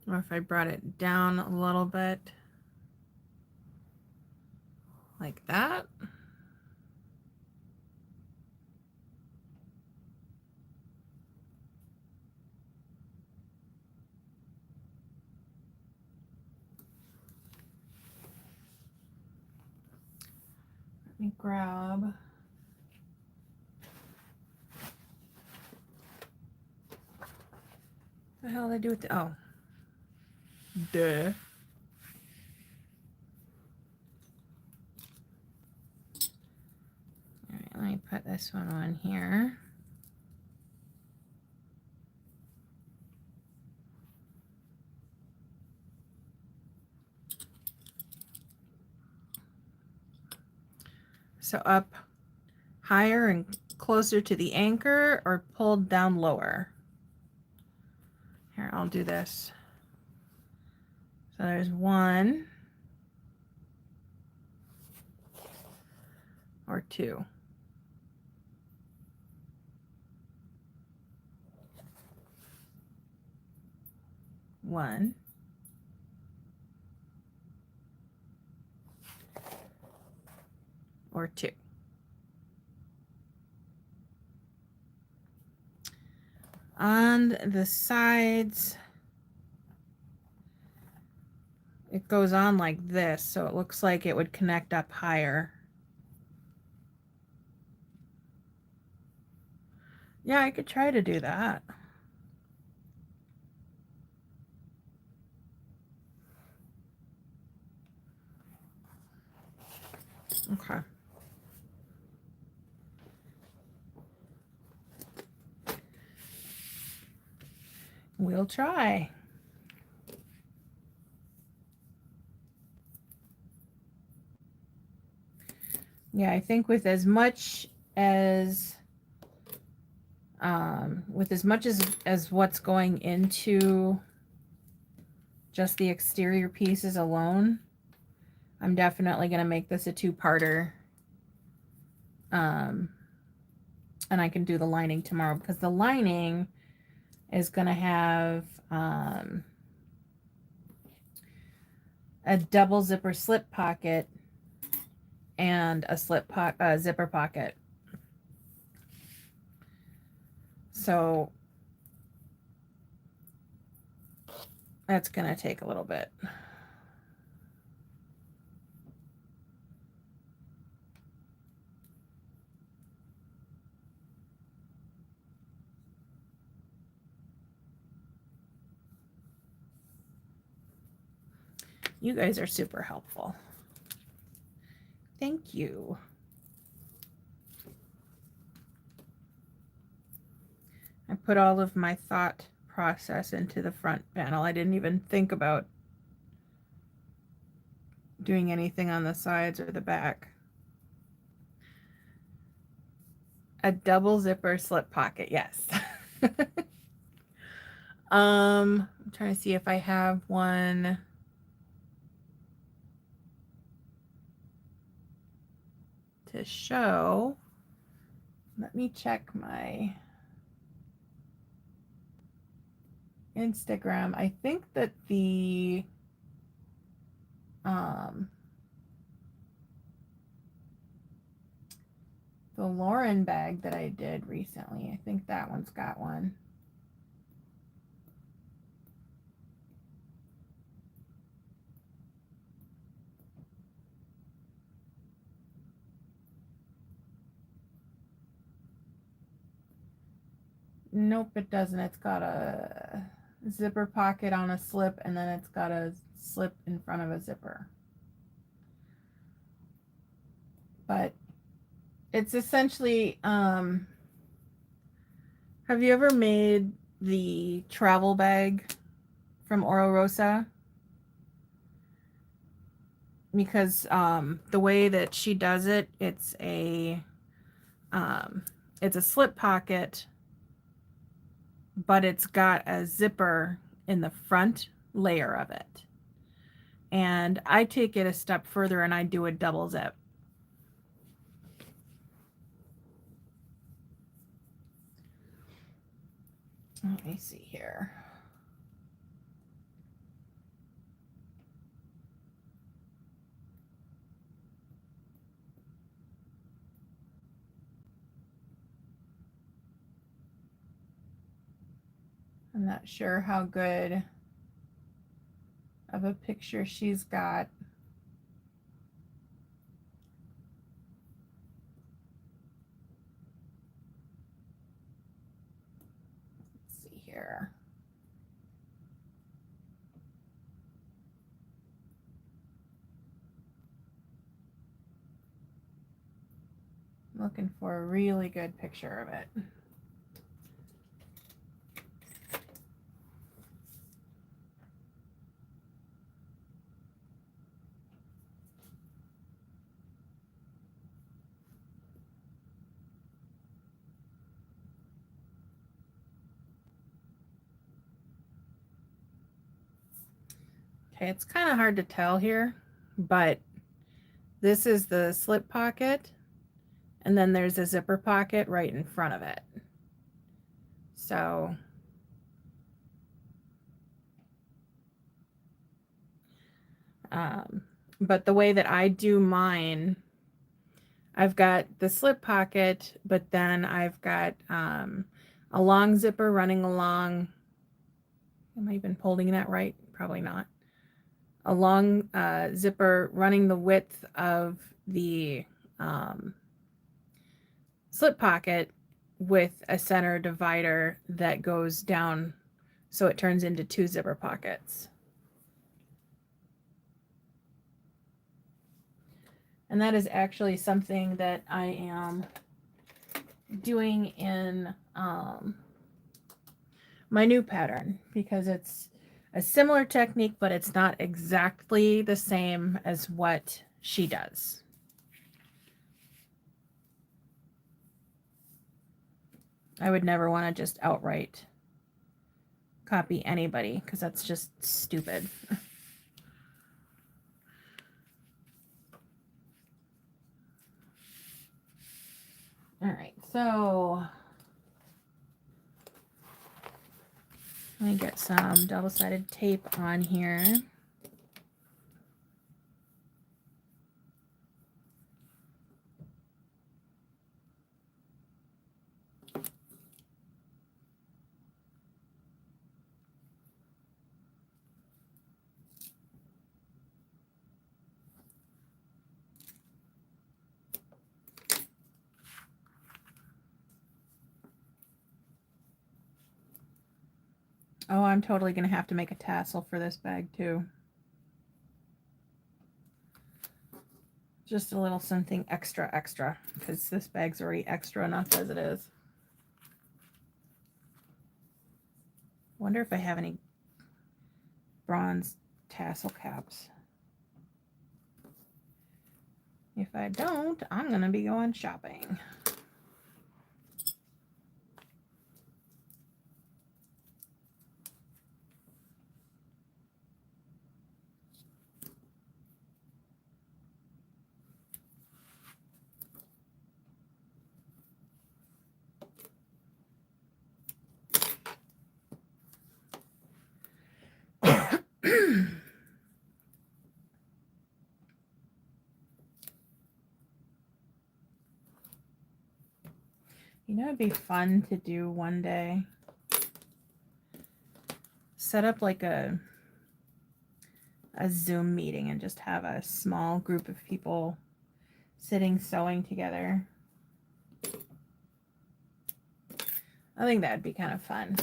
Or if I brought it down a little bit, like that. Let me grab. What the hell did I do with the, oh. Duh. All right, let me put this one on here. So up higher and closer to the anchor, or pulled down lower. Here, I'll do this. So there's 1 or 2. One or 2. On the sides, it goes on like this, so it looks like it would connect up higher. Yeah, I could try to do that. Okay. We'll try. Yeah, I think with as much as what's going into just the exterior pieces alone, I'm definitely going to make this a 2-parter. And I can do the lining tomorrow, because the lining is going to have a double zipper slip pocket and a zipper pocket. So that's going to take a little bit. You guys are super helpful. Thank you. I put all of my thought process into the front panel. I didn't even think about doing anything on the sides or the back. A double zipper slip pocket, yes. I'm trying to see if I have one. To show. Let me check my Instagram. I think that the Lauren bag that I did recently, I think that one's got one. Nope, it doesn't. It's got a zipper pocket on a slip, and then it's got a slip in front of a zipper. But it's essentially, have you ever made the travel bag from Oro Rosa? Because the way that she does it, it's a slip pocket, but it's got a zipper in the front layer of it. And I take it a step further and I do a double zip. Let me see here. I'm not sure how good of a picture she's got. Let's see here. I'm looking for a really good picture of it. Okay, it's kind of hard to tell here, but this is the slip pocket, and then there's a zipper pocket right in front of it. So but the way that I do mine, I've got the slip pocket, but then I've got a long zipper running along. Am I even holding that right? Probably not. A long zipper running the width of the slip pocket with a center divider that goes down so it turns into 2 zipper pockets. And that is actually something that I am doing in my new pattern, because it's a similar technique, but it's not exactly the same as what she does. I would never want to just outright copy anybody, because that's just stupid. All right, so let me get some double-sided tape on here. Oh, I'm totally going to have to make a tassel for this bag too. Just a little something extra, because this bag's already extra enough as it is. Wonder if I have any bronze tassel caps. If I don't, I'm going to be going shopping. You know, it'd be fun to do one day. Set up like a Zoom meeting and just have a small group of people sitting sewing together. I think that'd be kind of fun.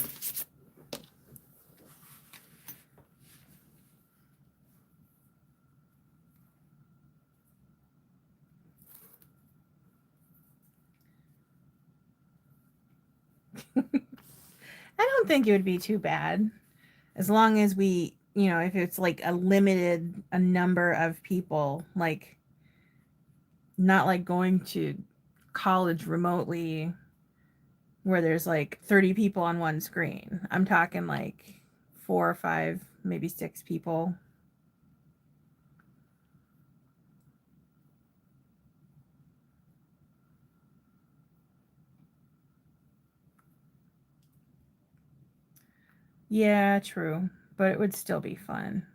I don't think it would be too bad, as long as we, you know, if it's like a number of people, like not like going to college remotely where there's like 30 people on one screen. I'm talking like 4 or 5, maybe 6 people. Yeah, true, but it would still be fun.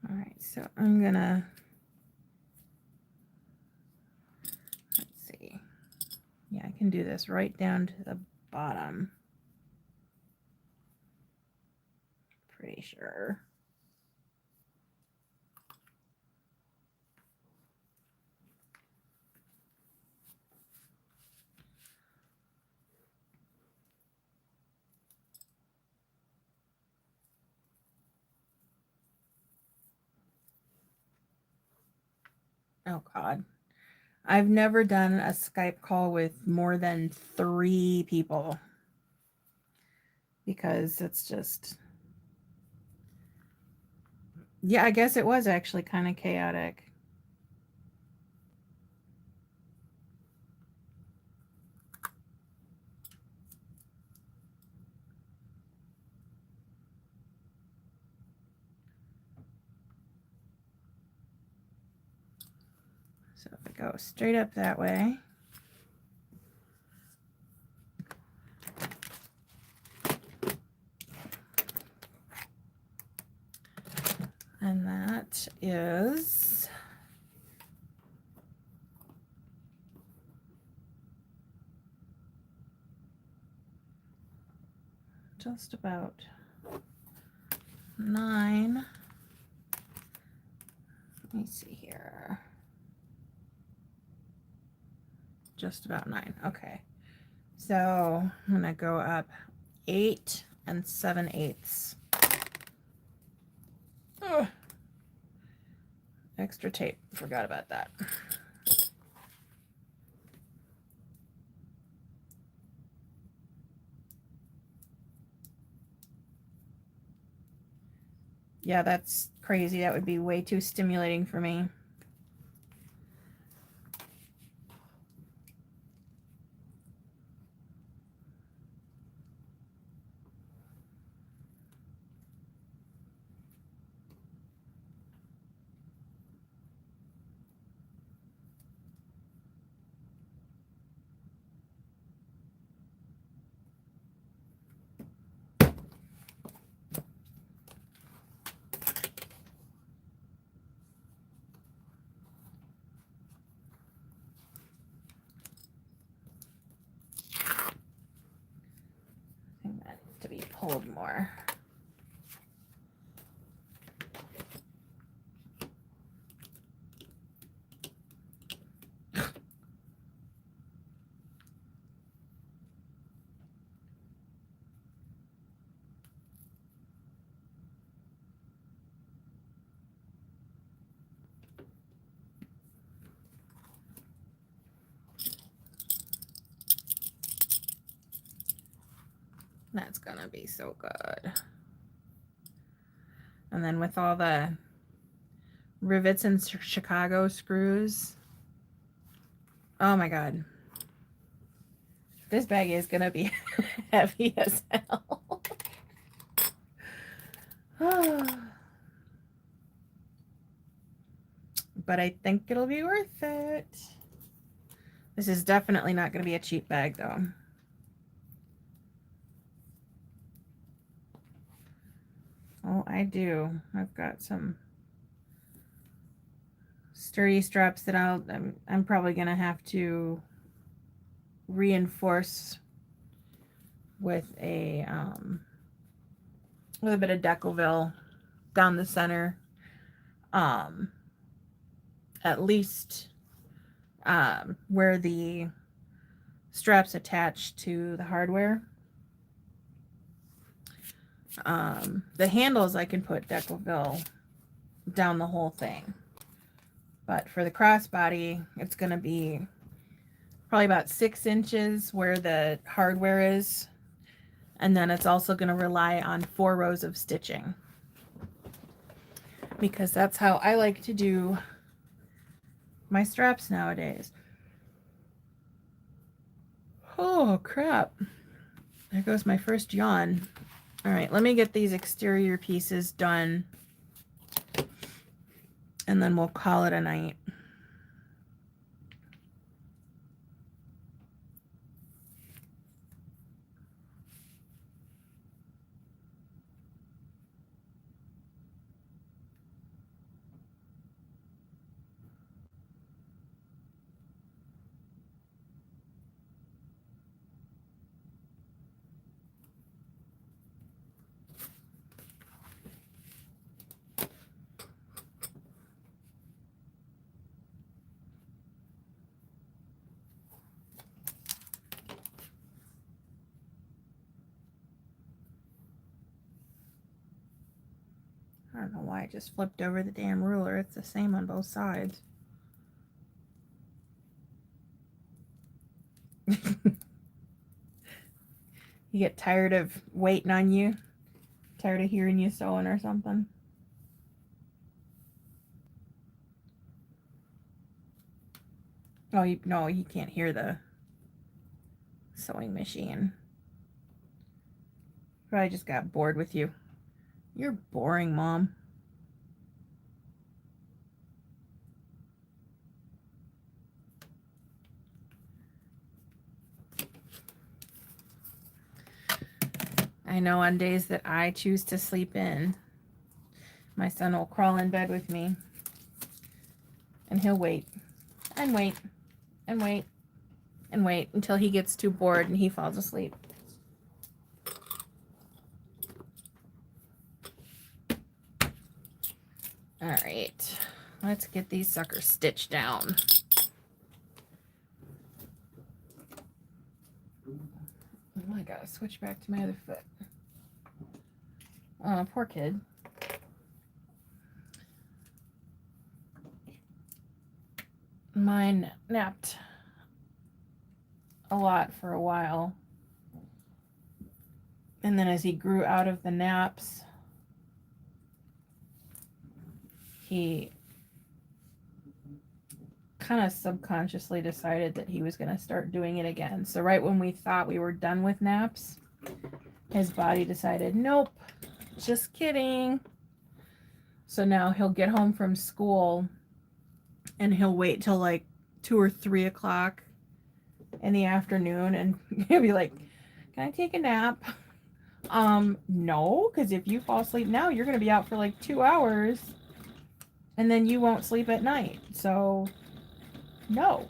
All right, so I'm gonna, let's see. Yeah, I can do this right down to the bottom. Pretty sure. Oh God. I've never done a Skype call with more than 3 people, because it's just, yeah, I guess it was actually kind of chaotic. So if I go straight up that way, and that is just about 9. Let me see here. Just about 9. Okay. So I'm going to go up 8 and 7/8. Ugh. Extra tape. Forgot about that. Yeah, that's crazy. That would be way too stimulating for me. I think that needs to be pulled more. That's gonna be so good. And then with all the rivets and Chicago screws, oh my god, this bag is gonna be heavy as hell. But I think it'll be worth it. This is definitely not going to be a cheap bag though. Oh, I do. I've got some sturdy straps that I'm probably going to have to reinforce with a bit of Decoville down the center. At least where the straps attach to the hardware. The handles I can put Decoville down the whole thing, but for the crossbody it's going to be probably about 6 inches where the hardware is, and then it's also going to rely on 4 rows of stitching, because that's how I like to do my straps nowadays. Oh crap, there goes my first yawn. All right, let me get these exterior pieces done and then we'll call it a night. I don't know why I just flipped over the damn ruler. It's the same on both sides. You get tired of waiting on you? Tired of hearing you sewing or something? Oh, no, you can't hear the sewing machine. Probably just got bored with you. You're boring, Mom. I know on days that I choose to sleep in, my son will crawl in bed with me and he'll wait and wait and wait and wait until he gets too bored and he falls asleep. All right, let's get these suckers stitched down. Oh, I gotta switch back to my other foot. Poor kid. Mine napped a lot for a while. And then as he grew out of the naps, he kind of subconsciously decided that he was going to start doing it again. So right when we thought we were done with naps, his body decided, nope, just kidding. So now he'll get home from school and he'll wait till like 2 or 3 o'clock in the afternoon and he'll be like, can I take a nap? No, because if you fall asleep now, you're going to be out for like 2 hours and then you won't sleep at night. So no.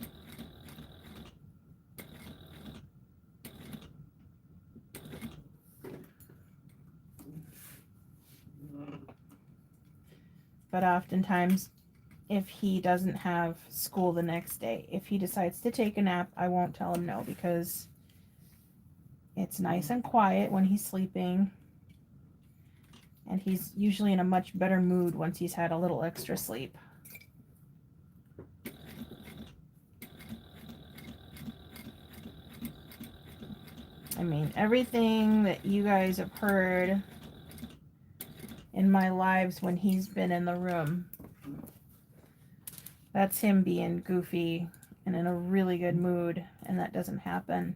But oftentimes, if he doesn't have school the next day, if he decides to take a nap, I won't tell him no, because it's nice and quiet when he's sleeping. And he's usually in a much better mood once he's had a little extra sleep. I mean, everything that you guys have heard in my lives when he's been in the room, that's him being goofy and in a really good mood, and that doesn't happen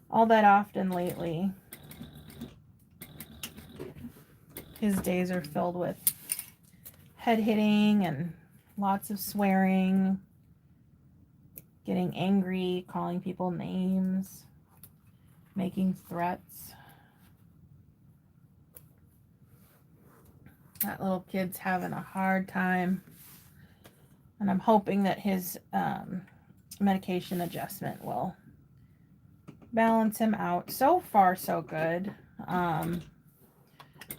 all that often lately. His days are filled with head hitting and lots of swearing, getting angry, calling people names, making threats. That little kid's having a hard time. And I'm hoping that his medication adjustment will balance him out. So far, so good.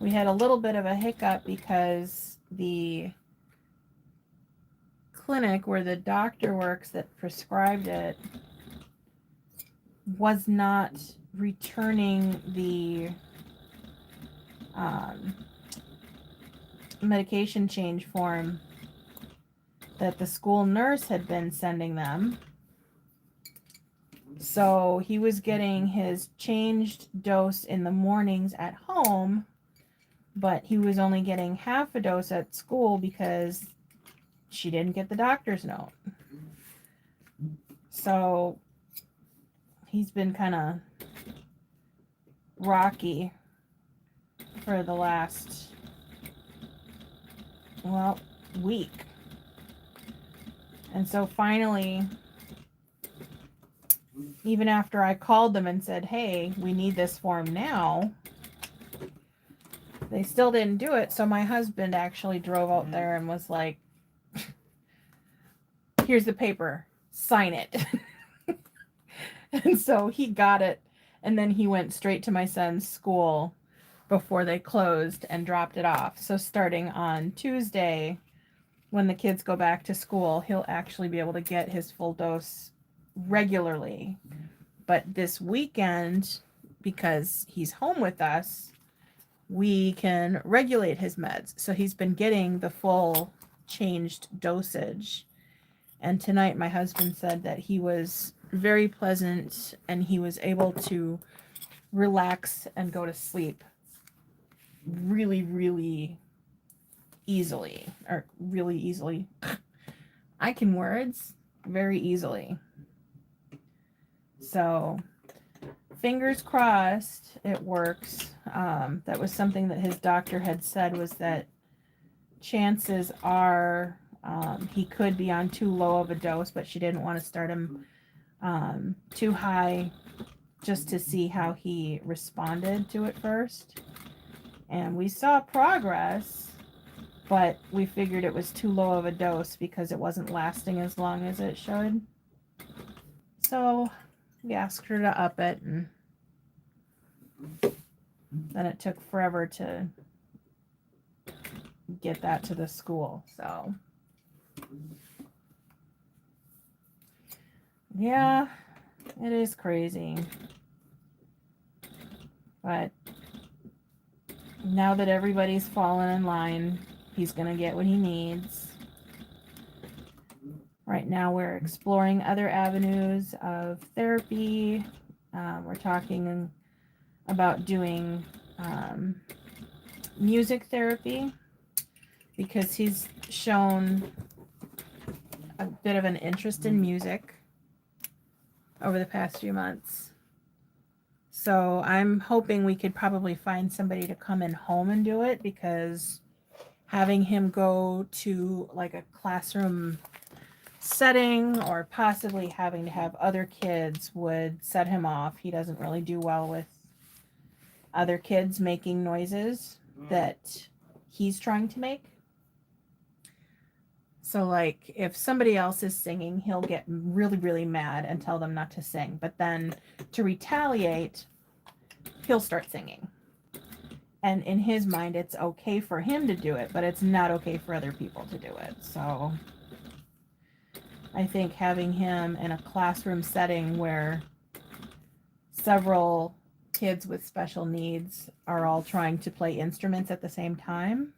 We had a little bit of a hiccup because the clinic where the doctor works that prescribed it was not returning the medication change form that the school nurse had been sending them. So he was getting his changed dose in the mornings at home, but he was only getting half a dose at school because she didn't get the doctor's note. So he's been kind of rocky for the last, well, week. And so finally, even after I called them and said, hey, we need this form now, they still didn't do it. So my husband actually drove out there and was like, here's the paper, sign it. And so he got it. And then he went straight to my son's school before they closed and dropped it off. So starting on Tuesday, when the kids go back to school, he'll actually be able to get his full dose regularly. But this weekend, because he's home with us, we can regulate his meds. So he's been getting the full changed dosage. And tonight my husband said that he was very pleasant and he was able to relax and go to sleep really, really easily. Or really easily. I can words very easily. So fingers crossed it works. That was something that his doctor had said, was that chances are he could be on too low of a dose, but she didn't want to start him too high just to see how he responded to it first. And we saw progress, but we figured it was too low of a dose because it wasn't lasting as long as it should. So we asked her to up it, and then it took forever to get that to the school. So yeah, it is crazy. But now that everybody's fallen in line, he's going to get what he needs. Right now, we're exploring other avenues of therapy. We're talking about doing music therapy because he's shown a bit of an interest in music over the past few months. So I'm hoping we could probably find somebody to come in home and do it, because having him go to like a classroom setting or possibly having to have other kids would set him off. He doesn't really do well with other kids making noises that he's trying to make. So like if somebody else is singing, he'll get really, really mad and tell them not to sing. But then to retaliate, he'll start singing. And in his mind, it's okay for him to do it, but it's not okay for other people to do it. So I think having him in a classroom setting where several kids with special needs are all trying to play instruments at the same time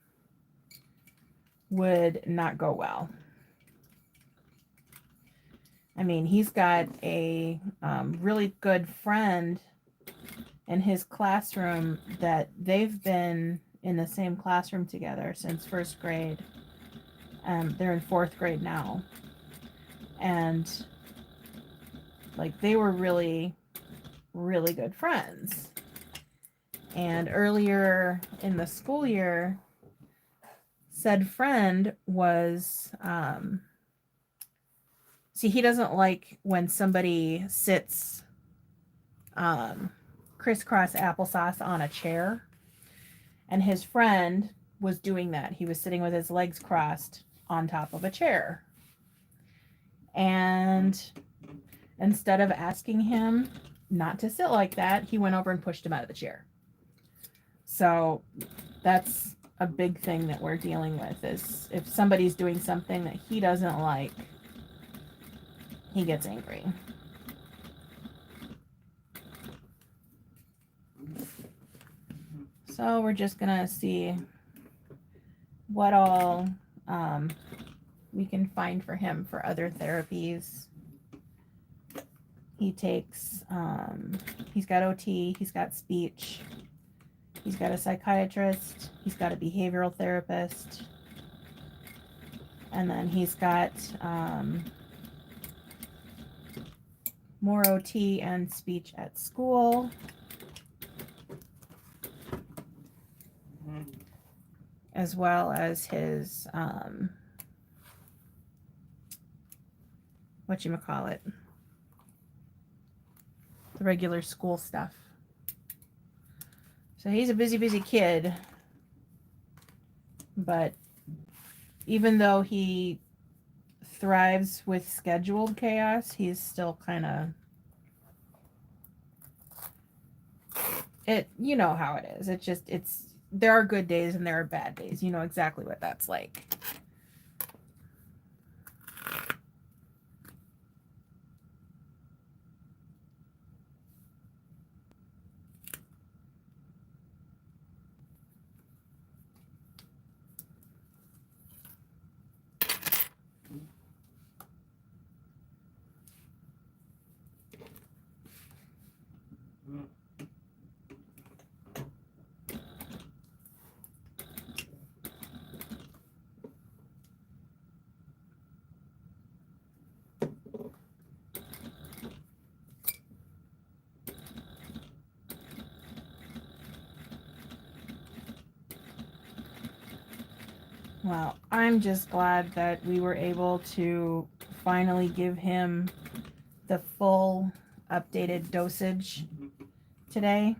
would not go well. I mean, he's got a really good friend in his classroom that they've been in the same classroom together since first grade. They're in fourth grade now. And like they were really, really good friends. And earlier in the school year, said friend was see, he doesn't like when somebody sits crisscross applesauce on a chair, and his friend was doing that. He was sitting with his legs crossed on top of a chair, and instead of asking him not to sit like that, he went over and pushed him out of the chair. So that's a big thing that we're dealing with, is if somebody's doing something that he doesn't like, he gets angry. So we're just gonna see what all we can find for him for other therapies. He takes he's got OT, he's got speech, he's got a psychiatrist, he's got a behavioral therapist, and then he's got more OT and speech at school. As well as his whatchamacallit, the regular school stuff. So he's a busy kid, but even though he thrives with scheduled chaos, he's still kind of, you know how it is. There are good days and there are bad days. You know exactly what that's like. Well, I'm just glad that we were able to finally give him the full updated dosage today.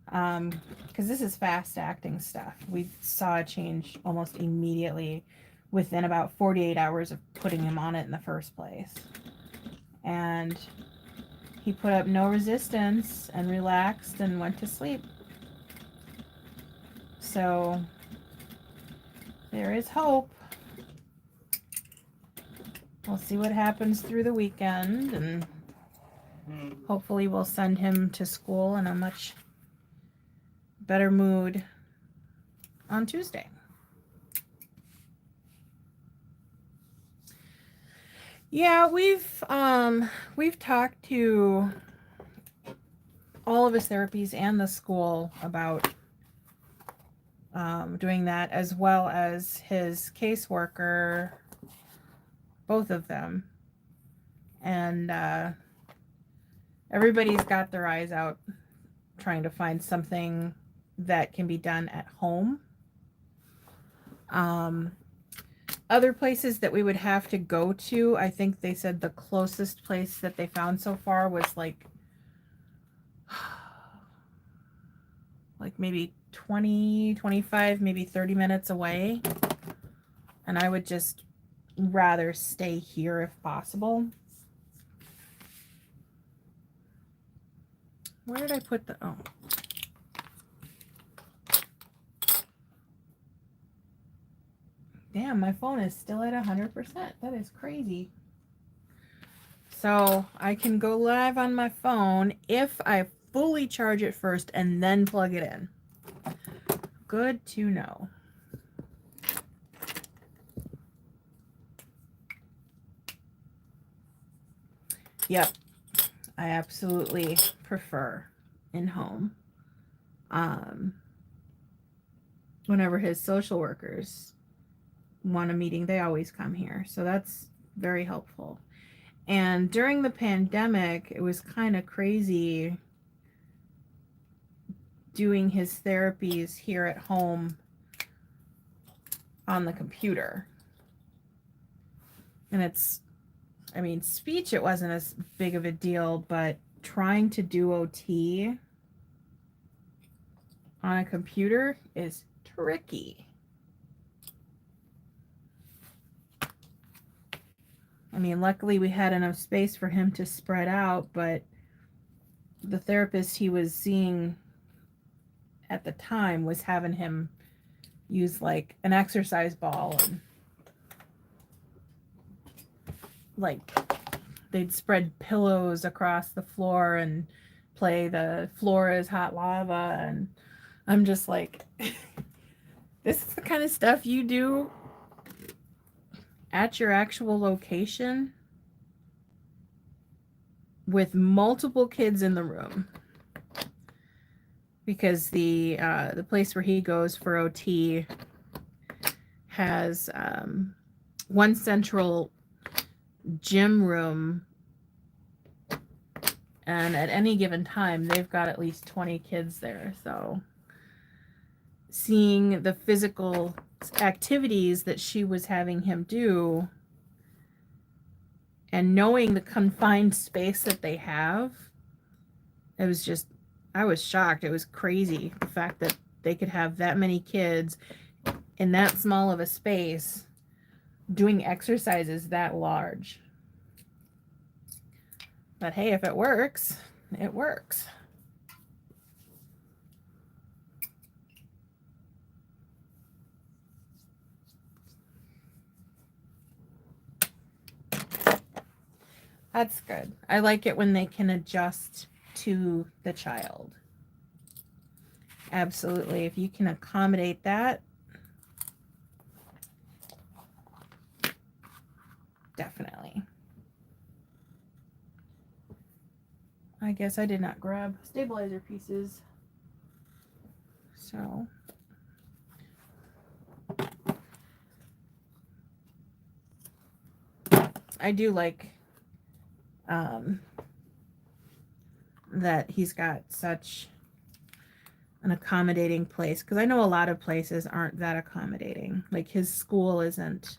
Because this is fast acting stuff. We saw a change almost immediately within about 48 hours of putting him on it in the first place. And he put up no resistance and relaxed and went to sleep. So there is hope. We'll see what happens through the weekend, and hopefully we'll send him to school in a much better mood on Tuesday. Yeah, we've talked to all of his therapies and the school about doing that, as well as his caseworker, both of them. And everybody's got their eyes out trying to find something that can be done at home. Other places that we would have to go to, I think they said the closest place that they found so far was like maybe 20, 25, maybe 30 minutes away. And I would just rather stay here if possible. Where did I put the, oh. Damn, my phone is still at 100%. That is crazy. So I can go live on my phone if I fully charge it first and then plug it in. Good to know. Yep, I absolutely prefer in home. Whenever his social workers want a meeting, they always come here. So that's very helpful. And during the pandemic, it was kind of crazy doing his therapies here at home on the computer. And it's, I mean, speech, it wasn't as big of a deal, but trying to do OT on a computer is tricky. I mean, luckily we had enough space for him to spread out, but the therapist he was seeing at the time was having him use like an exercise ball, and like they'd spread pillows across the floor and play the floor is hot lava. And I'm just like, this is the kind of stuff you do at your actual location with multiple kids in the room, because the place where he goes for OT has one central gym room, and at any given time they've got at least 20 kids there. So seeing the physical activities that she was having him do and knowing the confined space that they have, it was just, I was shocked. It was crazy, the fact that they could have that many kids in that small of a space doing exercises that large. But hey, if it works, it works. That's good. I like it when they can adjust to the child. Absolutely. If you can accommodate that, definitely. I guess I did not grab stabilizer pieces. So I do like that he's got such an accommodating place, because I know a lot of places aren't that accommodating. Like his school isn't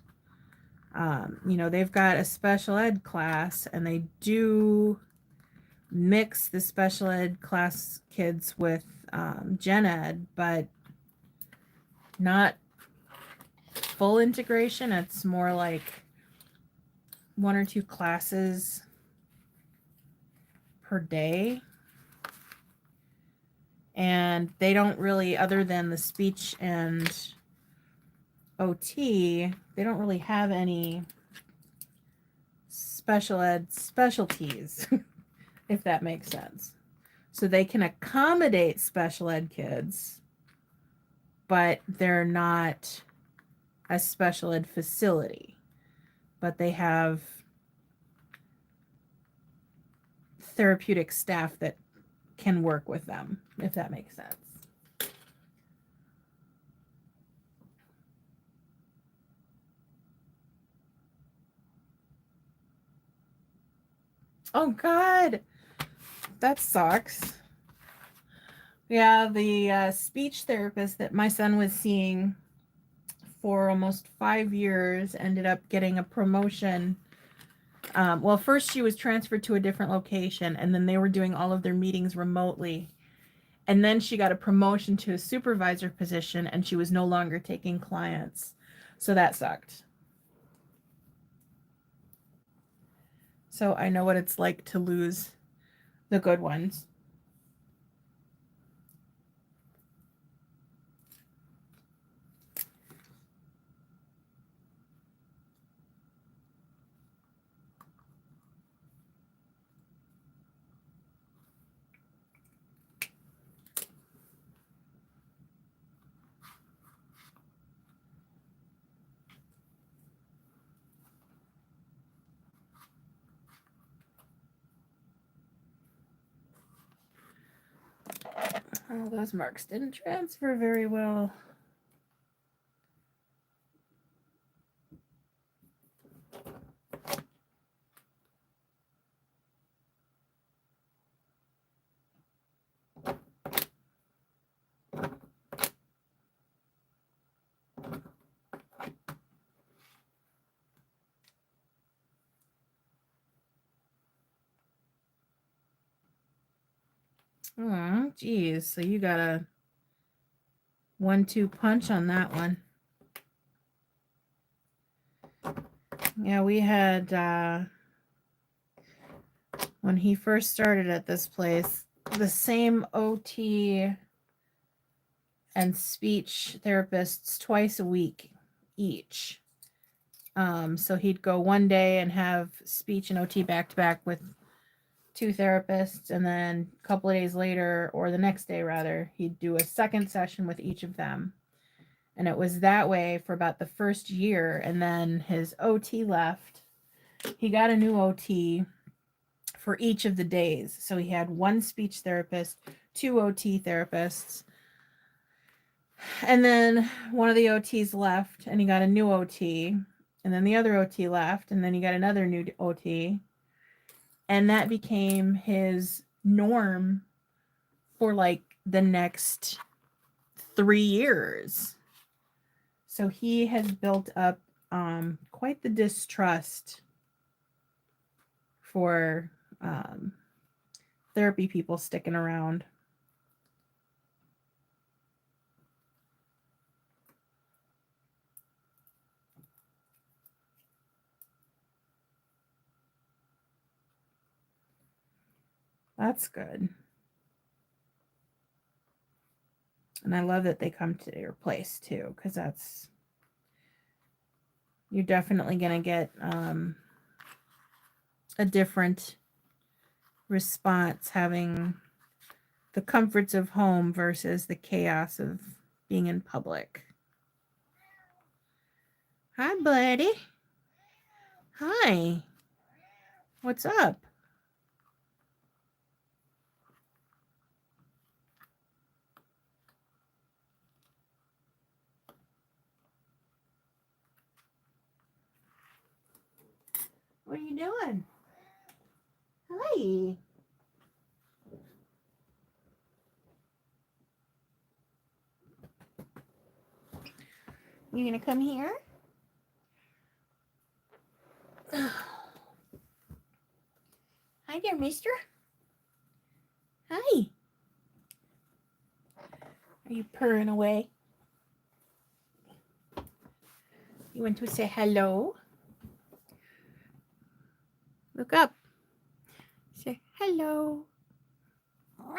You know, they've got a special ed class, and they do mix the special ed class kids with gen ed, but not full integration. It's more like 1 or 2 classes per day. And they don't really, other than the speech and OT, they don't really have any special ed specialties, if that makes sense. So they can accommodate special ed kids, but they're not a special ed facility. But they have therapeutic staff that can work with them, if that makes sense. Oh God, that sucks. Yeah, the speech therapist that my son was seeing for almost 5 years ended up getting a promotion. Well, first she was transferred to a different location, and then they were doing all of their meetings remotely. And then she got a promotion to a supervisor position, and she was no longer taking clients. So that sucked. So I know what it's like to lose the good ones. Oh, those marks didn't transfer very well. Oh, geez. So you got a 1-2 punch on that one. Yeah, we had, when he first started at this place, the same OT and speech therapists twice a week each. So he'd go one day and have speech and OT back to back with 2 therapists, and then a couple of days later, or the next day rather, he'd do a second session with each of them. And it was that way for about the first year, and then his OT left. He got a new OT for each of the days. So he had 1 speech therapist, 2 OT therapists. And then one of the OTs left, and he got a new OT. And then the other OT left, and then he got another new OT. And that became his norm for like the next 3 years. So he has built up quite the distrust for therapy people sticking around. That's good. And I love that they come to your place too, because you're definitely going to get a different response having the comforts of home versus the chaos of being in public. Hi, buddy. Hi. What's up? What are you doing? Hi. You gonna come here? Hi there, mister. Hi. Are you purring away? You want to say hello? Look up. Say hello. All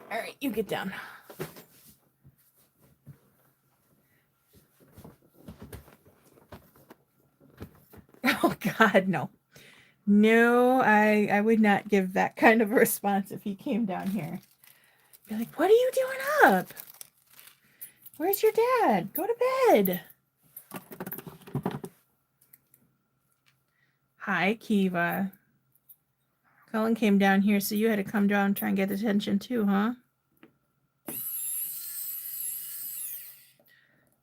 right, you get down. Oh God, no. No, I would not give that kind of a response if he came down here. Be like, what are you doing up? Where's your dad? Go to bed. Hi, Kiva. Cullen came down here, so you had to come down and try and get attention too, huh?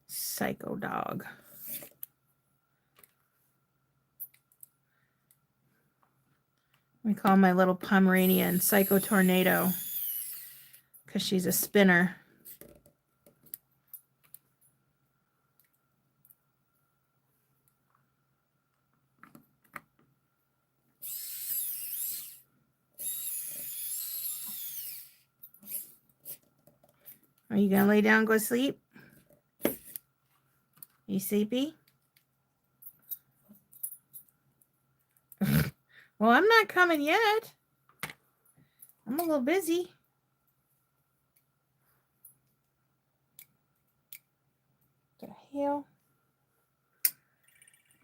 Psycho dog. We call my little Pomeranian Psycho Tornado because she's a spinner. Are you going to lay down and go to sleep? You sleepy? Well, I'm not coming yet. I'm a little busy. What the hell?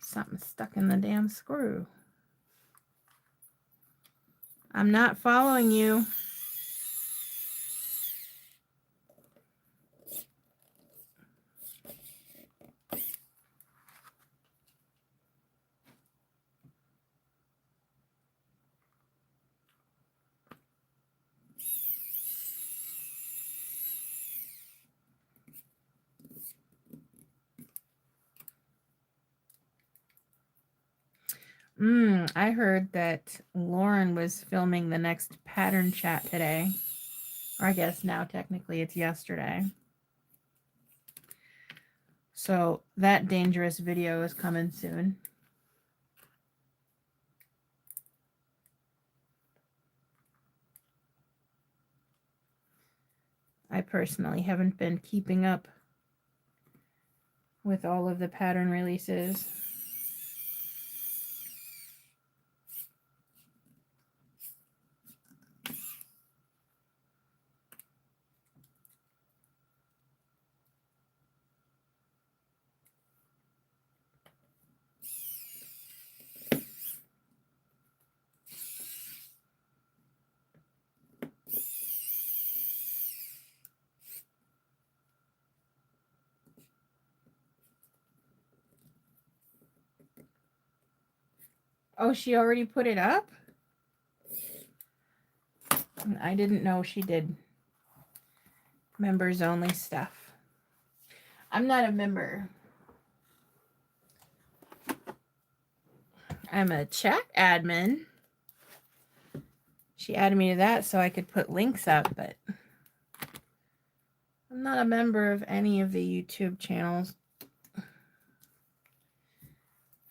Something stuck in the damn screw. I'm not following you. I heard that Lauren was filming the next pattern chat today. Or I guess now technically it's yesterday. So that dangerous video is coming soon. I personally haven't been keeping up with all of the pattern releases. Oh, she already put it up? I didn't know she did members only stuff. I'm not a member. I'm a chat admin. She added me to that so I could put links up, but I'm not a member of any of the YouTube channels.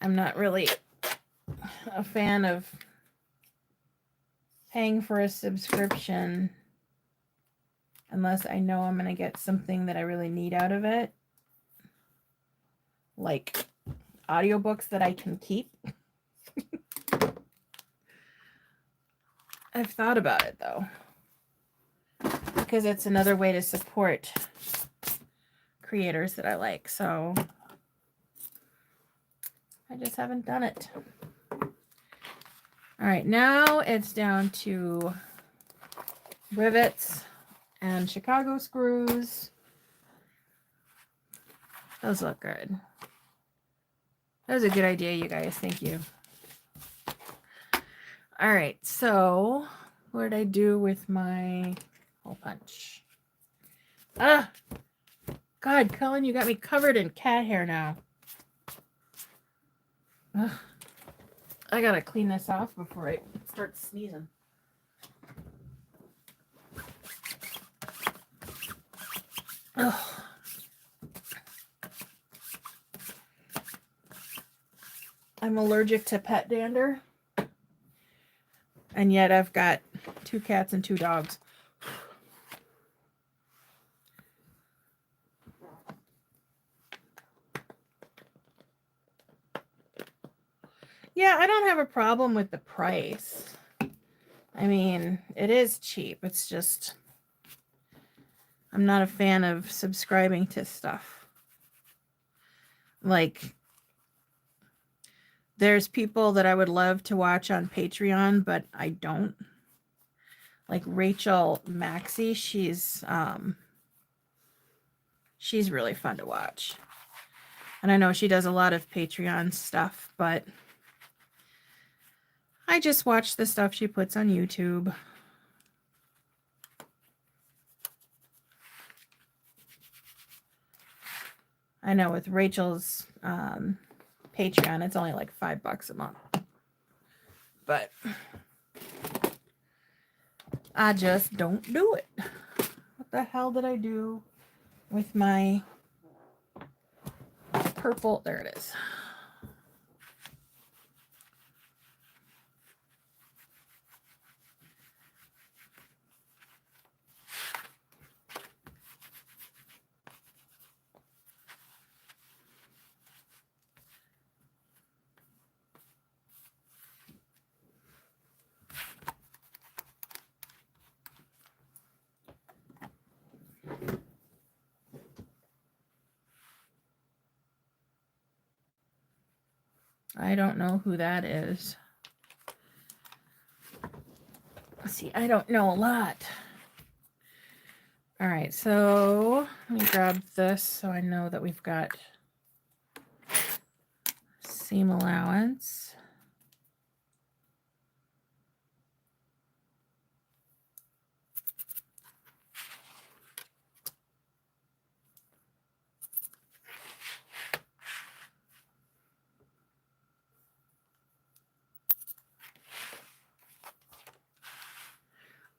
I'm not really a fan of paying for a subscription unless I know I'm going to get something that I really need out of it. Like audiobooks that I can keep. I've thought about it though, because it's another way to support creators that I like. So I just haven't done it. All right, now it's down to rivets and Chicago screws. Those look good. That was a good idea, you guys. Thank you. All right, so what did I do with my hole punch? Ah, God, Cullen, you got me covered in cat hair now. Ugh. I gotta clean this off before I start sneezing. Ugh. I'm allergic to pet dander. And yet I've got 2 cats and 2 dogs. Yeah, I don't have a problem with the price. I mean, it is cheap. It's just, I'm not a fan of subscribing to stuff. Like, there's people that I would love to watch on Patreon, but I don't. Like Rachel Maxey, she's really fun to watch. And I know she does a lot of Patreon stuff, but I just watch the stuff she puts on YouTube. I know with Rachel's Patreon, it's only like $5 a month. But I just don't do it. What the hell did I do with my purple? There it is. I don't know who that is. See, I don't know a lot. All right, so let me grab this so I know that we've got seam allowance.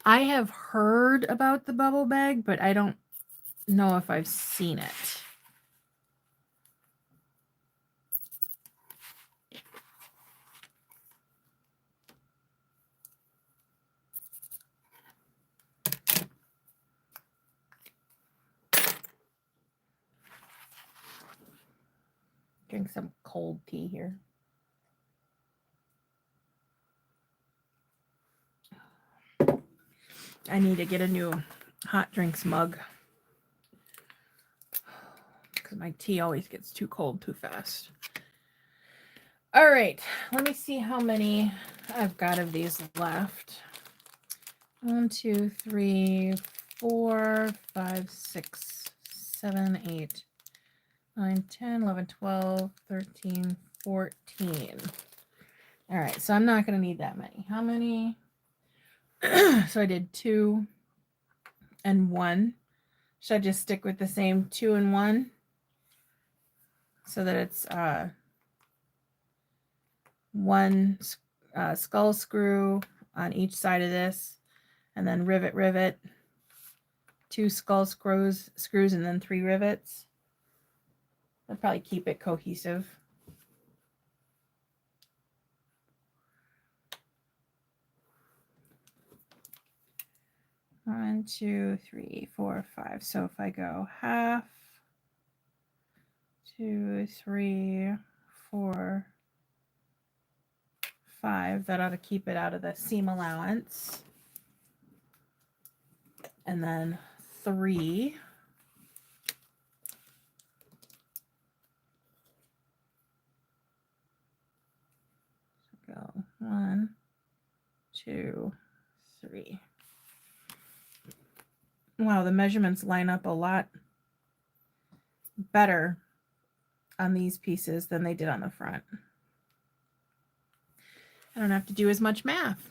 I have heard about the bubble bag, but I don't know if I've seen it. Drink some cold tea here. I need to get a new hot drinks mug because my tea always gets too cold too fast. All right, let me see how many I've got of these left. 1, 2, 3, 4, 5, 6, 7, 8, 9, 10, 11, 12, 13, 14. All right, so I'm not going to need that many. How many? So I did 2 and 1. Should I just stick with the same 2 and 1 so that it's 1 skull screw on each side of this, and then rivet, 2 skull screws, and then 3 rivets? That'll probably keep it cohesive. One, 2, 3, 4, 5. So if I go 1/2, 2, 3, 4, 5, that ought to keep it out of the seam allowance. And then 3. So go 1, 2, 3. Wow, the measurements line up a lot better on these pieces than they did on the front. I don't have to do as much math.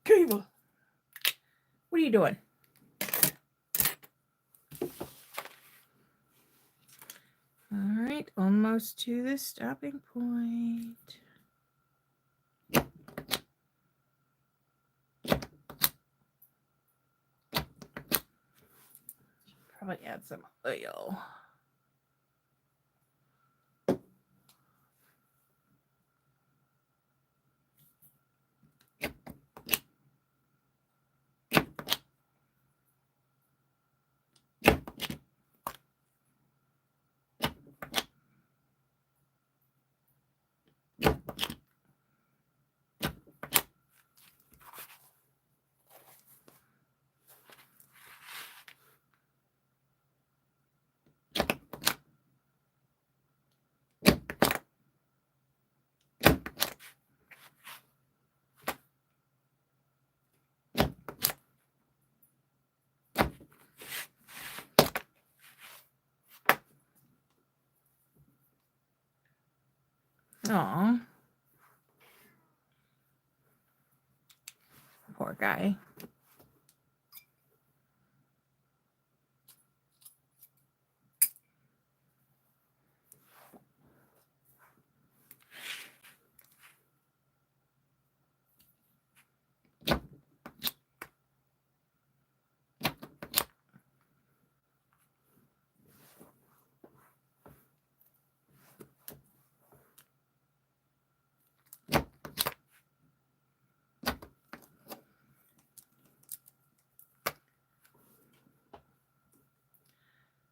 Cable. What are you doing? All right, almost to the stopping point. Probably add some oil. Aw. Poor guy.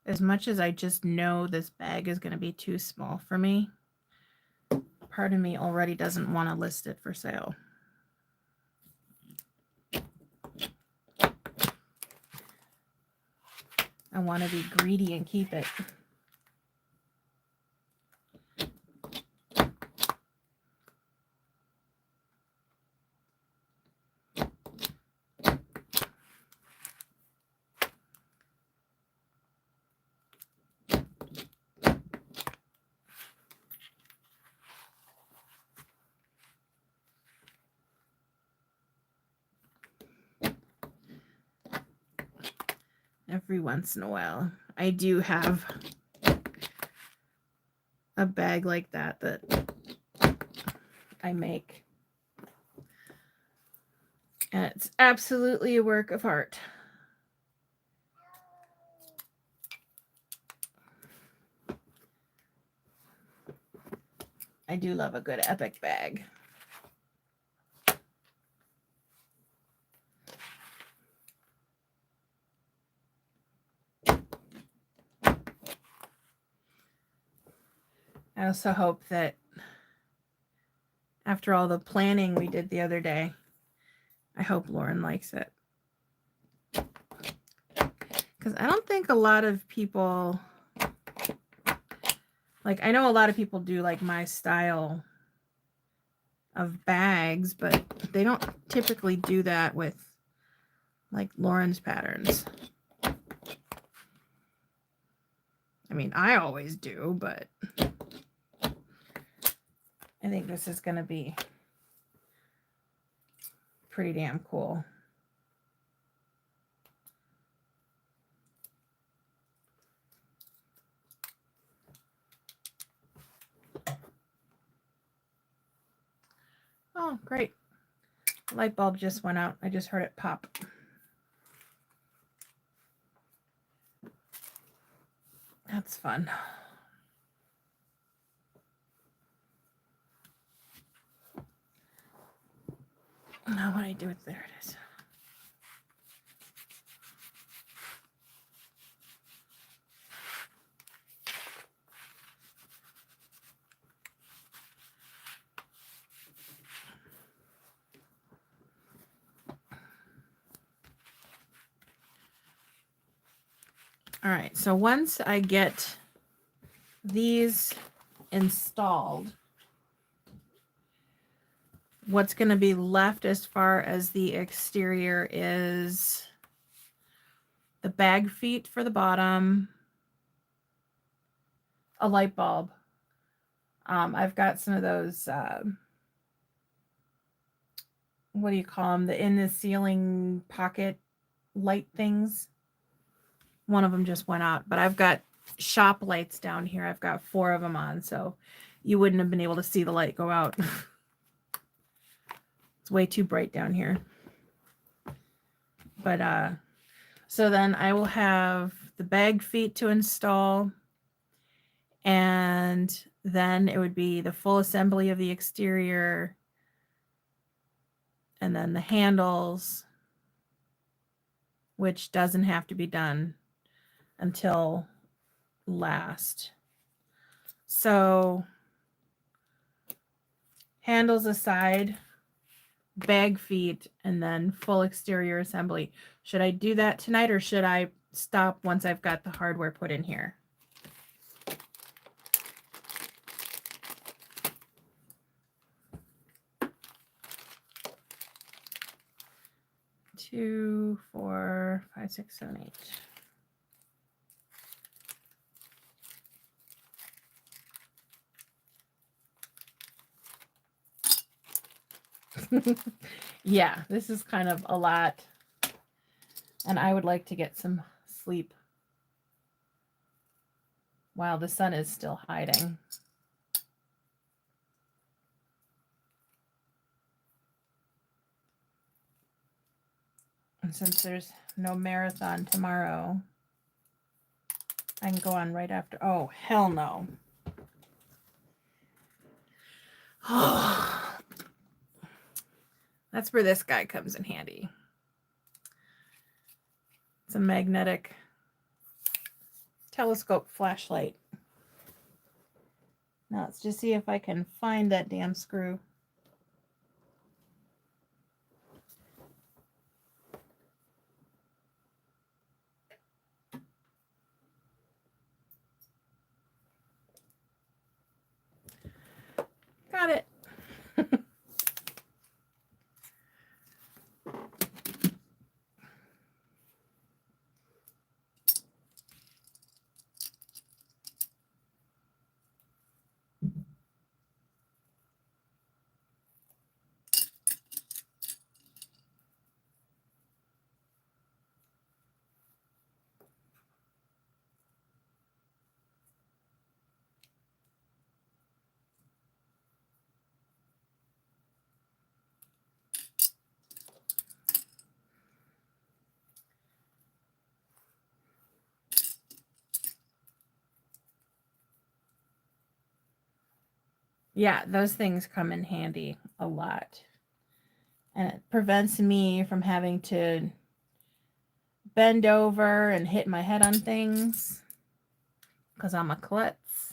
As much as I just know this bag is going to be too small for me, part of me already doesn't want to list it for sale. I want to be greedy and keep it. Every once in a while, I do have a bag like that I make. And it's absolutely a work of art. I do love a good epic bag. I also hope that after all the planning we did the other day, I hope Lauren likes it. Because I don't think a lot of people, like, I know a lot of people do like my style of bags, but they don't typically do that with like Lauren's patterns. I mean, I always do, but I think this is going to be pretty damn cool. Oh, great. The light bulb just went out. I just heard it pop. That's fun. Now what do I do with, there it is. All right, so once I get these installed, what's going to be left as far as the exterior is the bag feet for the bottom, a light bulb. I've got some of those what do you call them? The in the ceiling pocket light things. One of them just went out, but I've got shop lights down here. I've got 4 of them on, so you wouldn't have been able to see the light go out. It's way too bright down here. But so then I will have the bag feet to install, and then it would be the full assembly of the exterior, and then the handles, which doesn't have to be done until last. So handles aside, bag feet, and then full exterior assembly. Should I do that tonight, or should I stop once I've got the hardware put in here? Two, 4, 5, 6, 7, 8. Yeah, this is kind of a lot, and I would like to get some sleep while the sun is still hiding. And since there's no marathon tomorrow, I can go on right after. Oh, hell no. That's where this guy comes in handy. It's a magnetic telescope flashlight. Now let's just see if I can find that damn screw. Got it. Yeah, those things come in handy a lot. And it prevents me from having to bend over and hit my head on things because I'm a klutz.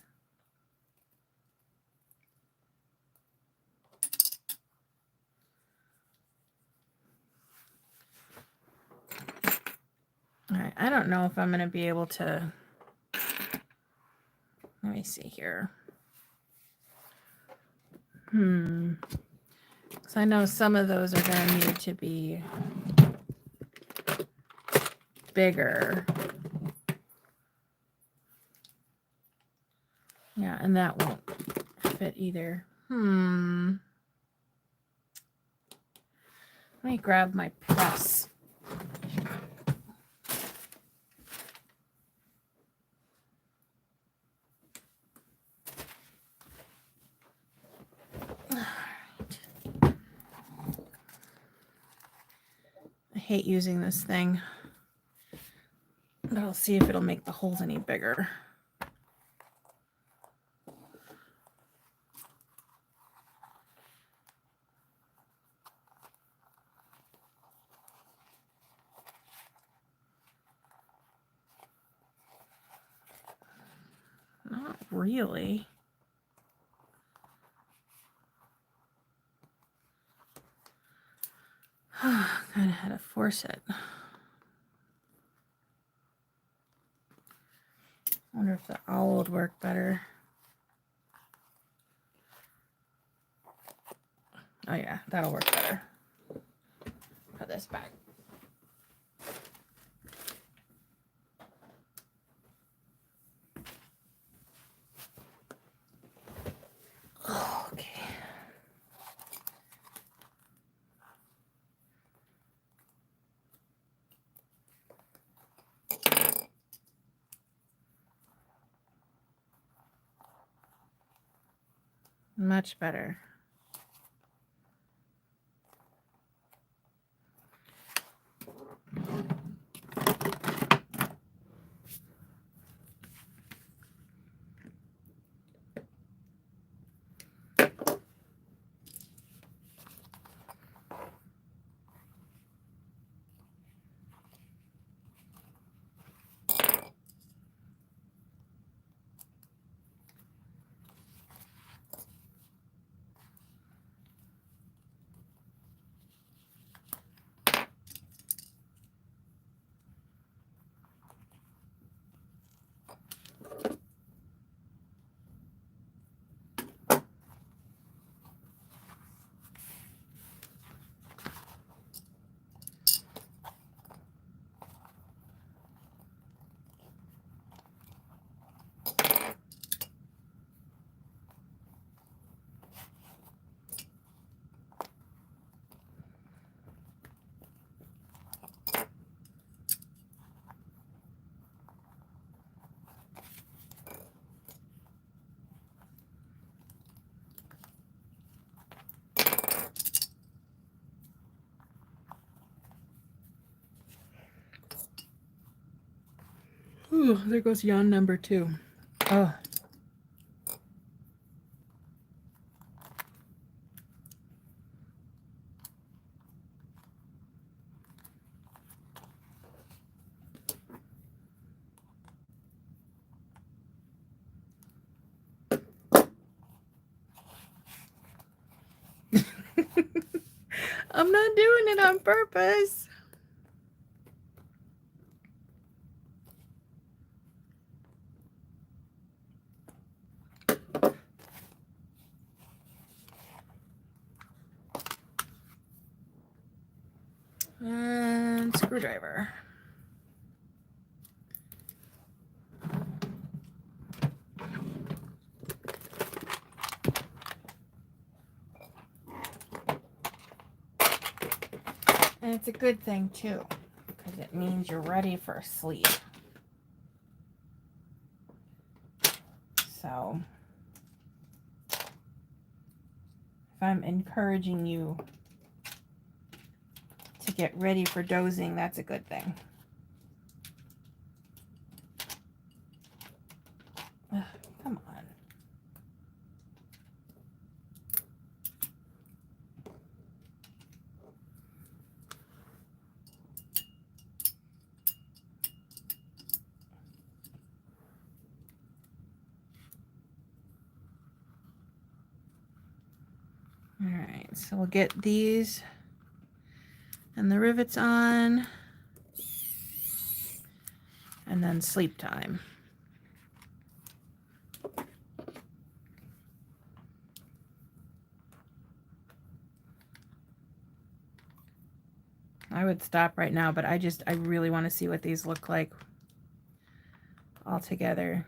All right, I don't know if I'm going to be able to. Let me see here. Because I know some of those are going to need to be bigger. Yeah, and that won't fit either. Let me grab my press. I hate using this thing, but I'll see if it'll make the holes any bigger. Not really. Kind of had to force it. I wonder if the owl would work better. Oh yeah, that'll work better. Put this back. Okay. Much better. Ooh, there goes yawn number 2. Oh. I'm not doing it on purpose. And screwdriver. And it's a good thing too, because it means you're ready for sleep. So, if I'm encouraging you to get ready for dozing, that's a good thing. Ugh, come on. All right, so we'll get these and the rivets on, and then sleep time. I would stop right now, but I really want to see what these look like all together.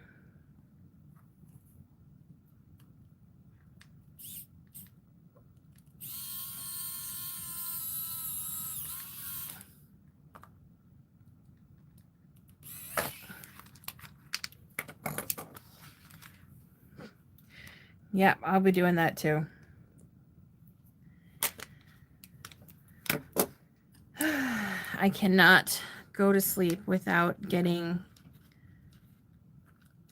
Yeah, I'll be doing that too. I cannot go to sleep without getting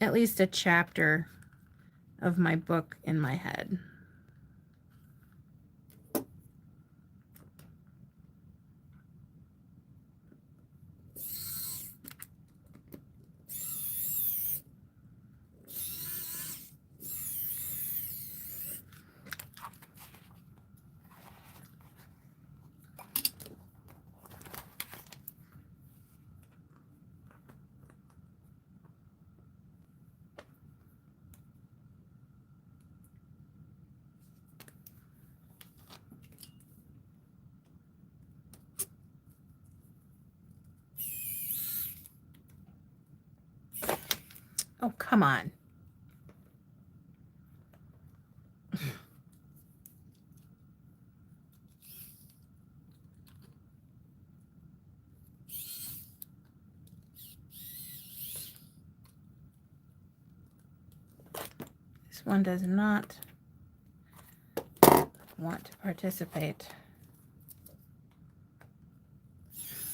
at least a chapter of my book in my head. Oh, come on. This one does not want to participate.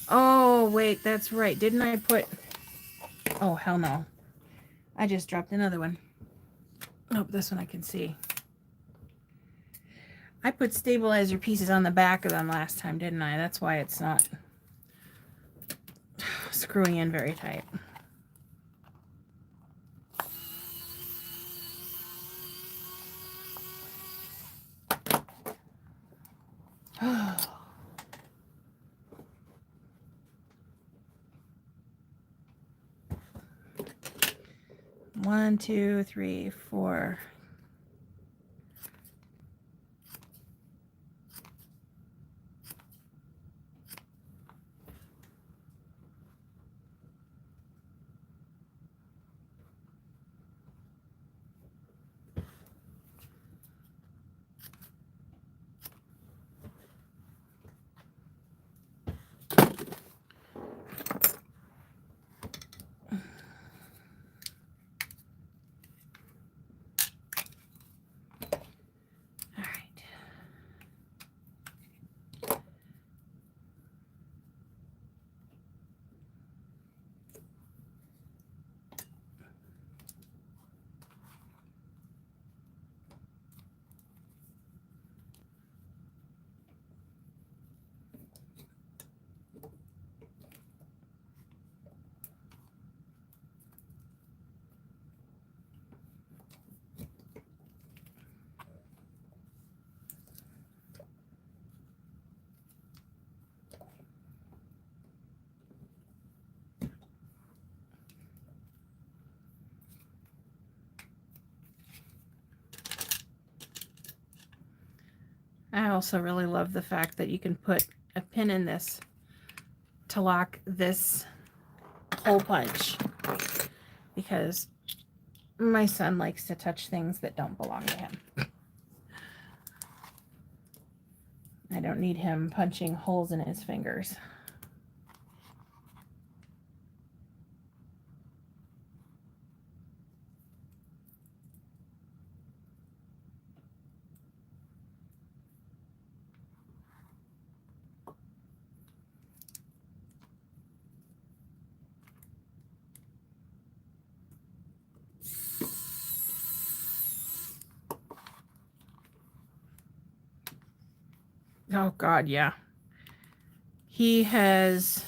Oh, wait, that's right. Didn't I put... Oh, hell no. I just dropped another one. Oh, this one I can see. I put stabilizer pieces on the back of them last time, didn't I? That's why it's not screwing in very tight. One, two, three, four. I also really love the fact that you can put a pin in this to lock this hole punch, because my son likes to touch things that don't belong to him. I don't need him punching holes in his fingers. Oh God, yeah. He has,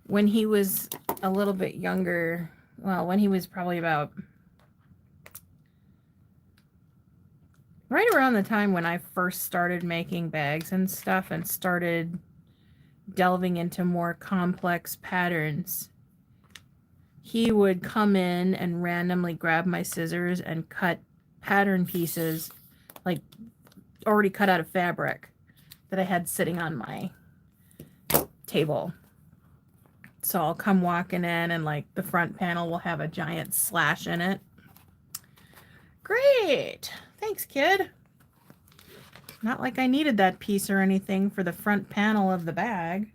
when he was a little bit younger, well, when he was probably about right around the time when I first started making bags and stuff and started delving into more complex patterns, he would come in and randomly grab my scissors and cut pattern pieces, like already cut out of fabric, that I had sitting on my table. So I'll come walking in and like the front panel will have a giant slash in it. Great. Thanks, kid. Not like I needed that piece or anything for the front panel of the bag.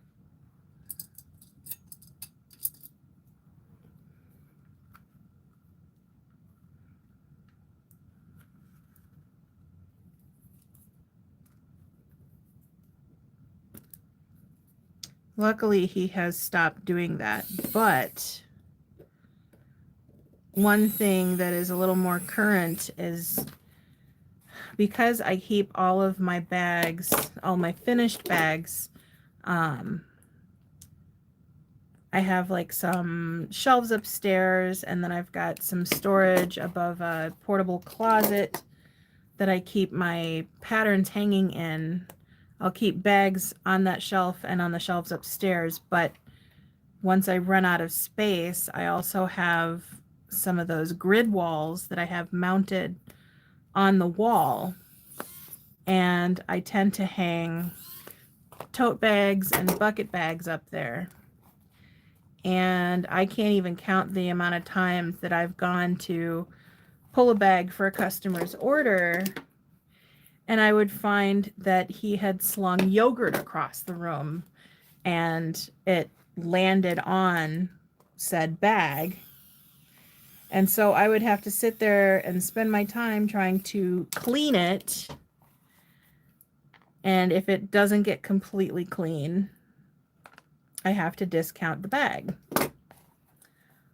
Luckily, he has stopped doing that, but one thing that is a little more current is, because I keep all of my bags, all my finished bags, I have like some shelves upstairs, and then I've got some storage above a portable closet that I keep my patterns hanging in. I'll keep bags on that shelf and on the shelves upstairs, but once I run out of space, I also have some of those grid walls that I have mounted on the wall, and I tend to hang tote bags and bucket bags up there. And I can't even count the amount of times that I've gone to pull a bag for a customer's order, and I would find that he had slung yogurt across the room and it landed on said bag. And so I would have to sit there and spend my time trying to clean it. And if it doesn't get completely clean, I have to discount the bag.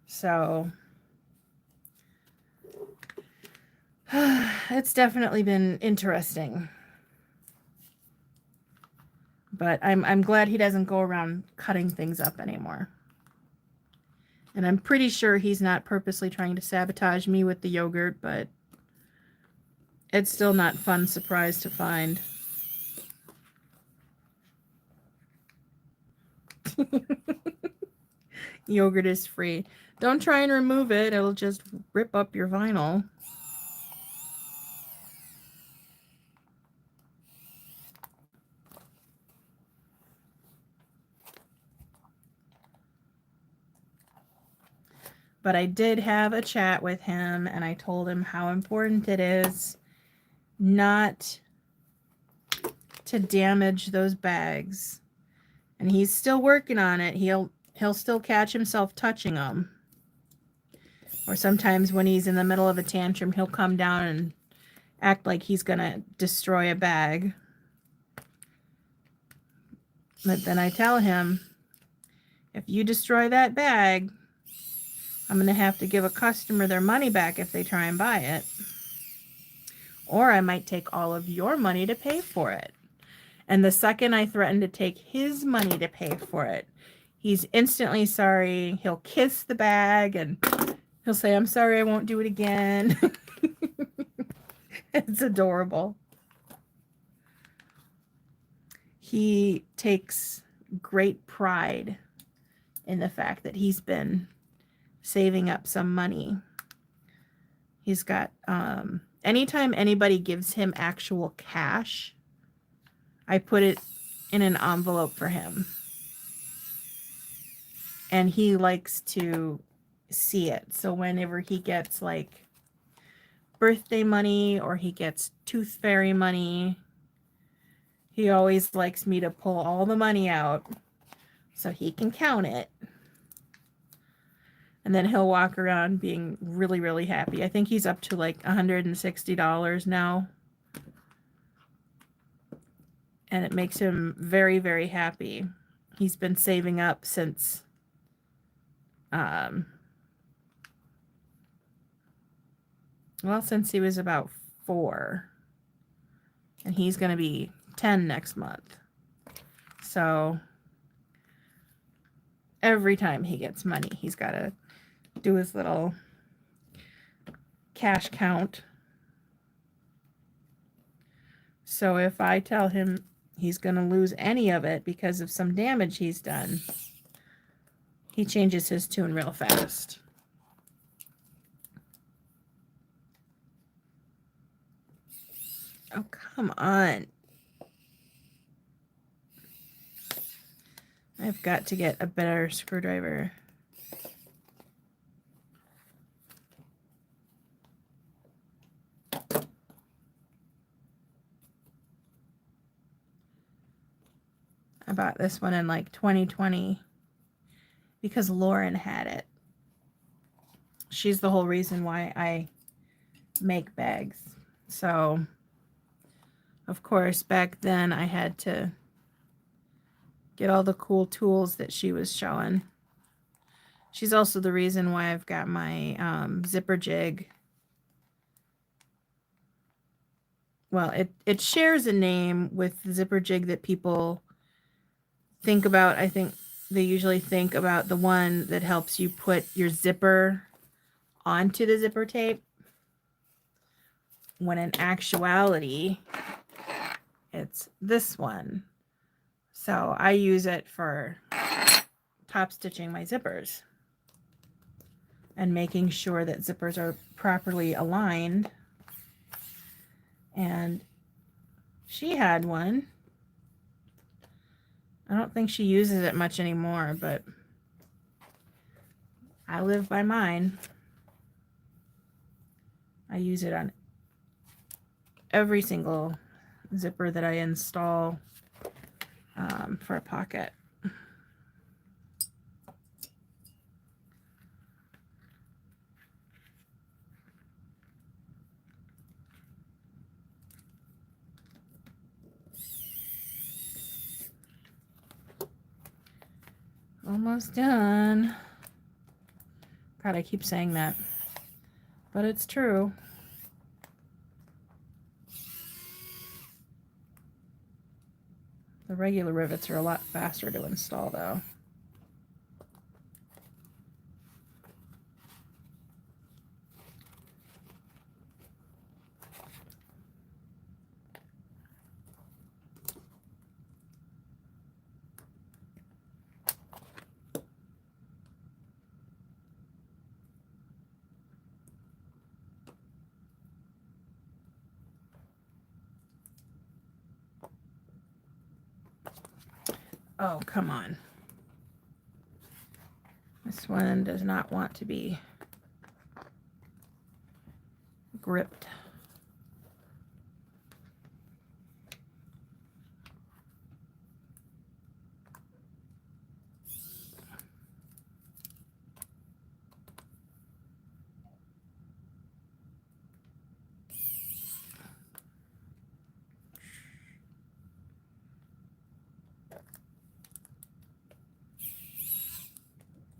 So it's definitely been interesting. But I'm glad he doesn't go around cutting things up anymore. And I'm pretty sure he's not purposely trying to sabotage me with the yogurt, but it's still not fun surprise to find. Yogurt is free. Don't try and remove it. It'll just rip up your vinyl. But I did have a chat with him, and I told him how important it is not to damage those bags. And he's still working on it. He'll still catch himself touching them. Or sometimes when he's in the middle of a tantrum, he'll come down and act like he's going to destroy a bag. But then I tell him, if you destroy that bag, I'm going to have to give a customer their money back if they try and buy it. Or I might take all of your money to pay for it. And the second I threaten to take his money to pay for it, he's instantly sorry. He'll kiss the bag and he'll say, I'm sorry, I won't do it again. It's adorable. He takes great pride in the fact that he's been saving up some money. He's got, anytime anybody gives him actual cash, I put it in an envelope for him. And he likes to see it. So whenever he gets like birthday money or he gets tooth fairy money, he always likes me to pull all the money out so he can count it. And then he'll walk around being really, really happy. I think he's up to like $160 now. And it makes him very, very happy. He's been saving up since since he was about 4. And he's going to be 10 next month. So every time he gets money, he's got to do his little cash count. So if I tell him he's going to lose any of it because of some damage he's done, he changes his tune real fast. Oh, come on. I've got to get a better screwdriver. I bought this one in like 2020 because Lauren had it. She's the whole reason why I make bags. So, of course, back then I had to get all the cool tools that she was showing. She's also the reason why I've got my zipper jig. Well, it shares a name with the zipper jig that people think about. I think they usually think about the one that helps you put your zipper onto the zipper tape, when in actuality, it's this one. So I use it for top stitching my zippers and making sure that zippers are properly aligned. And she had one. I don't think she uses it much anymore, but I live by mine. I use it on every single zipper that I install for a pocket. Almost done. God, I keep saying that, but it's true. The regular rivets are a lot faster to install though. Oh, come on. This one does not want to be gripped.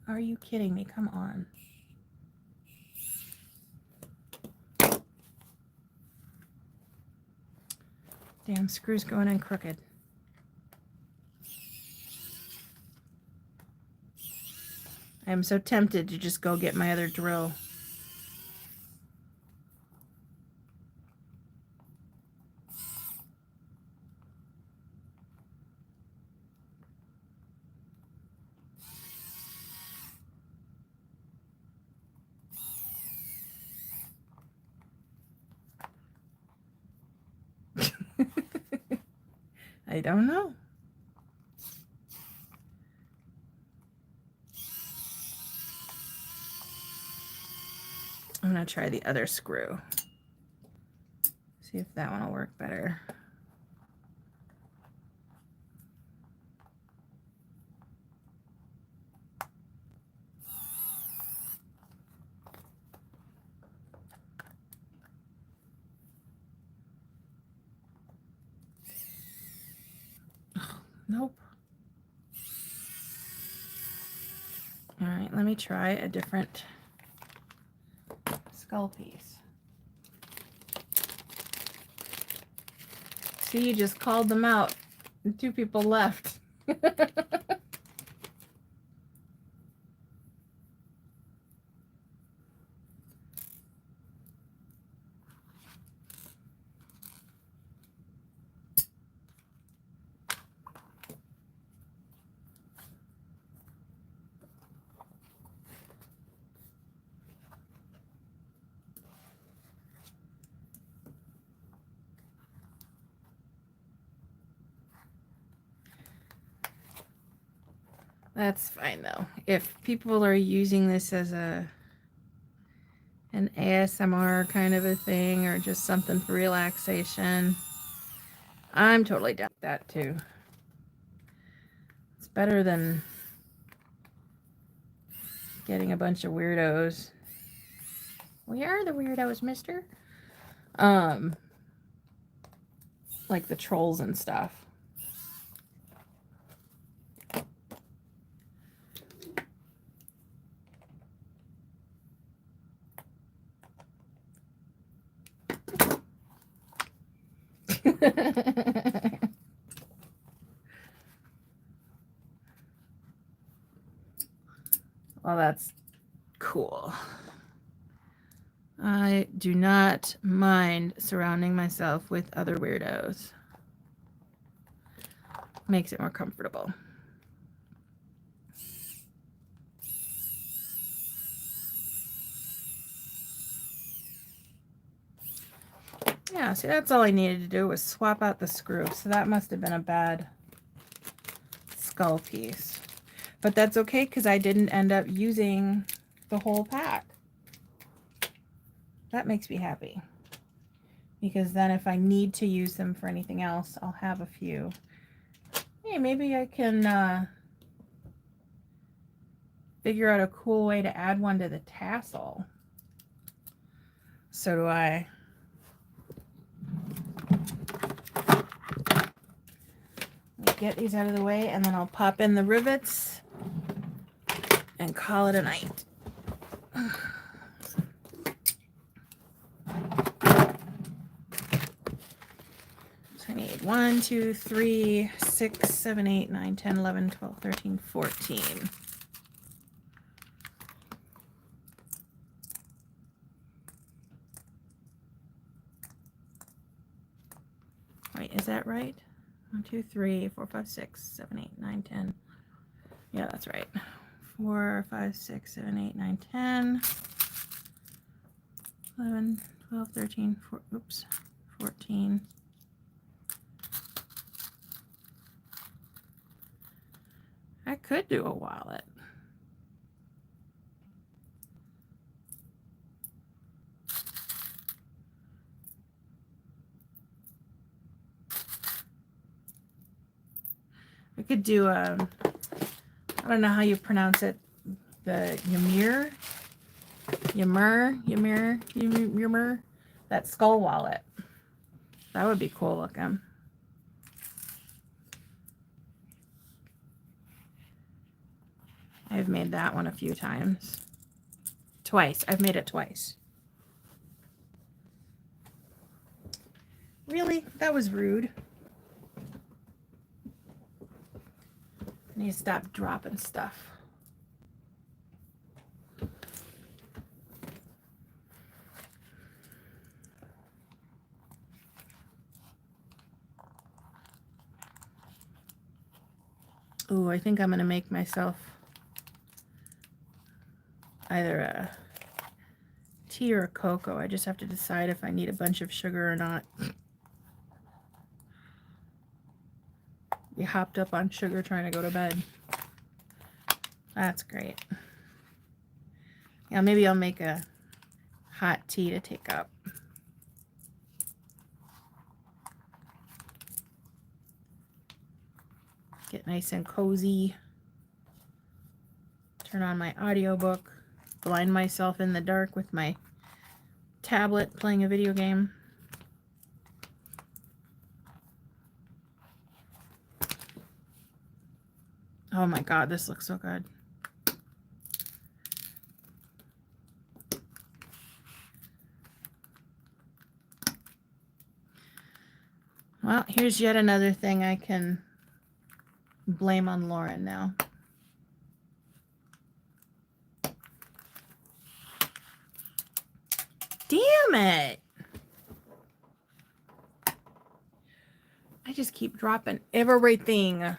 Are you kidding me? Come on. Damn screws going in crooked. I am so tempted to just go get my other drill. I don't know. I'm going to try the other screw. See if that one will work better. Nope. All right, let me try a different skull piece. See, you just called them out and 2 people left. That's fine though. If people are using this as an ASMR kind of a thing or just something for relaxation, I'm totally down with that too. It's better than getting a bunch of weirdos. Where are the weirdos, mister? Like the trolls and stuff. Well, that's cool. I do not mind surrounding myself with other weirdos. Makes it more comfortable. Yeah, see, that's all I needed to do was swap out the screw. So that must have been a bad skull piece. But that's okay because I didn't end up using the whole pack. That makes me happy. Because then if I need to use them for anything else, I'll have a few. Hey, maybe I can figure out a cool way to add one to the tassel. So do I. Get these out of the way and then I'll pop in the rivets and call it a night. So I need 1, 2, 3, 6, 7, 8, 9, 10, 11, 12, 13, 14. Wait, is that right? 1, 2, 3, 4, 5, 6, 7, 8, 9, 10. Yeah, that's right. 4, 5, 6, 7, 8, 9, 10. 11, 12, 13, 14. I could do a wallet. I could do a, I don't know how you pronounce it, the Ymir, that skull wallet. That would be cool looking. I've made that one a few times. Twice. I've made it twice. Really? That was rude. I need to stop dropping stuff. Ooh, I think I'm going to make myself either a tea or a cocoa. I just have to decide if I need a bunch of sugar or not. You hopped up on sugar trying to go to bed. That's great. Yeah, maybe I'll make a hot tea to take up. Get nice and cozy. Turn on my audiobook. Blind myself in the dark with my tablet playing a video game. Oh my God, this looks so good. Well, here's yet another thing I can blame on Lauren now. Damn it! I just keep dropping everything.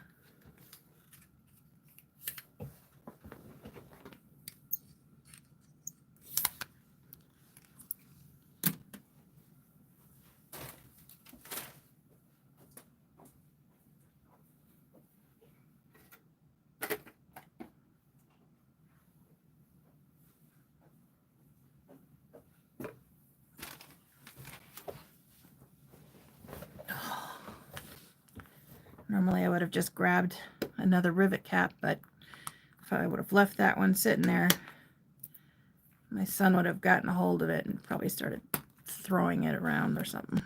Normally I would have just grabbed another rivet cap, but if I would have left that one sitting there, my son would have gotten a hold of it and probably started throwing it around or something.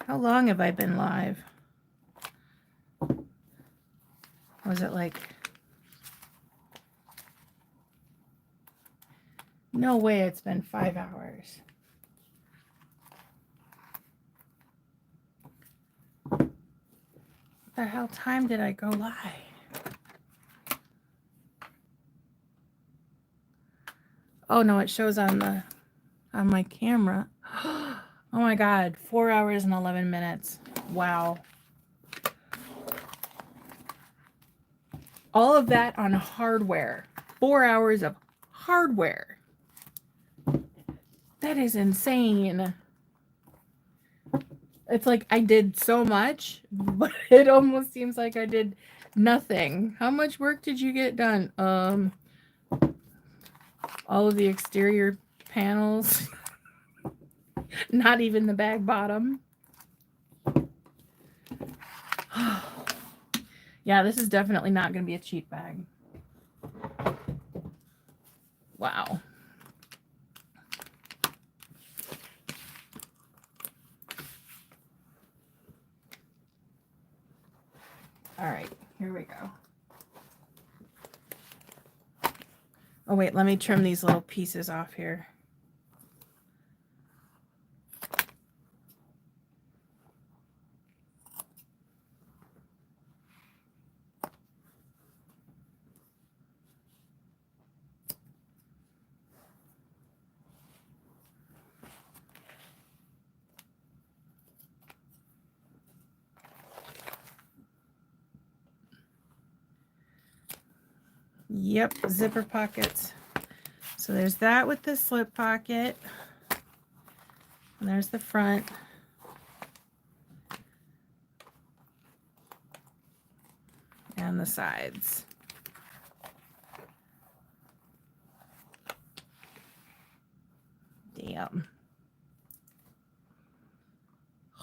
How long have I been live? Was it like... No way it's been 5 hours. What the hell time did I go live? Oh no, it shows on my camera. Oh my God, 4 hours and 11 minutes. Wow. All of that on hardware. 4 hours of hardware. That is insane. It's like I did so much, but it almost seems like I did nothing. How much work did you get done? all of the exterior panels, not even the bag bottom. Yeah, this is definitely not going to be a cheap bag. Wow. All right, here we go. Oh, wait, let me trim these little pieces off here. Yep, zipper pockets. So there's that with the slip pocket. And there's the front. And the sides. Damn.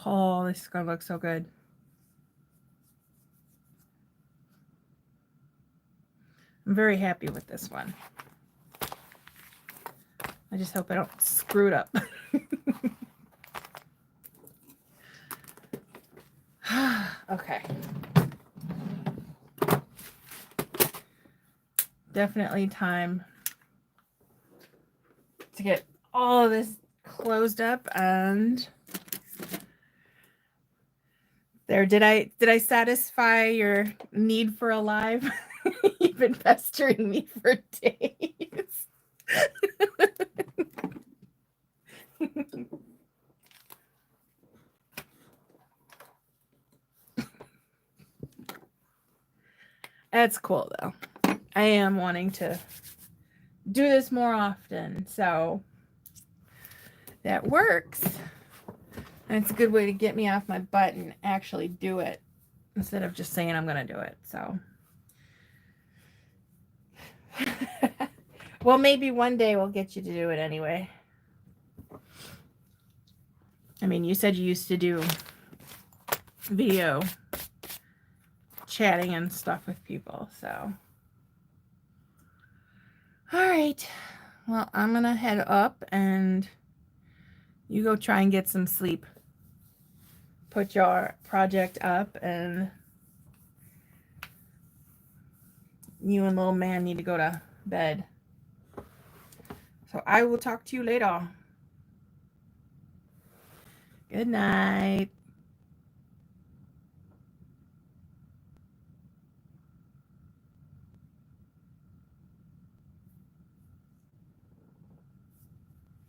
Oh, this is gonna look so good. I'm very happy with this one. I just hope I don't screw it up. Okay. Definitely time to get all of this closed up. And there, did I satisfy your need for a live? You've been pestering me for days. That's cool though. I am wanting to do this more often, so that works. And it's a good way to get me off my butt and actually do it instead of just saying I'm going to do it. So, well, maybe one day we'll get you to do it anyway. I mean, you said you used to do video chatting and stuff with people, so. All right. Well, I'm going to head up and you go try and get some sleep. Put your project up, and you and little man need to go to bed. So I will talk to you later. Good night.